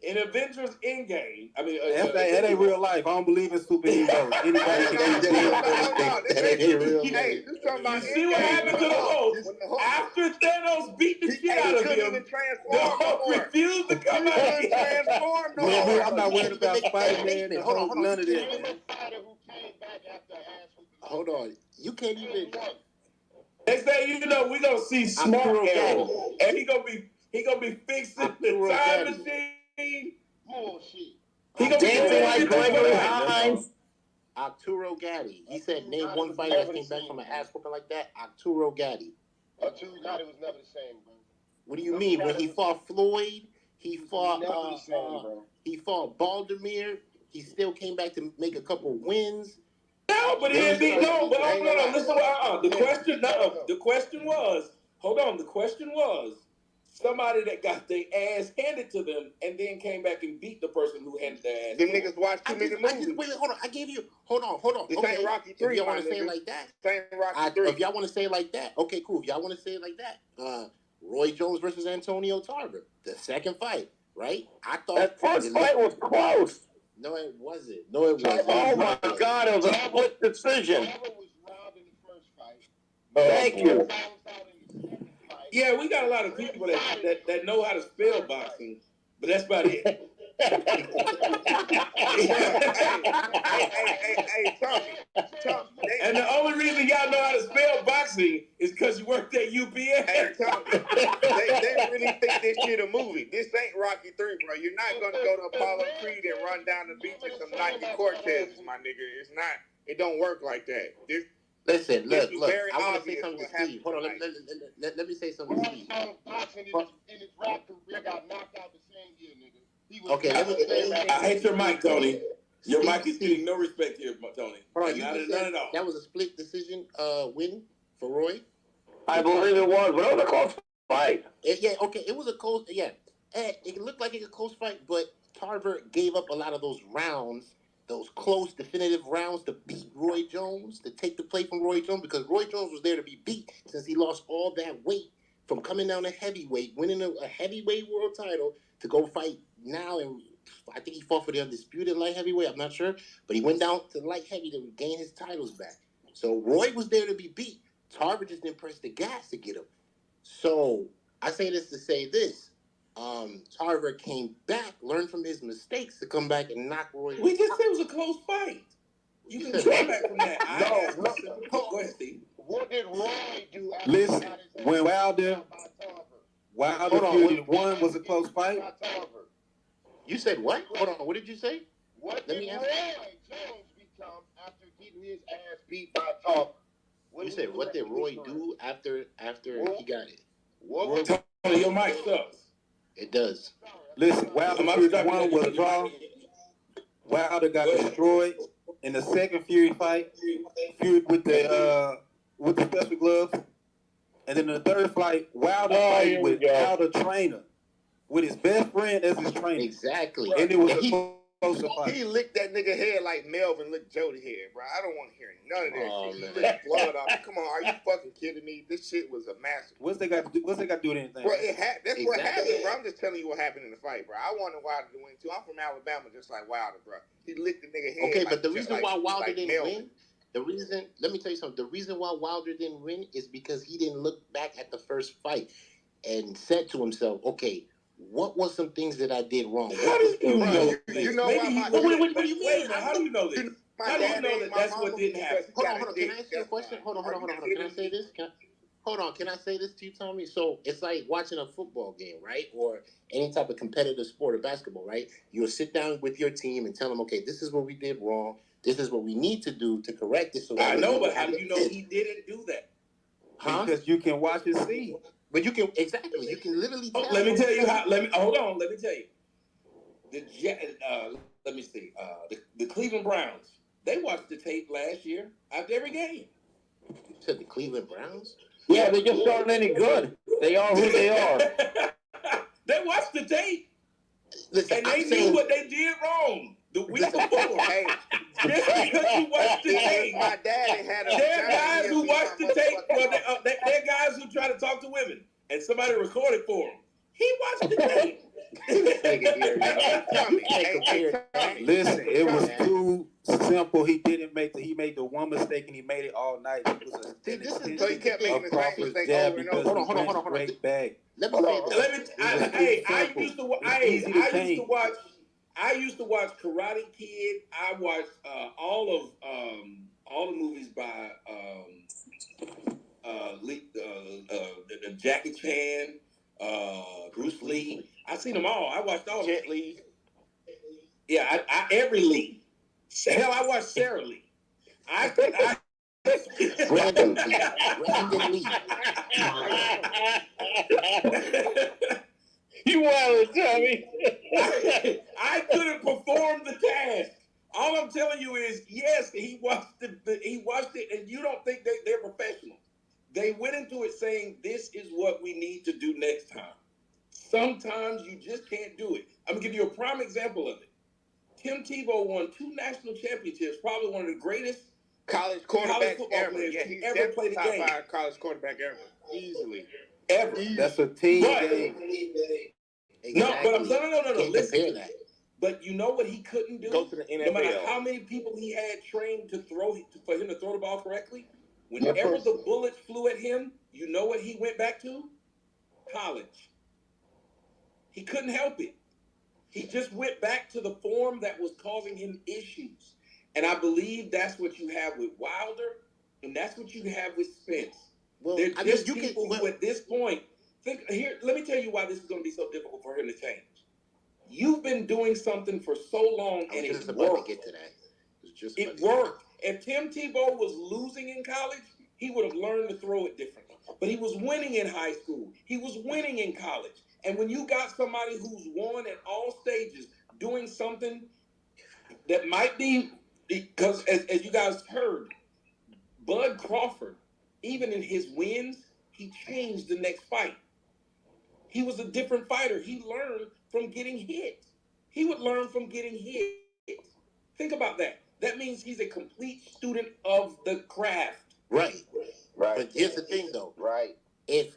Speaker 11: In Avengers Endgame, I mean,
Speaker 8: that ain't real life. I don't believe in superheroes. Anybody can do
Speaker 7: That ain't real life.
Speaker 5: Hey, this talking about
Speaker 11: you see what happened to the Hulk? After Thanos beat the shit out of him, the Hulk refused to come out.
Speaker 5: He couldn't transform no more.
Speaker 8: I'm not worried about Spider-Man and Hulk, none of that, man.
Speaker 7: Hold on. You can't even.
Speaker 11: Next thing you know, we gonna see Smart Arrow, and he gonna be fixing the time machine.
Speaker 10: Bullshit.
Speaker 11: He gonna
Speaker 1: dancing like Gregory
Speaker 11: Hines.
Speaker 7: Arturo Gatti. He said, name one fighter that came back from an ass whooping like that. Arturo Gatti.
Speaker 10: Arturo Gatti was never the same, bro.
Speaker 7: What do you mean? When he fought Floyd, he fought Baldomir. He still came back to make a couple wins.
Speaker 11: No, but he didn't beat no. But no. Listen, the question was. Hold on. The question was somebody that got their ass handed to them and then came back and beat the person who handed their ass.
Speaker 5: Them niggas watch too many movies.
Speaker 7: Wait, hold on. I gave you. Hold on.
Speaker 5: This ain't Rocky 3.
Speaker 7: If y'all want to say it like that, if y'all want to say it like that, okay, cool. If y'all want to say it like that, Roy Jones versus Antonio Tarver, the second fight, right? I thought
Speaker 1: that first fight was close.
Speaker 7: No, it wasn't. Oh
Speaker 1: my God, it was a split decision. Thank you.
Speaker 11: Yeah, we got a lot of people that know how to spell boxing, but that's about it.
Speaker 5: Hey, Tommy.
Speaker 11: And the only reason y'all know how to spell boxing is because you worked at UPS.
Speaker 5: Hey, Tommy, they really think this shit a movie. This ain't Rocky 3, bro. You're not gonna go to Apollo Creed and run down the beach with some Nike Cortezes, my nigga. It's not. It don't work like that.
Speaker 7: Listen, look. I want to say something to Steve. Hold on. Let me say something to Steve.
Speaker 10: In his rap career, got knocked out the same year, nigga.
Speaker 7: Okay,
Speaker 11: I hate your mic, Tony. Your mic is getting no respect here, Tony.
Speaker 7: Hold on, none at all. That was a split decision win for Roy?
Speaker 1: I believe it was, but it was a close fight.
Speaker 7: It was a close, it looked like a close fight, but Tarver gave up a lot of those rounds, those close, definitive rounds to beat Roy Jones, to take the play from Roy Jones, because Roy Jones was there to be beat since he lost all that weight from coming down to heavyweight, winning a heavyweight world title to go fight now, and I think he fought for the undisputed light heavyweight, I'm not sure, but he went down to light heavy to gain his titles back. So Roy was there to be beat. Tarver just didn't press the gas to get him. So I say this to say this. Tarver came back, learned from his mistakes to come back and knock Roy.
Speaker 11: We just said it was a close fight. You can come back from that. Go ahead, Steve.
Speaker 10: What did Roy do?
Speaker 8: Listen, when Wilder Fury 1 was a close fight.
Speaker 7: You said what? Hold on. What did you say?
Speaker 10: What did Roy Jones become after getting his ass beat by Tarver?
Speaker 7: You said what did Roy do after he got it?
Speaker 11: Tony, your mic sucks.
Speaker 7: It does.
Speaker 8: Listen, Wilder Fury 1 was a draw. Wilder got destroyed in the second Fury fight. Fury with the special gloves. And then in the third fight, Wilder fight without a trainer. With his best friend as his trainer.
Speaker 7: Exactly.
Speaker 8: And it was a closer fight.
Speaker 5: He licked that nigga head like Melvin licked Jody head, bro. I don't want to hear none of that shit. He licked blood off. Come on, are you fucking kidding me? This shit was a massacre.
Speaker 8: What's they got to do with anything?
Speaker 5: Bro, that's what happened, bro. I'm just telling you what happened in the fight, bro. I wanted Wilder to win too. I'm from Alabama, just like Wilder, bro. He licked the nigga head.
Speaker 7: Okay, but the reason why Wilder didn't win, let me tell you something. The reason why Wilder didn't win is because he didn't look back at the first fight and said to himself, okay, what was some things that I did wrong?
Speaker 11: How do you know this?
Speaker 5: You know why?
Speaker 11: What do you mean? How do you know this? How do you know that that's what didn't happen?
Speaker 7: Hold on. Can I ask you a question? Hold on. Can I say this? Can I say this to you, Tommy? So it's like watching a football game, right? Or any type of competitive sport or basketball, right? You'll sit down with your team and tell them, okay, this is what we did wrong. This is what we need to do to correct this. So
Speaker 11: I know, but how do you know he didn't do that?
Speaker 8: Because you can watch and see.
Speaker 7: But you can you can literally.
Speaker 11: Let me tell you how. Hold on. Let me tell you. Let me see. The Cleveland Browns. They watched the tape last year after every game.
Speaker 7: You said the Cleveland Browns?
Speaker 1: Yeah, they just aren't any good. They are who they are.
Speaker 11: They watched the tape.
Speaker 7: Listen,
Speaker 11: and they knew what they did wrong the week before.
Speaker 5: Hey,
Speaker 11: just because you watched the tape.
Speaker 5: My dad had a.
Speaker 11: There are guys who watch the tape. Well, there are guys who try to talk to women, and somebody recorded for them. He watched the tape.
Speaker 7: nigga here.
Speaker 8: Listen, it was too simple. He made the one mistake and he made it all night. It was
Speaker 5: so he kept making the same mistake over and over.
Speaker 7: Hold on.
Speaker 8: Great bag.
Speaker 7: Let me say this.
Speaker 11: I used to watch Karate Kid. I watched all the movies by Jackie Chan, Bruce Lee. I seen them all. I watched all.
Speaker 5: Jet Li.
Speaker 11: Yeah, every Lee. Hell, I watched Sarah Lee.
Speaker 7: Brandon Lee.
Speaker 3: You wild, Tommy.
Speaker 11: I couldn't perform the task. All I'm telling you is, yes, he watched it, and you don't think they're professionals. They went into it saying, this is what we need to do next time. Sometimes you just can't do it. I'm going to give you a prime example of it. Tim Tebow won 2 national championships, probably one of the greatest
Speaker 5: college quarterbacks
Speaker 11: ever.
Speaker 5: Yeah, he's
Speaker 11: ever played a game.
Speaker 5: Top 5 college quarterback ever. Easily.
Speaker 11: Ever.
Speaker 8: That's a team game.
Speaker 7: Exactly.
Speaker 11: No, but I'm no. Listen.
Speaker 7: That.
Speaker 11: But you know what he couldn't do?
Speaker 5: Go to the NFL.
Speaker 11: No matter how many people he had trained for him to throw the ball correctly, whenever the bullets flew at him, you know what he went back to? College. He couldn't help it. He just went back to the form that was causing him issues. And I believe that's what you have with Wilder, and that's what you have with Spence.
Speaker 7: Well,
Speaker 11: They're just people who at this point, let me tell you why this is going to be so difficult for him to change. You've been doing something for so long, and it worked. It worked. If Tim Tebow was losing in college, he would have learned to throw it differently. But he was winning in high school. He was winning in college. And when you got somebody who's won at all stages, doing something that might be, because as you guys heard, Bud Crawford, even in his wins, he changed the next fight. He was a different fighter. He learned from getting hit. He would learn from getting hit. Think about that. That means he's a complete student of the craft.
Speaker 7: Right. But here's the thing, though.
Speaker 10: Right.
Speaker 7: If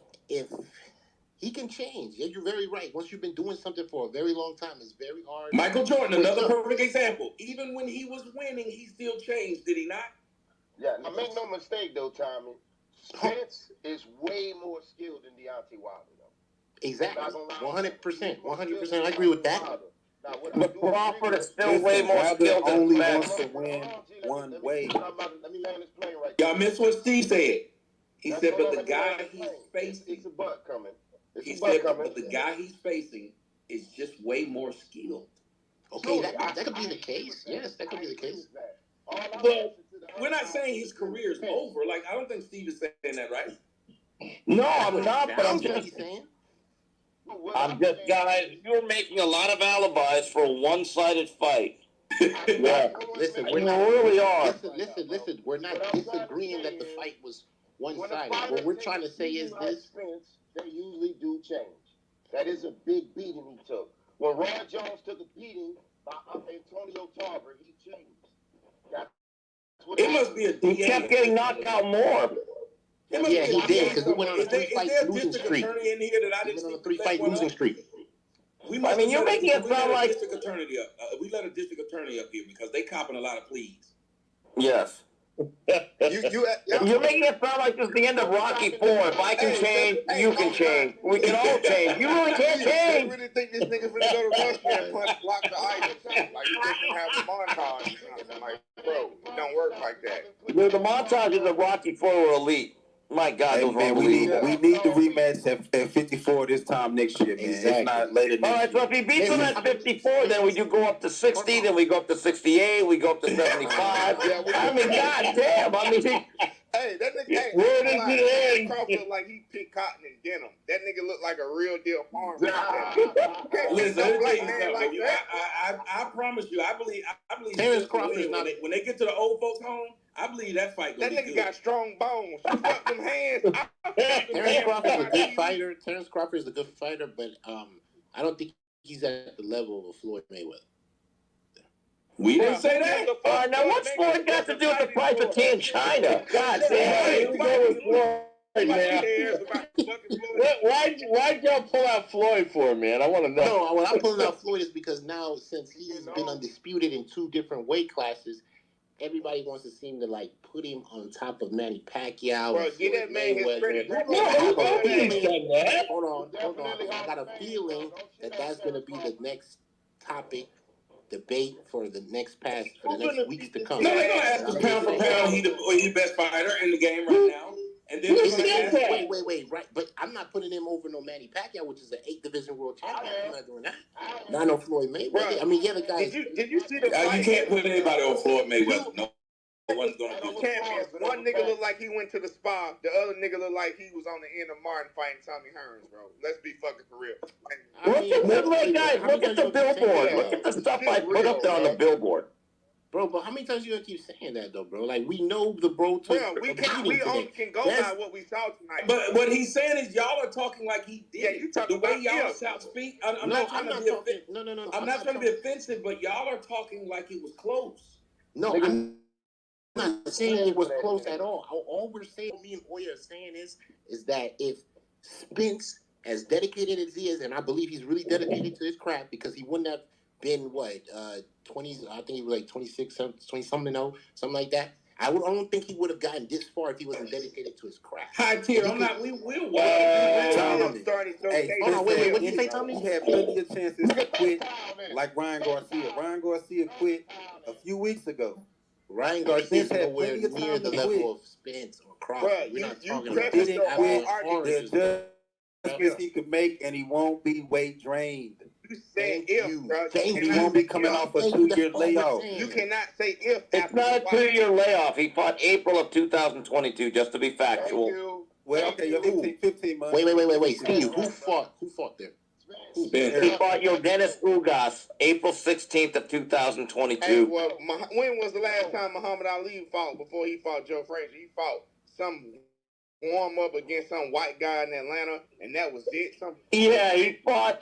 Speaker 7: he can change, yeah, you're very right. Once you've been doing something for a very long time, it's very hard.
Speaker 11: Michael Jordan, another perfect example. Even when he was winning, he still changed, did he not?
Speaker 10: Yeah, now make no mistake, though, Tommy. Spence is way more skilled than Deontay Wilder, though.
Speaker 7: Exactly. 100%. 100%. I agree with that.
Speaker 1: But Crawford is still way more skilled than
Speaker 8: only
Speaker 1: Spence.
Speaker 8: wants to win one way.
Speaker 10: Let me land this plane right
Speaker 11: Y'all missed what Steve said. He said, but the guy he's facing,
Speaker 10: it's a butt coming.
Speaker 11: He said, but the guy he's facing is just way more skilled.
Speaker 7: Okay, that could be the case. Yes, that could be the case.
Speaker 11: But we're not saying his career is over. Like, I don't think Steve is saying that, right?
Speaker 1: No, I'm not, but I'm just
Speaker 7: saying.
Speaker 1: guys, you're making a lot of alibis for a one-sided fight.
Speaker 7: Yeah. Listen,
Speaker 1: we really are.
Speaker 7: Listen. We're not disagreeing that the fight was one-sided. What we're trying to say is this.
Speaker 10: They usually do change. That is a big beating he took. When Roy Jones took a beating by Antonio Tarver, he changed.
Speaker 11: It must be a
Speaker 1: He kept getting knocked out more.
Speaker 7: Yeah, he did, because he went on a 3-fight losing streak. He went on a 3-fight losing streek.
Speaker 1: I mean, you're making it sound like
Speaker 11: district attorney up. We let a district attorney up here because they copping a lot of pleas.
Speaker 1: Yes. You're making it sound like this is the end of Rocky IV. If I can change, you can change. We can all change. You really can't change.
Speaker 5: I really think this nigga's gonna go to Russia and block the item. Like, you just gonna have a montage or something. Like, bro, it don't work like that.
Speaker 1: Dude, the montages of Rocky IV were elite. My God, those
Speaker 8: man,
Speaker 1: were
Speaker 8: we need the rematch at 54 this time next year, man.
Speaker 7: Exactly.
Speaker 8: It's not later next
Speaker 1: All right, so if he beats him at 54, then we do go up to 60, then we go up to 68, we go up to 75. I mean, God damn. I mean,
Speaker 5: hey, that nigga,
Speaker 3: where does it end?
Speaker 5: Crawford look like he picked cotton and denim. That nigga look like a real deal farmer.
Speaker 11: Listen, I promise you, I believe
Speaker 7: Terence Crawford is not.
Speaker 11: When they get to the old folks' home, I believe that fight gonna
Speaker 5: that
Speaker 11: be
Speaker 5: nigga
Speaker 11: good.
Speaker 5: got strong bones. Shoot up them hands.
Speaker 7: Terence Crawford is a good fighter. Terence Crawford is a good fighter, but I don't think he's at the level of Floyd Mayweather.
Speaker 11: We didn't say that.
Speaker 1: Now what's Floyd got to do with the price of tea in China? God damn. Here we go with Floyd.
Speaker 3: Why'd y'all pull out Floyd for, man? I want to know.
Speaker 7: No, what I'm pulling out Floyd is because now, since he's been undisputed in 2 different weight classes, everybody wants to seem to like put him on top of Manny Pacquiao.
Speaker 5: Bro, get that man his credit.
Speaker 7: Hold on. I got a feeling that that's going to be the next topic debate for the next weeks to come.
Speaker 11: No, they're gonna ask him pound for pound. He the best fighter in the game right now. And then
Speaker 7: wait, right? But I'm not putting him over no Manny Pacquiao, which is the 8th division world champion. I'm not doing that. Not no Floyd Mayweather. I mean, yeah, the guy.
Speaker 5: Did you see the fight?
Speaker 11: You can't put anybody over Floyd Mayweather. No one's gonna do
Speaker 5: it. One nigga looked like he went to the spa. The other nigga looked like he was on the end of Martin fighting Tommy Hearns, bro. Let's be fucking for real.
Speaker 1: Look at the billboard. Look at the stuff I put up there on the billboard.
Speaker 7: Bro, but how many times you gonna keep saying that though, bro? Like, we know the bro took
Speaker 5: we only can go by what we saw tonight.
Speaker 11: But what he's saying is y'all are talking like he did.
Speaker 5: Yeah, you talking
Speaker 11: the way
Speaker 5: about
Speaker 11: y'all shout speak. I'm not trying to be offensive, but y'all are talking like it was close.
Speaker 7: No, I'm not saying it was close at all. All we're saying, me and Oya are saying is that if Spence, as dedicated as he is, and I believe he's really dedicated to his craft, because he wouldn't have been 20s. I think he was like 26, 20 something, something like that. I don't think he would have gotten this far if he wasn't dedicated to his craft.
Speaker 11: High tier. I'm not. We will.
Speaker 7: Hey, hold on, wait. What did you say, Tommy?
Speaker 8: He had plenty of chances to quit, like Ryan Garcia. Ryan Garcia quit a few weeks ago.
Speaker 7: Ryan Garcia is nowhere near the level of Spence or Crawford.
Speaker 5: Bruh,
Speaker 7: We're not
Speaker 5: you
Speaker 7: talking
Speaker 5: about
Speaker 8: the adjustments he could make, and he won't be weight drained.
Speaker 5: You saying if, bro.
Speaker 8: He won't be coming off a 2-year layoff.
Speaker 5: You cannot say if.
Speaker 1: It's not a 2-year layoff. He fought April of 2022, just to be factual.
Speaker 8: Well, okay, 15 months.
Speaker 7: Wait. Steve, who fought there?
Speaker 1: He fought Dennis Ugas, April 16th of 2022.
Speaker 5: Hey, well, when was the last time Muhammad Ali fought before he fought Joe Frazier? He fought some warm up against some white guy in Atlanta, and that was it.
Speaker 1: Yeah, he fought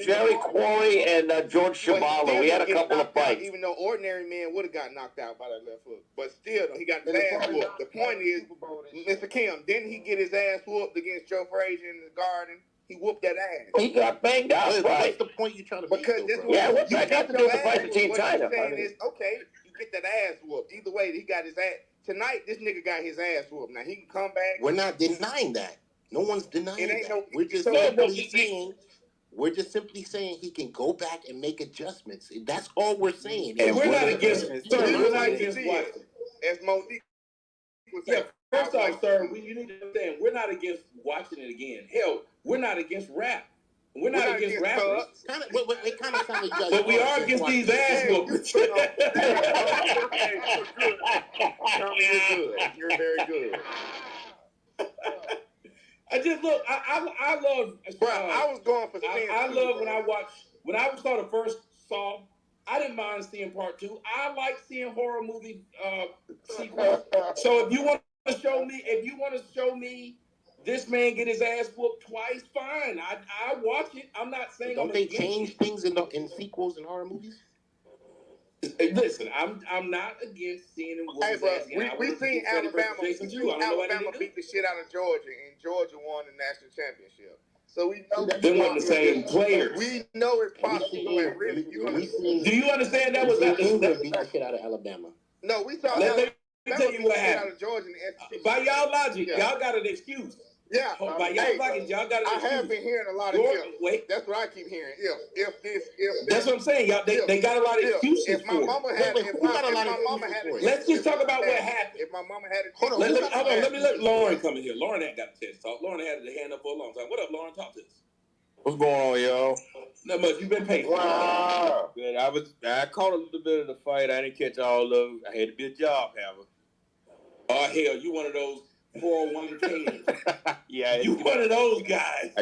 Speaker 1: Jerry Quarry and George Shabala. We had a couple of fights.
Speaker 5: Even though ordinary man would have got knocked out by that left hook. But still, he got his ass whooped. The point is, Mr. Kim, didn't he get his ass whooped against Joe Frazier in the Garden? He whooped that ass.
Speaker 1: He got banged up,
Speaker 7: What's the point you're trying to make?
Speaker 5: Because this
Speaker 1: what's that got to do with the fight between China?
Speaker 5: What I'm saying is, okay, you get that ass whooped. Either way, he got his ass. Tonight, this nigga got his ass whooped. Now, he can come back.
Speaker 7: We're not denying that. No one's denying that. We're just simply saying he can go back and make adjustments. That's all we're saying.
Speaker 11: And we're not against watching.
Speaker 5: As Monique was saying.
Speaker 11: Yeah, first off, sir, you need to understand, we're not against watching it again. Hell, we're not against rap. We're not against rappers.
Speaker 7: It kind of sounds like you guys.
Speaker 11: But we are against these ass whoopers.
Speaker 5: You're very good.
Speaker 11: I love.
Speaker 5: Bro, I was going for Spence.
Speaker 11: I love when I saw the first Saw. I didn't mind seeing part 2. I like seeing horror movie sequels. So if you want to show me this man get his ass whooped twice, fine. I watch it. I'm not saying.
Speaker 7: Don't they change things in sequels and horror movies?
Speaker 11: Listen, I'm not against seeing him whoop his ass again.
Speaker 5: We seen Alabama beat the shit out of Georgia, and Georgia won the national championship. So we know
Speaker 11: they weren't the same players.
Speaker 5: We know it's possible.
Speaker 11: Do you understand that was
Speaker 7: England beat the shit out of Alabama?
Speaker 5: No, we saw.
Speaker 11: Let me tell you what happened.
Speaker 5: Out of Georgia in the SEC.
Speaker 11: By y'all logic, y'all got an excuse.
Speaker 5: Yeah.
Speaker 11: By y'all logic, y'all got an excuse.
Speaker 5: I have been hearing a lot of
Speaker 11: wait.
Speaker 5: That's what I keep hearing. If
Speaker 11: that's what I'm saying. Y'all, they got a lot of excuses.
Speaker 5: If my mama had,
Speaker 11: let's just talk about what happened.
Speaker 5: If my mama had,
Speaker 11: hold on. Let me let Lauren come in here. Lauren ain't got a chance to talk. Lauren had her hand up for a long time. What up, Lauren? Talk to us.
Speaker 12: What's going on, y'all?
Speaker 11: Not much. You've been patient.
Speaker 12: Wow. Good. I caught a little bit of the fight. I didn't catch all of it. I had to be a job, however.
Speaker 11: Oh hell, you one of those 401k.
Speaker 12: Yeah,
Speaker 11: you one of those guys.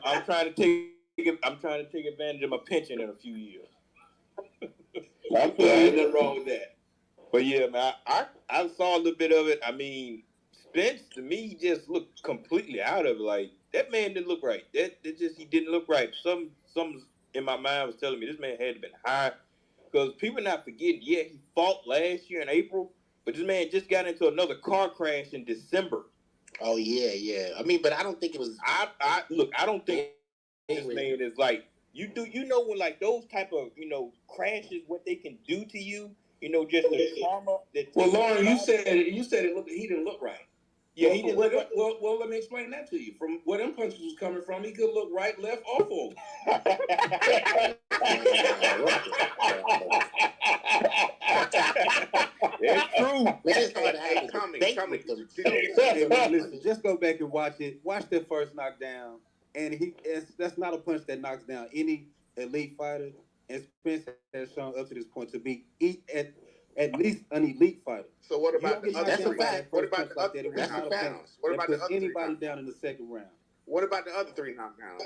Speaker 12: I'm trying to take advantage of my pension in a few years.
Speaker 11: Ain't nothing wrong with that.
Speaker 12: But yeah, man, I saw a little bit of it. I mean, Spence to me just looked completely out of it. Like that man didn't look right. He didn't look right. Some in my mind was telling me this man had to been high, because people not forgetting. Yeah, he fought last year in April. But this man just got into another car crash in December.
Speaker 7: Oh yeah. I mean, but I don't think it was.
Speaker 12: I look. I don't think this man is like you do. You know when like those type of crashes, what they can do to you. Just the trauma that.
Speaker 11: Well, Lauren, you said he didn't look right.
Speaker 12: Yeah, he didn't look right.
Speaker 11: Well, let me explain that to you. From where them punches was coming from, he could look right, left, or forward.
Speaker 12: It's true.
Speaker 8: Listen, just go back and watch it. Watch that first knockdown, and that's not a punch that knocks down any elite fighter. And Spence has shown up to this point to be at least an elite fighter.
Speaker 5: So what about the other three? What about the other
Speaker 8: three knockdowns?
Speaker 5: What about the other
Speaker 8: anybody down in the second round?
Speaker 5: What about the other 3 knockdowns?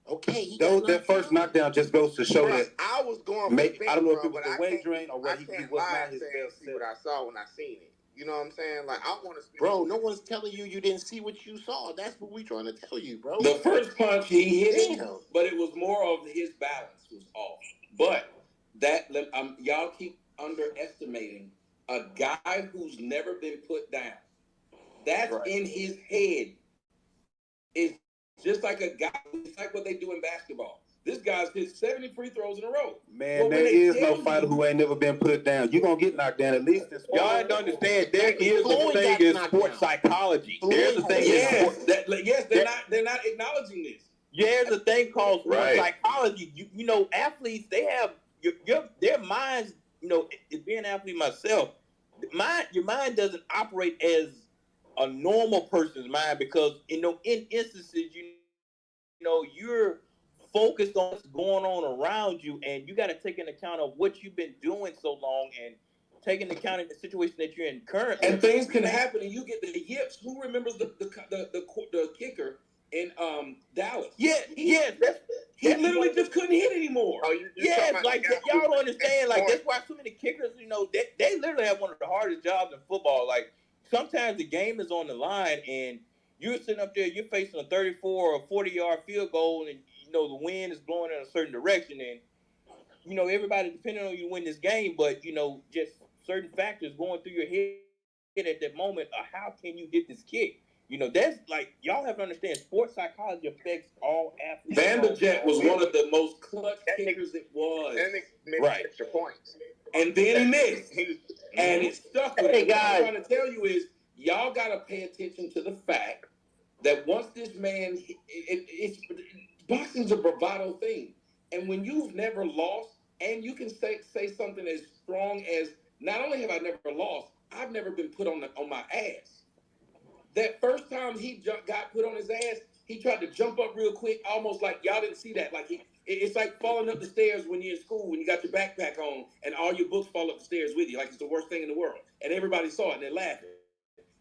Speaker 7: Okay,
Speaker 8: that first knockdown just goes to show that
Speaker 5: I was going.
Speaker 8: I don't know if it was a weight drain or what he was not his best.
Speaker 5: See what I saw when I seen it. You know what I'm saying? Like I want to.
Speaker 7: Bro, no one's telling you didn't see what you saw. That's what we trying to tell you, bro.
Speaker 11: The first punch he hit him, but it was more of his balance was off. But y'all keep underestimating a guy who's never been put down. That's in his head. It's just like a guy. It's like what they do in basketball. This guy's hit 70 free throws in a row.
Speaker 8: Man, there is no fighter who ain't never been put down. You're going to get knocked down at least.
Speaker 12: Y'all have to understand, there is a thing in sports psychology. There's a thing
Speaker 11: they're not acknowledging this.
Speaker 12: There's a thing called sports psychology. You know, athletes, they have their minds, as being an athlete myself, your mind doesn't operate as a normal person's mind because, in instances, you're focused on what's going on around you, and you got to take into account of what you've been doing so long and take into account of the situation that you're in currently.
Speaker 11: And things can happen, and you get the yips. Who remembers the kicker in Dallas?
Speaker 12: He
Speaker 11: literally just couldn't hit anymore.
Speaker 12: Like y'all don't understand. Like that's why so many kickers, they literally have one of the hardest jobs in football. Like sometimes the game is on the line, and you're sitting up there, you're facing a 34 or 40-yard field goal, and the wind is blowing in a certain direction, and everybody depending on you to win this game, but just certain factors going through your head at that moment of how can you hit this kick. That's like y'all have to understand. Sports psychology affects all athletes.
Speaker 11: Vanderjet was one of the most clutch kickers it was.
Speaker 5: And he missed extra points.
Speaker 11: And then he missed, and it stuck with it. What I'm trying to tell you is y'all got to pay attention to the fact that once this man, boxing's a bravado thing. And when you've never lost, and you can say something as strong as, not only have I never lost, I've never been put on my ass. That first time he got put on his ass, he tried to jump up real quick, almost like y'all didn't see that. Like it's like falling up the stairs when you're in school, when you got your backpack on, and all your books fall up the stairs with you, like it's the worst thing in the world. And everybody saw it, and they're laughing.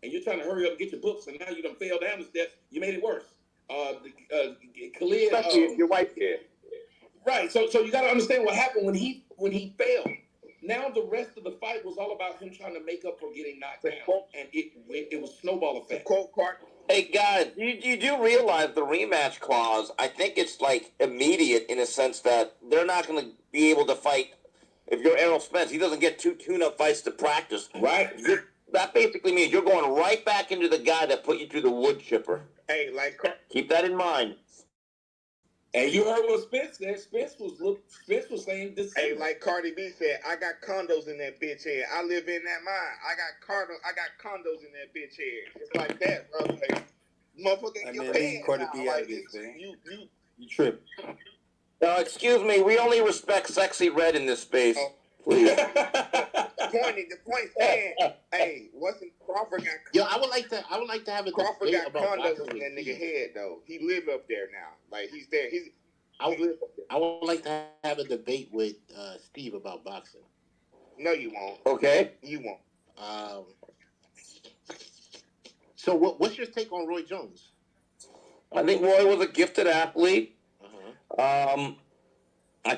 Speaker 11: And you're trying to hurry up and get your books, and now you done fell down the steps. You made it worse. Khalid,
Speaker 12: your white kid.
Speaker 11: Right. So you got to understand what happened when he failed. Now the rest of the fight was all about him trying to make up for getting knocked down, and it was snowball effect.
Speaker 5: Quote Clark.
Speaker 1: Hey guys, you do realize the rematch clause? I think it's like immediate in a sense that they're not going to be able to fight. If you're Errol Spence, he doesn't get 2 tune-up fights to practice.
Speaker 11: Right.
Speaker 1: That basically means you're going right back into the guy that put you through the wood chipper.
Speaker 5: Hey,
Speaker 1: keep that in mind.
Speaker 11: And you heard what Spence said. Spence was saying this.
Speaker 5: Hey, like Cardi B said, I got condos in that bitch head. I live in that mine. I got condos in that bitch head. It's like that, bro. Like, motherfucker, your head.
Speaker 8: Cardi B out of this, man. You tripping?
Speaker 1: Excuse me. We only respect sexy red in this space. Please.
Speaker 5: The point saying, hey, wasn't Crawford got?
Speaker 7: Yo, I would like to have a
Speaker 5: Crawford got condos in that nigga head though. He live up there now. Like he's there.
Speaker 7: I would like to have a debate with Steve about boxing.
Speaker 5: No, you won't.
Speaker 1: Okay.
Speaker 5: You won't.
Speaker 7: So what's your take on Roy Jones?
Speaker 1: I think Roy was a gifted athlete. I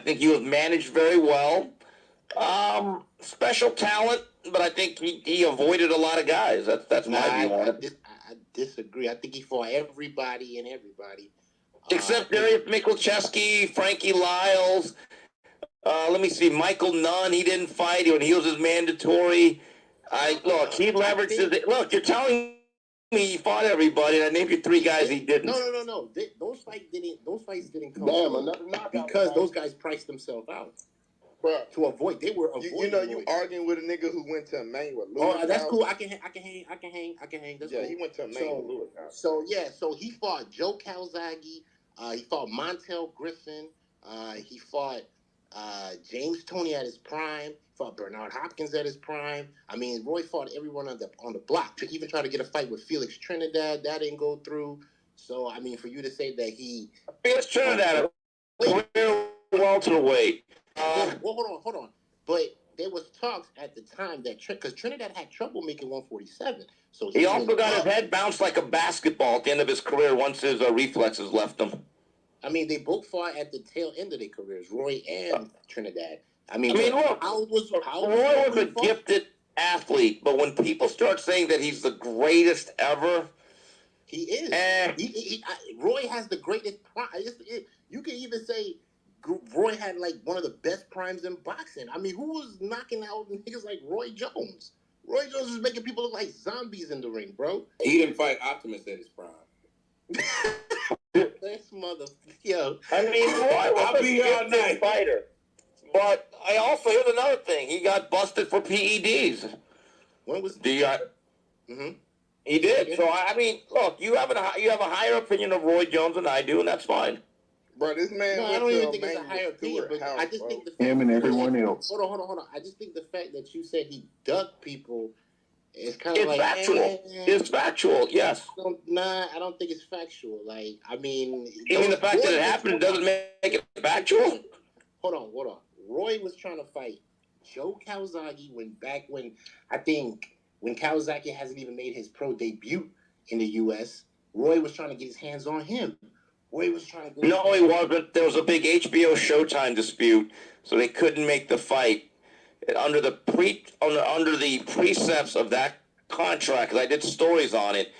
Speaker 1: think he was managed very well. Special talent, but I think he avoided a lot of guys. That's my view on it.
Speaker 7: I disagree. I think he fought everybody.
Speaker 1: Except Darius Michalczewski, Frankie Lyles. Let me see, Michael Nunn. He didn't fight when he was his mandatory. Look, he leveraged his. Look, you're telling he fought everybody, and I named you 3 guys he didn't.
Speaker 7: No. Those fights didn't come
Speaker 10: Damn, another knockout
Speaker 7: because
Speaker 10: fight.
Speaker 7: those guys priced themselves out.
Speaker 5: Bro,
Speaker 7: to avoid. They were avoiding.
Speaker 5: You know, you arguing with a nigga who went to a main with Lewis.
Speaker 7: Oh, that's cool. I can hang. That's
Speaker 5: yeah,
Speaker 7: cool.
Speaker 5: He went to a main with Lewis.
Speaker 7: So he fought Joe Calzaghe. He fought Montel Griffin. He fought James Toney at his prime. Fought Bernard Hopkins at his prime. I mean, Roy fought everyone on the block. To even try to get a fight with Felix Trinidad, that didn't go through. So I mean, for you to say that he
Speaker 1: Felix Trinidad, welterweight.
Speaker 7: Well, hold on. But there was talks at the time that because Trinidad had trouble making 147, so
Speaker 1: he also got his head bounced like a basketball at the end of his career once his reflexes left him.
Speaker 7: I mean, they both fought at the tail end of their careers, Roy and Trinidad. I mean,
Speaker 1: look,
Speaker 7: Roy
Speaker 1: was a gifted athlete, but when people start saying that he's the greatest ever,
Speaker 7: he is. Roy has the greatest prime. You can even say Roy had like one of the best primes in boxing. I mean, who was knocking out niggas like Roy Jones? Roy Jones was making people look like zombies in the ring, bro.
Speaker 11: He didn't fight Optimus at his prime.
Speaker 7: This yo.
Speaker 1: I mean, Roy was a gifted fighter. But here's another thing. He got busted for PEDs.
Speaker 7: When was
Speaker 1: Mm-hmm. He did. So I mean, look, you have a higher opinion of Roy Jones than I do, and that's fine.
Speaker 5: Bro, this man.
Speaker 7: No, I don't even think it's a higher opinion, but I just think the fact
Speaker 10: him and everyone else.
Speaker 7: Hold on. I just think the fact that you said he ducked people is kind of like
Speaker 1: factual. It's factual. Yes.
Speaker 7: I don't think it's factual. Like, I mean,
Speaker 1: even the fact that it happened doesn't make it factual.
Speaker 7: Hold on. Roy was trying to fight Joe Calzaghe when Calzaghe hasn't even made his pro debut in the U.S. Roy was trying to get his hands on him. Roy was trying to.
Speaker 1: No, he wasn't. There was a big HBO Showtime dispute, so they couldn't make the fight under the precepts of that contract. Because I did stories on it.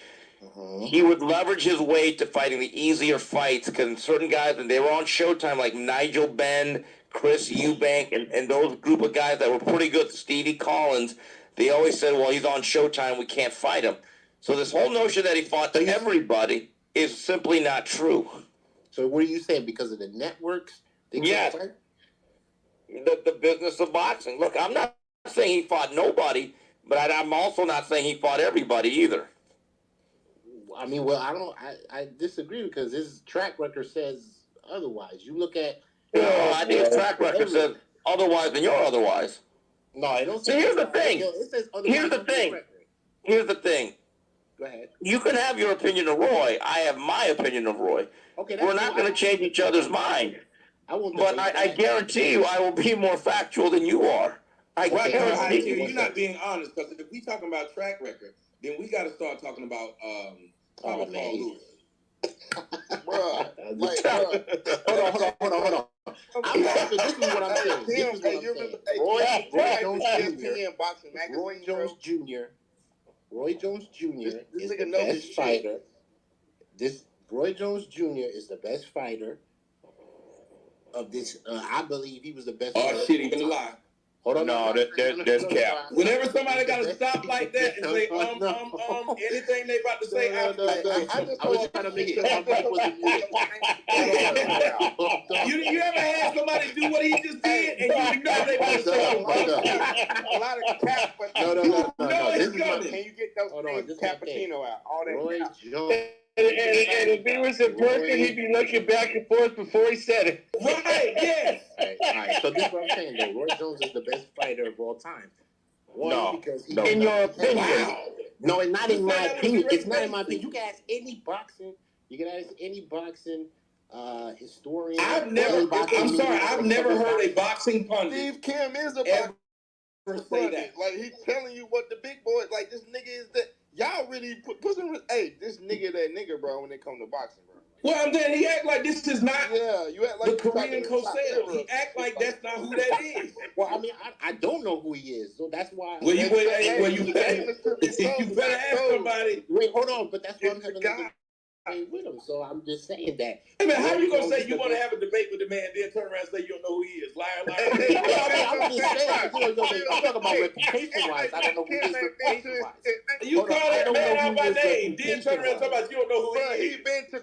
Speaker 1: He would leverage his weight to fighting the easier fights because certain guys, and they were on Showtime, like Nigel Benn, Chris Eubank, and those group of guys that were pretty good, Stevie Collins, they always said, well, he's on Showtime, we can't fight him. So this whole notion that he fought to everybody is simply not true.
Speaker 7: So what are you saying? Because of the networks?
Speaker 1: Yes. The business of boxing. Look, I'm not saying he fought nobody, but I'm also not saying he fought everybody either.
Speaker 7: I mean, well, I disagree because his track record says otherwise. You look at...
Speaker 1: I think his track record says otherwise than your otherwise.
Speaker 7: No, I don't say...
Speaker 1: So here's the thing.
Speaker 7: It says otherwise.
Speaker 1: Here's the thing.
Speaker 7: Go ahead.
Speaker 1: You can have your opinion of Roy. I have my opinion of Roy. Okay, we're not going to change each other's mind. But I guarantee you I will be more factual than you are. I guarantee
Speaker 11: you. You're not being honest, because if we talking about track record, then we got to start talking about Paul Lewis.
Speaker 5: Bro,
Speaker 7: hold on. This is what I'm saying. Roy Jones Jr. is the best fighter. Roy Jones Jr. is the best fighter of this. I believe he was the best.
Speaker 11: Oh shit, he gonna lie.
Speaker 7: Hold on.
Speaker 12: No, there's cap.
Speaker 11: Whenever somebody got to stop like that and say anything they about to say after,
Speaker 7: I was trying to make sure my mic wasn't muted.
Speaker 11: You ever had somebody do what he just did and you know they about to say
Speaker 5: a lot of cap, but
Speaker 7: no.
Speaker 11: It's coming.
Speaker 5: Can you get those cappuccino out? All that.
Speaker 7: Roy Jones.
Speaker 3: And if he was in person, he'd be looking back and forth before he said it.
Speaker 11: Right, yes.
Speaker 7: All right. So this is what I'm saying, though. Roy Jones is the best fighter of all time.
Speaker 1: In your opinion.
Speaker 7: Wow. No, it's not in my opinion. It's not in my opinion. You can ask any boxing. Historian.
Speaker 11: I've never heard a boxing pundit.
Speaker 5: Steve Kim is a boxing pundit. Like, he's telling you what the big boy, like, this nigga is that. Y'all really put some. Hey, this nigga, that nigga, bro. When it come to boxing, bro.
Speaker 11: Well, I'm saying he act like this is not.
Speaker 5: Yeah, you act like
Speaker 11: the Korean Cosell. He act like that's not who that is.
Speaker 7: Well, I mean, I don't know who he is, so that's why.
Speaker 11: Well, you better ask somebody.
Speaker 7: Wait, hold on, but that's why I'm having. with him. So I'm just saying that.
Speaker 12: Hey man, how you gonna say you want to have a debate with the man, then turn around and say you don't know who he is? Liar.
Speaker 7: I'm just saying. I'm talking about reputation-wise. I don't know who he is reputation-wise.
Speaker 12: You call that man out by name, then turn around and talk about you don't know who he is.
Speaker 5: He been to.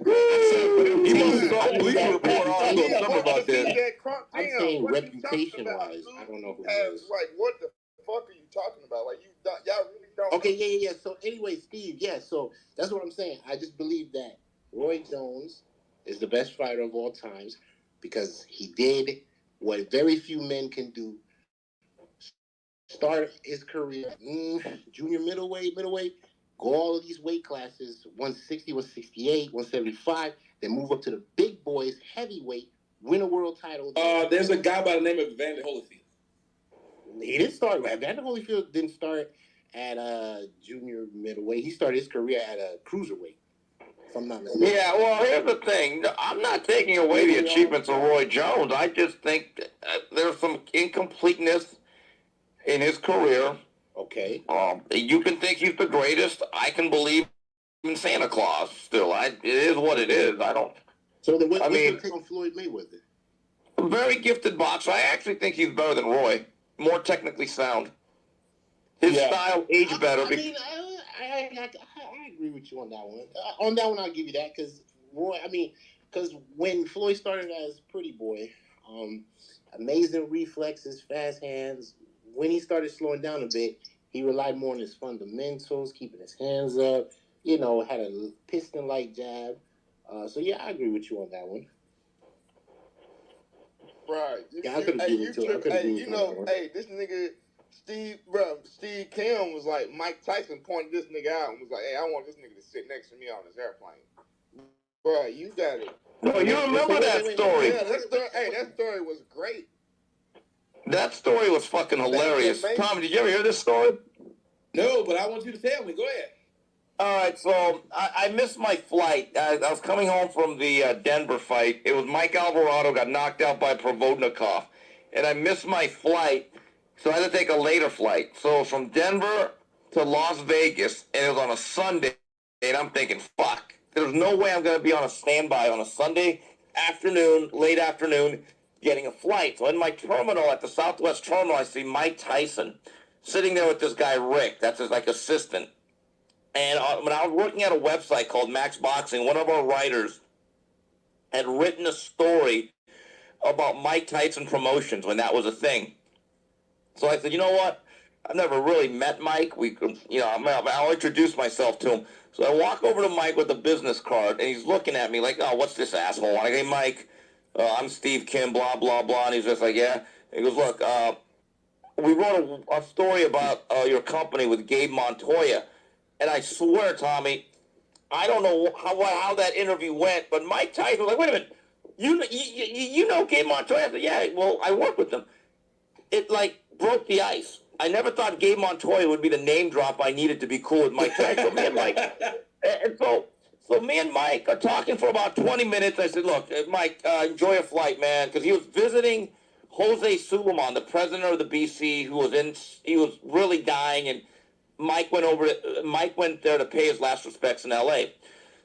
Speaker 6: He must saw a police report also something about that.
Speaker 7: I'm saying reputation-wise. I don't know who he is.
Speaker 5: Like, what the fuck are you talking about? Like, y'all really don't.
Speaker 7: Okay, yeah. So anyway, Steve, so that's what I'm saying. I just believe that Roy Jones is the best fighter of all times because he did what very few men can do. Start his career, junior middleweight, go all of these weight classes, 160, 168, 175, then move up to the big boys, heavyweight, win a world title.
Speaker 12: There's a guy by the name of Evander Holyfield.
Speaker 7: He didn't start. Evander Holyfield didn't start at junior middleweight. He started his career at a cruiserweight, if I'm not mistaken.
Speaker 1: Yeah, well, here's the thing. I'm not taking away the achievements of Roy Jones. I just think there's some incompleteness in his career.
Speaker 7: Okay.
Speaker 1: You can think he's the greatest. I can believe in Santa Claus still. It is what it is. I don't.
Speaker 7: So then what's your take on Floyd Mayweather?
Speaker 1: A very gifted boxer. I actually think he's better than Roy. More technically sound. His style aged better.
Speaker 7: I mean, I agree with you on that one. On that one, I'll give you that because Roy. I mean, because when Floyd started as Pretty Boy, amazing reflexes, fast hands. When he started slowing down a bit, he relied more on his fundamentals, keeping his hands up. Had a piston-like jab. So yeah, I agree with you on that one.
Speaker 5: Right.
Speaker 7: Yeah, I could agree with you.
Speaker 5: Hey, this nigga Steve Kim was like, Mike Tyson pointed this nigga out and was like, hey, I want this nigga to sit next to me on this airplane. Bro, you got it.
Speaker 1: No, you remember that story.
Speaker 5: Yeah, that story was great.
Speaker 1: That story was fucking hilarious. Tom, did you ever hear this story?
Speaker 12: No, but I want you to tell me. Go ahead.
Speaker 1: All right, so I missed my flight. I was coming home from the Denver fight. It was Mike Alvarado got knocked out by Provodnikov, and I missed my flight, so I had to take a later flight. So from Denver to Las Vegas, and it was on a Sunday, and I'm thinking, fuck, there's no way I'm going to be on a standby on a Sunday afternoon, late afternoon, getting a flight. So in my terminal at the Southwest Terminal, I see Mike Tyson sitting there with this guy, Rick, that's his assistant. And when I was working at a website called Max Boxing, one of our writers had written a story about Mike Tyson promotions when that was a thing. So I said, you know what? I've never really met Mike. I'll introduce myself to him. So I walk over to Mike with a business card, and he's looking at me like, oh, what's this asshole? I go, hey, Mike, I'm Steve Kim, blah, blah, blah. And he's just like, yeah. He goes, look, we wrote a story about your company with Gabe Montoya. And I swear, Tommy, I don't know how that interview went, but Mike Tyson was like, wait a minute, you know Gabe Montoya? I said, yeah, well, I work with him. It, broke the ice. I never thought Gabe Montoya would be the name drop I needed to be cool with Mike Tyson. Me and Mike. And so me and Mike are talking for about 20 minutes. I said, look, Mike, enjoy your flight, man, because he was visiting Jose Suleiman, the president of the BC, who was really dying, and Mike went there to pay his last respects in L.A.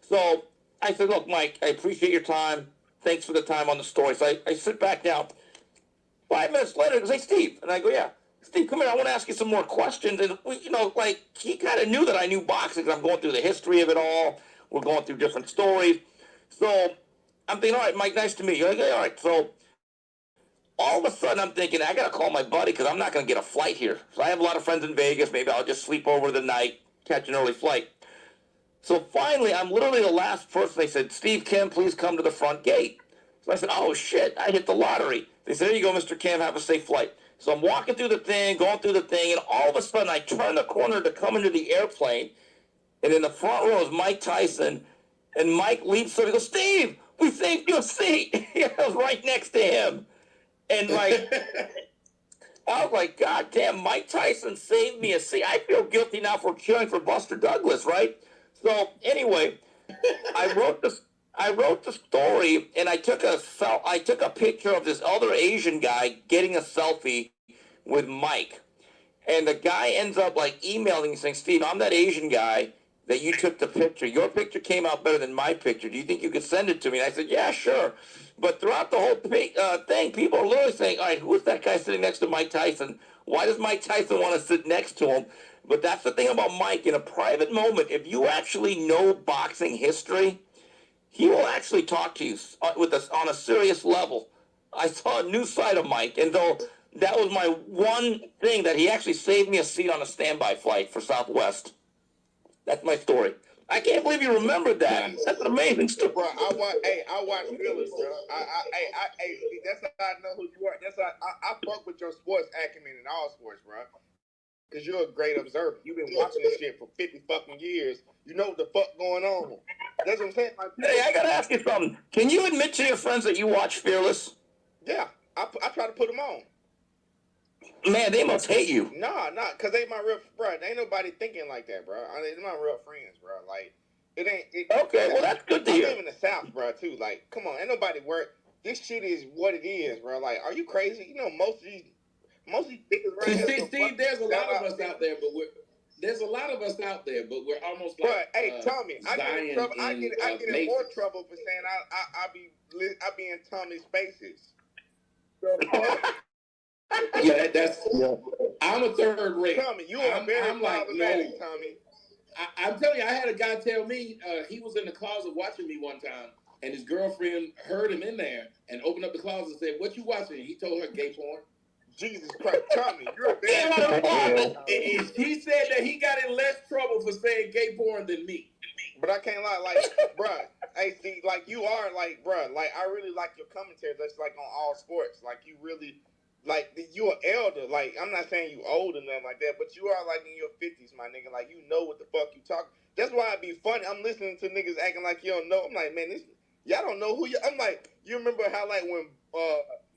Speaker 1: So I said, look, Mike, I appreciate your time. Thanks for the time on the story. So I sit back down. 5 minutes later, he goes, hey, Steve. And I go, yeah. Steve, come here. I want to ask you some more questions. And, he kind of knew that I knew boxing because I'm going through the history of it all. We're going through different stories. So I'm thinking, all right, Mike, nice to meet you. I go, all right. So all of a sudden, I'm thinking, I got to call my buddy because I'm not going to get a flight here. So I have a lot of friends in Vegas. Maybe I'll just sleep over the night, catch an early flight. So finally, I'm literally the last person. They said, Steve Kim, please come to the front gate. So I said, oh, shit, I hit the lottery. They said, there you go, Mr. Kim, have a safe flight. So I'm walking through the thing, going through the thing, and all of a sudden, I turn the corner to come into the airplane, and in the front row is Mike Tyson, and Mike leaps up and goes, Steve, we saved you a seat. I was right next to him. And, I was like, God damn, Mike Tyson saved me a seat. I feel guilty now for cheering for Buster Douglas, right? So, anyway, I wrote the story, and I took a picture of this other Asian guy getting a selfie with Mike. And the guy ends up, emailing me saying, Steve, I'm that Asian guy that you took the picture. Your picture came out better than my picture. Do you think you could send it to me? And I said, yeah, sure. But throughout the whole thing, people are literally saying, all right, who is that guy sitting next to Mike Tyson? Why does Mike Tyson want to sit next to him? But that's the thing about Mike. In a private moment, if you actually know boxing history, he will actually talk to you with us on a serious level. I saw a new side of Mike, and though that was my one thing that he actually saved me a seat on a standby flight for Southwest. That's my story. I can't believe you remembered that. That's an amazing story.
Speaker 5: Bro, I watch Phillies, bro. That's how I know who you are. That's how I fuck with your sports acumen in all sports, bro. Because you're a great observer. You've been watching this shit for 50 fucking years. You know what the fuck going on. That's what I'm saying. Like,
Speaker 1: hey, I gotta ask you something. Can you admit to your friends that you watch Fearless?
Speaker 5: Yeah, I try to put them on.
Speaker 1: Man, they must hate you.
Speaker 5: Nah, because they my real, bro. Ain't nobody thinking like that, bro. They're my real friends, bro. Like, it ain't.
Speaker 1: Okay, well, that's good to hear.
Speaker 5: I live in the South, bro, too. Like, come on, ain't nobody work. This shit is what it is, bro. Like, are you crazy? You know, most of these niggas right here.
Speaker 11: Steve, there's a lot of us out there, but we're almost like.
Speaker 5: But hey, Tommy, I get in trouble. I get in more trouble for saying I be in Tommy's spaces.
Speaker 11: Yeah, I'm a third rate.
Speaker 5: Tommy, you are very problematic, Tommy.
Speaker 11: I'm telling you, I had a guy tell me he was in the closet watching me one time, and his girlfriend heard him in there and opened up the closet and said, "What you watching?" And he told her gay porn.
Speaker 5: Jesus Christ, Tommy, you're a bad.
Speaker 11: He said that he got in less trouble for saying gay porn than me.
Speaker 5: But I can't lie, like, bruh, hey, see, like, you are, like, bruh, like, I really like your commentary. That's, like, on all sports. Like, you really, like, you're an elder. Like, I'm not saying you old or nothing like that, but you are, like, in your 50s, my nigga. Like, you know what the fuck you talk. That's why it'd be funny. I'm listening to niggas acting like you don't know. I'm like, man, y'all don't know who you. I'm like, you remember how, like, when,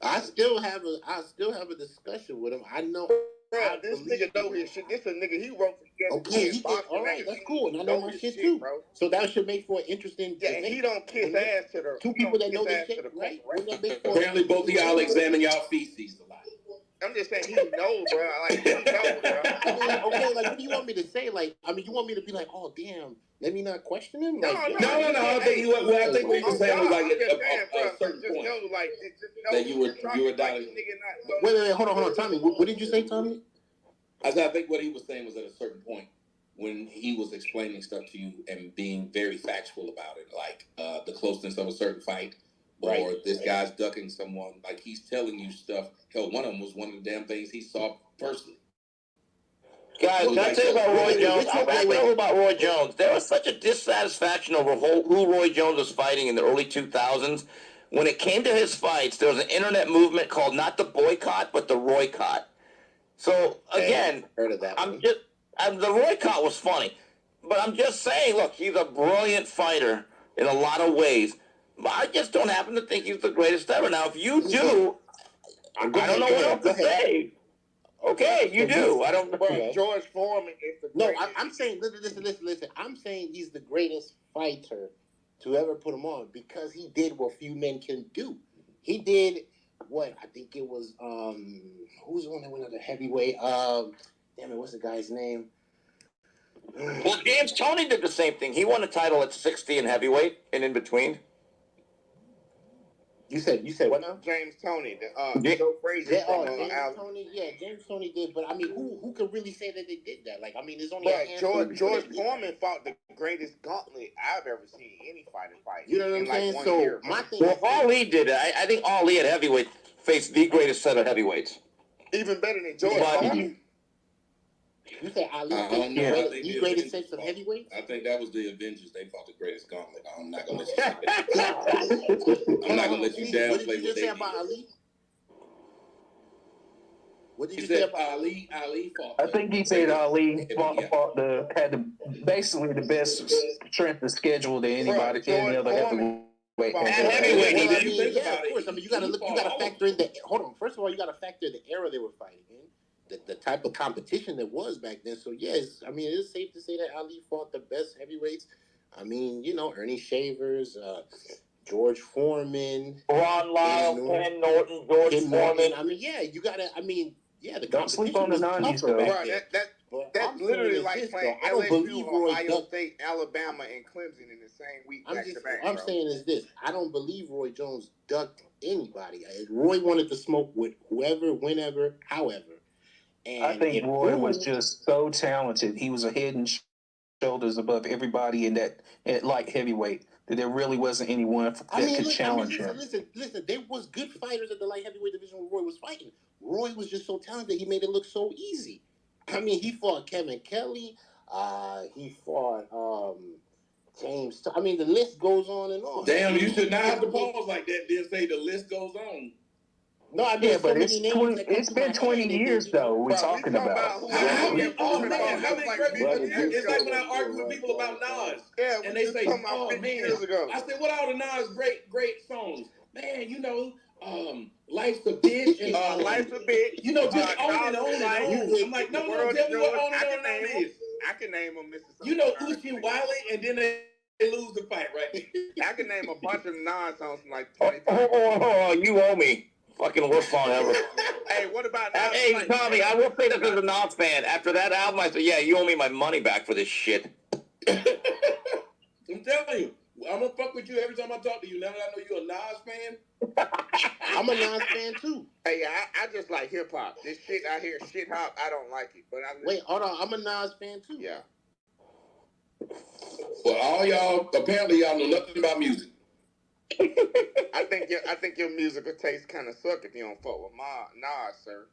Speaker 7: I still have a discussion with him. I know.
Speaker 5: Bro, this nigga know his shit. This a nigga, he wrote for
Speaker 7: okay, all right, that's cool. And I know my shit too, bro. So that should make for an interesting
Speaker 5: debate. And he don't kiss ass to the
Speaker 7: two people that know this shit, right?
Speaker 11: Apparently both of y'all examine y'all feces a lot.
Speaker 5: I'm just saying he knows, bro. Like, he knows, bro.
Speaker 7: I mean, okay, like, what do you want me to say? Like, I mean, you want me to be like, oh, damn, let me not question him? Like,
Speaker 11: no. I think what you were saying was like a certain point. That you were doubting.
Speaker 7: Wait, hold on, Tommy. What did you say, Tommy?
Speaker 11: I think what he was saying was at a certain point when he was explaining stuff to you and being very factual about it, like the closeness of a certain fight, or this guy's ducking someone. Like, he's telling you stuff. Hell, one of them was one of the damn things he saw personally.
Speaker 1: Guys, can I tell you about Roy Jones? I'll wrap it up about Roy Jones. There was such a dissatisfaction over who Roy Jones was fighting in the early 2000s. When it came to his fights, there was an internet movement called not the boycott, but the Roycott. So, again,
Speaker 7: heard of that
Speaker 1: the Roycott was funny. But I'm just saying, look, he's a brilliant fighter in a lot of ways. But I just don't happen to think he's the greatest ever. Now, if you do, I don't know what else to say. Okay, you do. I don't know.
Speaker 5: George Foreman is the
Speaker 7: greatest. No, I'm saying, listen. I'm saying he's the greatest fighter to ever put him on because he did what few men can do. He did what I think it was. Who's the one that went at the heavyweight? Damn it, what's the guy's name?
Speaker 1: Well, James Toney did the same thing. He won a title at 60 in heavyweight and in between.
Speaker 7: You said what now?
Speaker 5: James Toney, so crazy.
Speaker 7: James Toney did, but I mean, who could really say that they did that? Like, I mean, there's only
Speaker 5: George Foreman fought the greatest gauntlet I've ever seen any fighter fight.
Speaker 7: You know what I'm saying?
Speaker 5: Like
Speaker 7: so my thing.
Speaker 1: Well, Ali did it. I think Ali at heavyweight faced the greatest set of heavyweights.
Speaker 5: Even better than George Foreman.
Speaker 7: You say Ali the greatest sets of heavyweights?
Speaker 11: I think that was the Avengers. They fought the greatest gauntlet. I'm not gonna let you say that. I'm not gonna let you downplay what they did.
Speaker 7: About Ali? What did you
Speaker 11: say
Speaker 7: about
Speaker 11: Ali? Ali fought.
Speaker 13: I think he said Ali had basically the best strength of schedule to any other heavyweight.
Speaker 7: Heavyweight, of course. I mean, you gotta factor in hold on. First of all, you gotta factor the era they were fighting in. The type of competition that was back then. So, yes, I mean, it is safe to say that Ali fought the best heavyweights. I mean, you know, Ernie Shavers, George Foreman.
Speaker 1: Ron Lyle, Ken Norton, George Foreman.
Speaker 7: I mean, yeah, you got to, I mean, yeah, the
Speaker 13: don't sleep on the 90s, though.
Speaker 5: That's literally like playing
Speaker 7: I don't
Speaker 5: LSU,
Speaker 7: believe Roy
Speaker 5: Ohio State, Alabama, and Clemson in the same week back to back.
Speaker 7: I'm saying is this: I don't believe Roy Jones ducked anybody. Roy wanted to smoke with whoever, whenever, however. And
Speaker 13: I think Roy was just so talented. He was a head and shoulders above everybody in that at light heavyweight. That there really wasn't anyone that could challenge him.
Speaker 7: Listen. There was good fighters at the light heavyweight division where Roy was fighting. Roy was just so talented. He made it look so easy. I mean, he fought Kevin Kelly. He fought James. I mean, the list goes on and on.
Speaker 11: Damn, you should not have to pause like that. Then say the list goes on.
Speaker 7: No, I mean,
Speaker 13: but it's been 20 years though. We're talking about.
Speaker 11: How many great people? It's like when I argue with people about Nas, and they say, "Oh man," I said, "What are all the Nas great songs?" Man, you know, "Life's a Bitch" and
Speaker 5: "Life's a Bitch."
Speaker 11: You know, just on and on and on. I'm like, no, tell me what on and on is.
Speaker 5: I can name them, Mr.
Speaker 11: You know, Uchi Wiley, and then they lose the fight, right?
Speaker 5: I can name a bunch of Nas songs from like 20.
Speaker 1: Oh, you owe me. Fucking worst song ever.
Speaker 5: Hey, what about Nas?
Speaker 1: Hey, Tommy, I will say this as a Nas fan. After that album, I said, yeah, you owe me my money back for this shit.
Speaker 11: I'm telling you, I'm gonna fuck with you every time I talk to you. Now that I know you're a Nas fan.
Speaker 7: I'm a Nas fan too.
Speaker 5: Hey, I just like hip hop. This shit I hear shit hop, I don't like it. But
Speaker 7: wait, hold on, I'm a Nas fan too.
Speaker 5: Yeah.
Speaker 11: Well, all y'all apparently y'all know nothing about music.
Speaker 5: I think your musical taste kind of suck if you don't fuck with Nas, sir.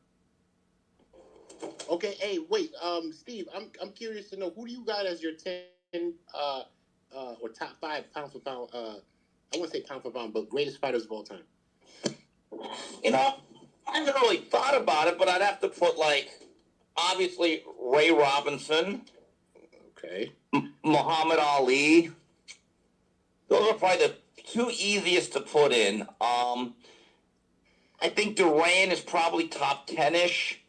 Speaker 7: Okay, hey, wait, Steve, I'm curious to know who do you got as your 10 or top 5 pound for pound? I wouldn't say pound for pound, but greatest fighters of all time.
Speaker 1: You know, I haven't really thought about it, but I'd have to put obviously Ray Robinson.
Speaker 7: Okay.
Speaker 1: Muhammad Ali. Those are probably the 2 easiest to put in. I think Duran is probably top 10-ish.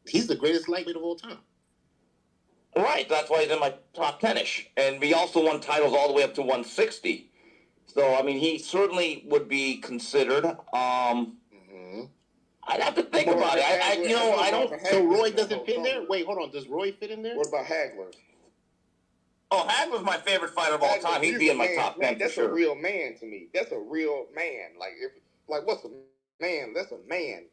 Speaker 7: He's the greatest lightweight of all time.
Speaker 1: Right, that's why he's in my top 10-ish. And he also won titles all the way up to 160. So, I mean, he certainly would be considered. I'd have to think about it. I don't...
Speaker 7: So Roy doesn't fit in there? Wait, hold on. Does Roy fit in there?
Speaker 5: What about Hagler?
Speaker 1: Oh, Hagler's my favorite fighter of all time. He'd be in my top 10
Speaker 5: That's
Speaker 1: for sure.
Speaker 5: a real man to me. That's a real man. What's a man? That's a man.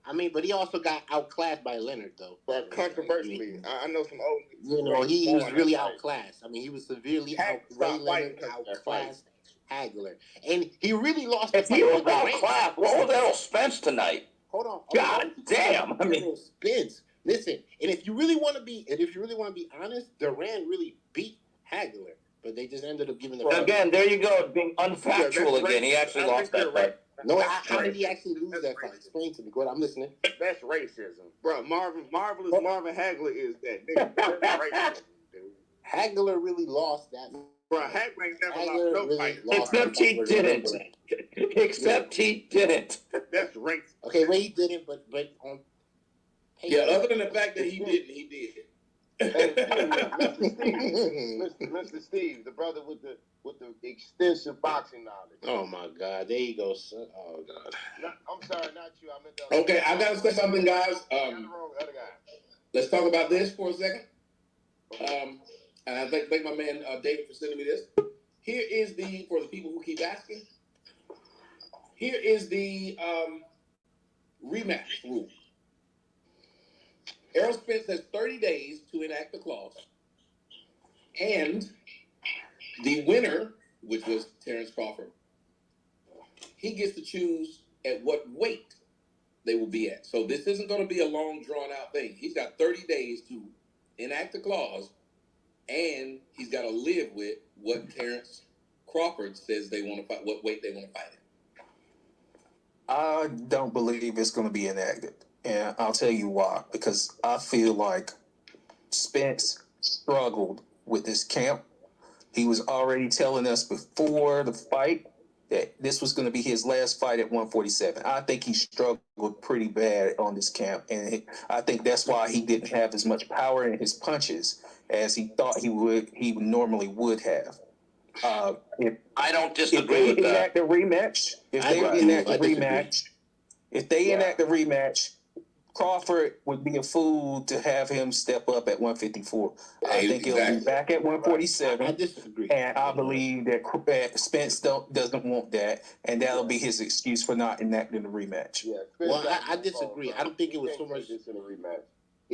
Speaker 7: I mean, but he also got outclassed by Leonard, though.
Speaker 5: But controversially, I know some old...
Speaker 7: You know, he was really outclassed. I mean, he was severely outclassed Hagler. And he really lost
Speaker 1: the fight. If he was outclassed, what was Errol Spence tonight?
Speaker 7: Hold on.
Speaker 1: God damn. I mean...
Speaker 7: Errol Spence. Listen, and if you really want to be honest, Duran really beat Hagler, but they just ended up giving the
Speaker 1: again, there you go, being unfactual again. He actually lost that fight.
Speaker 7: No, how did he actually lose that fight? Explain to me. Go ahead, I'm listening.
Speaker 5: That's racism. Bro, Marvin Hagler is that nigga. That's racism, dude.
Speaker 7: Hagler really lost that.
Speaker 5: Bro, Hagler ain't never lost no fight.
Speaker 1: Except he didn't. Except he didn't.
Speaker 5: That's racist.
Speaker 7: Okay, well, he didn't, but on
Speaker 11: yeah, other than the fact that he didn't, he did.
Speaker 10: Mr. Steve, the brother with the extensive boxing knowledge.
Speaker 7: Oh my God, there you go, son. Oh God.
Speaker 10: I'm sorry, not you. I meant the
Speaker 11: okay, I gotta say something, guys.
Speaker 10: Other guy.
Speaker 11: Let's talk about this for a second. And I thank my man David for sending me this. Here is for the people who keep asking. Here is the rematch rule. Errol Spence has 30 days to enact the clause. And the winner, which was Terence Crawford, he gets to choose at what weight they will be at. So this isn't going to be a long, drawn-out thing. He's got 30 days to enact the clause, and he's got to live with what Terence Crawford says they want to fight, what weight they want to fight in.
Speaker 13: I don't believe it's going to be enacted. And I'll tell you why. Because I feel like Spence struggled with this camp. He was already telling us before the fight that this was going to be his last fight at 147. I think he struggled pretty bad on this camp. And I think that's why he didn't have as much power in his punches as he thought he normally would have.
Speaker 1: I don't disagree with that.
Speaker 13: If they enact the rematch, Crawford would be a fool to have him step up at 154. I think he'll be back at 147.
Speaker 7: I disagree.
Speaker 13: And I believe that Spence doesn't want that, and that'll be his excuse for not enacting the rematch.
Speaker 10: Yeah,
Speaker 7: well, I disagree. I don't think it was so much
Speaker 10: this in a rematch.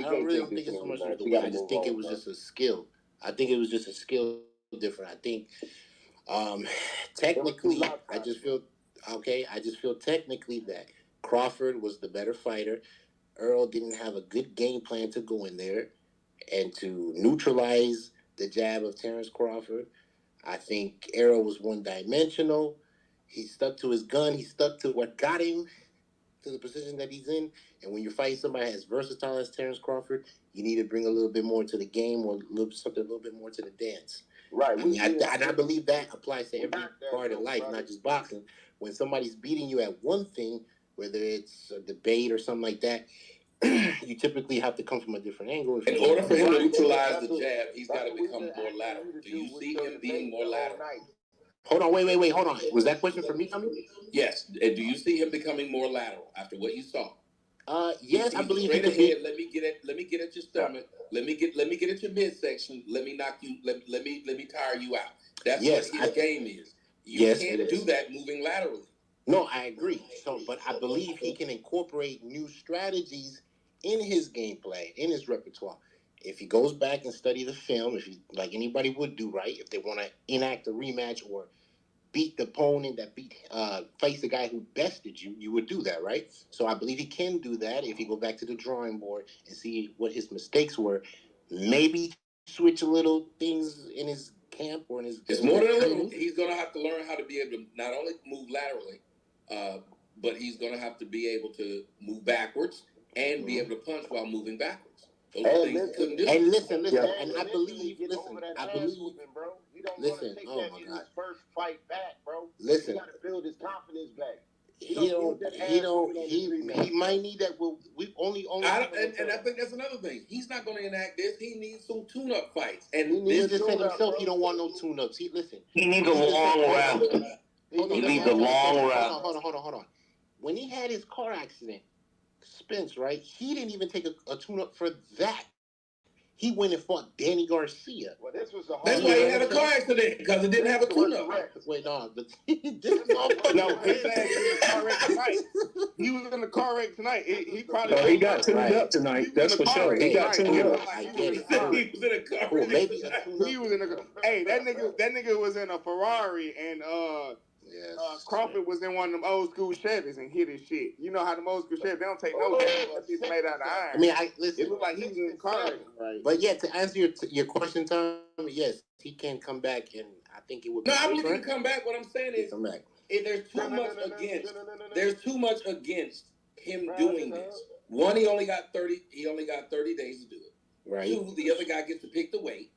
Speaker 7: I really don't think it's so much of the way. I just think it was just a skill. I think it was just a skill different. I think technically, I just feel technically that Crawford was the better fighter. Errol didn't have a good game plan to go in there and to neutralize the jab of Terence Crawford. I think Errol was one-dimensional. He stuck to his gun. He stuck to what got him to the position that he's in. And when you're fighting somebody as versatile as Terence Crawford, you need to bring a little bit more to the game or something a little bit more to the dance.
Speaker 10: Right.
Speaker 7: I believe that applies to every part of life, not just boxing. When somebody's beating you at one thing, whether it's a debate or something like that, you typically have to come from a different angle.
Speaker 11: In order for him to neutralize the jab, he's got to become more lateral. Do you see him being more lateral?
Speaker 7: Hold on, wait, hold on. Was that question for me, Tommy?
Speaker 11: Yes. And do you see him becoming more lateral after what you saw?
Speaker 7: Yes, I believe
Speaker 11: straight ahead. Let me get at your stomach. Let me get at your midsection. Let me knock you. Let me tire you out. That's what his game is. You can't do that moving laterally.
Speaker 7: No, I agree. But I believe he can incorporate new strategies in his gameplay, in his repertoire. If he goes back and study the film, if he, like anybody would do, right? If they want to enact a rematch or beat the opponent that face the guy who bested you, you would do that, right? So I believe he can do that if he go back to the drawing board and see what his mistakes were. Maybe switch a little things in his camp or in his...
Speaker 11: It's more than a little. He's going to have to learn how to be able to not only move laterally, but he's going to have to be able to move backwards and be able to punch while moving backwards. Those are things he couldn't do.
Speaker 7: And listen, and I believe,
Speaker 10: bro. He don't want to take that in his first fight back, bro.
Speaker 7: Listen.
Speaker 10: He got to build his confidence back.
Speaker 7: He might need that. We only.
Speaker 11: And I think that's another thing. He's not going to enact this. He needs some tune-up fights. And
Speaker 7: he just said himself, he don't want no tune-ups. He
Speaker 1: needs a long round. He needs a long round.
Speaker 7: Hold on. When he had his car accident, Spence, right? He didn't even take a tune-up for that. He went and fought Danny Garcia.
Speaker 10: Well, this was
Speaker 11: that's why he had a car accident, because it didn't have a tune-up.
Speaker 7: Wait, no, but this motherfucker.
Speaker 6: No, he said he was in a car wreck tonight. He was in a car wreck tonight. He probably.
Speaker 13: He got tuned up tonight. That's for sure. He got tuned up.
Speaker 7: I get it.
Speaker 11: He was in a car wreck.
Speaker 7: Maybe
Speaker 6: he was in a. Hey, that nigga was in a Ferrari and Crawford was in one of them old school Chevys and hit his shit. You know how them old school Chevys, they don't take no damage. It's made out of iron.
Speaker 7: I mean, listen.
Speaker 6: It looked like he was in a car wreck.
Speaker 7: Right. But yeah, to answer your question, Tom, yes, he can come back, and I think it would be
Speaker 11: No, I believe he can come back. What I'm saying is, there's too much against him doing this. One, he only got 30 days to do it.
Speaker 7: Right.
Speaker 11: Two, the other guy gets to pick the weight.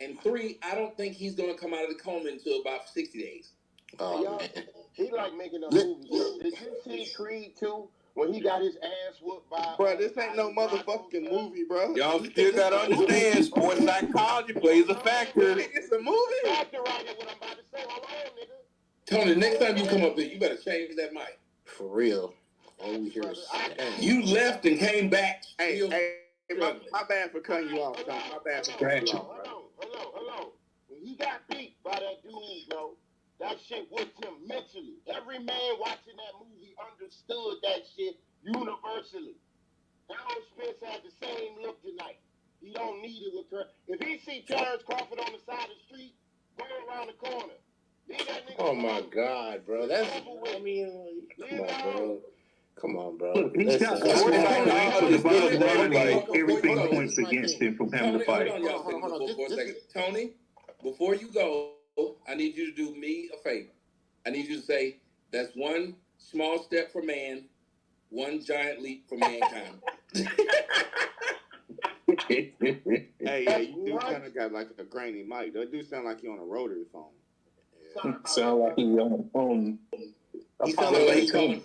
Speaker 11: And three, I don't think he's going to come out of the coma until about 60 days.
Speaker 7: Oh, man.
Speaker 10: He like making a movie. Did you see Creed 2 when he got his ass whooped by...
Speaker 6: Bro, this ain't no motherfucking movie, bro.
Speaker 12: Y'all still got to understand, sports psychology plays a factor.
Speaker 6: It's a movie.
Speaker 10: Factor right here, what I'm about to say. Hold on, nigga.
Speaker 11: Tony, next time you come up here, you better change that mic.
Speaker 7: For real. All we hear is...
Speaker 11: You left and came back.
Speaker 6: Hey, my bad for cutting you off, Tom. My bad for cutting you off.
Speaker 10: Hold on. When he got beat by that dude, bro, that shit whipped him mentally. Every man watching that movie understood that shit universally. Errol Spence had the same look tonight. He don't need it with her. If he see Terence Crawford on the side of the street, go around the corner. Leave that nigga
Speaker 7: Oh my God, bro. That's, I mean, come on, bro.
Speaker 13: He's got everything points against him from having to fight.
Speaker 11: Hold on, for a second. Tony, before you go, I need you to do me a favor. I need you to say, that's one small step for man, one giant leap for mankind.
Speaker 6: Hey, you do kind of got like a grainy mic. That do sound like you're on a rotary phone.
Speaker 13: Sound like he's on.
Speaker 7: He sound like he's on.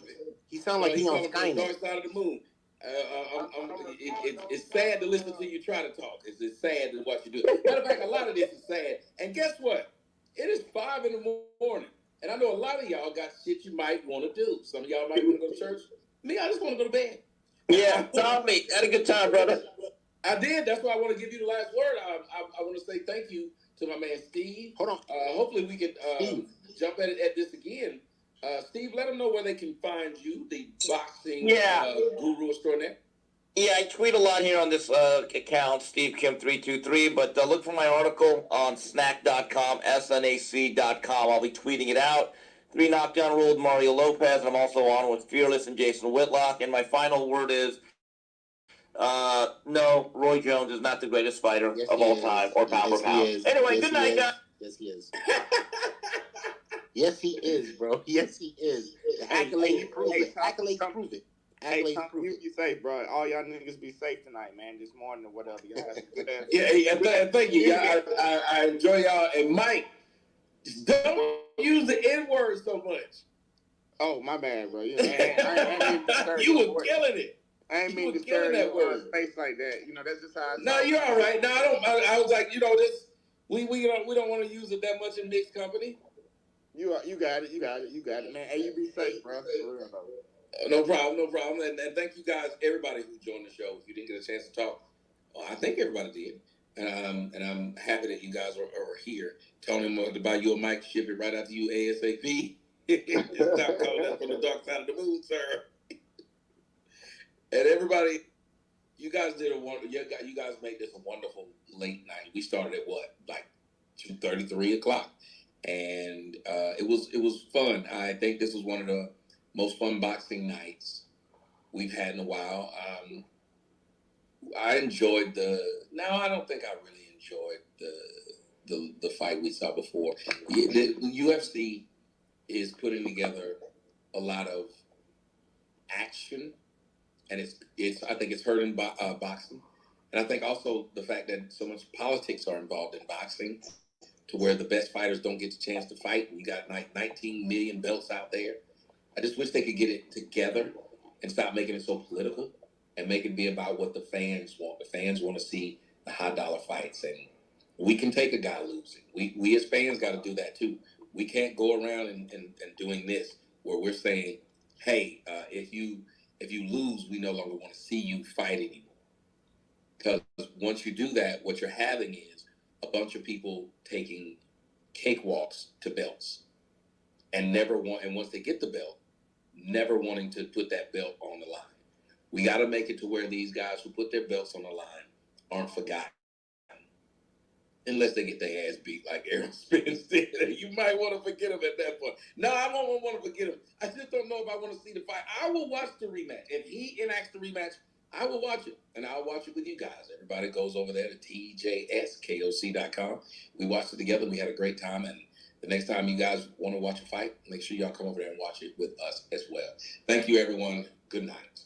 Speaker 7: He sound like he's on Skynet.
Speaker 11: Dark side of the moon. It's sad to listen to you try to talk. It's sad to watch you do it. Matter of fact, a lot of this is sad. And guess what? It is 5 in the morning. And I know a lot of y'all got shit you might want to do. Some of y'all might want to go to church. Me, I just want to go to bed.
Speaker 1: Yeah, Tommy, had a good time, brother.
Speaker 11: I did. That's why I want to give you the last word. I want to say thank you to my man Steve.
Speaker 7: Hold on.
Speaker 11: Hopefully we can jump at this again. Steve, let them know where they can find you, the boxing guru extraordinaire.
Speaker 1: Yeah, I tweet a lot here on this account, SteveKim323, but look for my article on snack.com, snac.com. I'll be tweeting it out. 3 Knockdown Rule with Mario Lopez, and I'm also on with Fearless and Jason Whitlock. And my final word is, no, Roy Jones is not the greatest fighter of all time, or pound for pound. Anyway, good night, guys.
Speaker 7: Yes, he is. Yes, he is, bro. Yes, he is. The accolades prove it. Accolades prove it.
Speaker 14: Hey, Tom, you safe, bro. All y'all niggas be safe tonight, man. This morning or whatever.
Speaker 11: Thank you. Yeah, I enjoy y'all. And Mike, don't use the N-word so much.
Speaker 14: Oh, my bad, bro. You know, you
Speaker 11: were killing it.
Speaker 14: I ain't mean to stir your face like that. You know, that's just how I.
Speaker 11: No, you're all right. No, I was like, this. We don't want to use it that much in mixed company.
Speaker 14: You got it, man. Hey, you be safe, bro. For real, though.
Speaker 11: No problem. And thank you guys, everybody who joined the show. If you didn't get a chance to talk, well, I think everybody did. And I'm happy that you guys are here. Tony, to buy you a mic, ship it right out to you ASAP. Stop calling us from the dark side of the moon, sir. And everybody, you guys you guys made this a wonderful late night. We started at like 2:30, 3 o'clock, and it was fun. I think this was one of the most fun boxing nights we've had in a while. I enjoyed I don't think I really enjoyed the fight we saw before. The UFC is putting together a lot of action, and I think it's hurting boxing. And I think also the fact that so much politics are involved in boxing, to where the best fighters don't get the chance to fight. And you got like 19 million belts out there. I just wish they could get it together and stop making it so political and make it be about what the fans want. The fans want to see the high dollar fights, and we can take a guy losing. We as fans got to do that too. We can't go around and doing this where we're saying, hey, if you lose, we no longer want to see you fight anymore. Because once you do that, what you're having is a bunch of people taking cakewalks to belts and once they get the belt, never wanting to put that belt on the line. We got to make it to where these guys who put their belts on the line aren't forgotten. Unless they get their ass beat like Errol Spence did. You might want to forget him at that point. No, I won't want to forget him. I just don't know if I want to see the fight. I will watch the rematch. If he enacts the rematch, I will watch it. And I'll watch it with you guys. Everybody goes over there to tjskoc.com. We watched it together. We had a great time. And the next time you guys want to watch a fight, make sure y'all come over there and watch it with us as well. Thank you, everyone. Good night.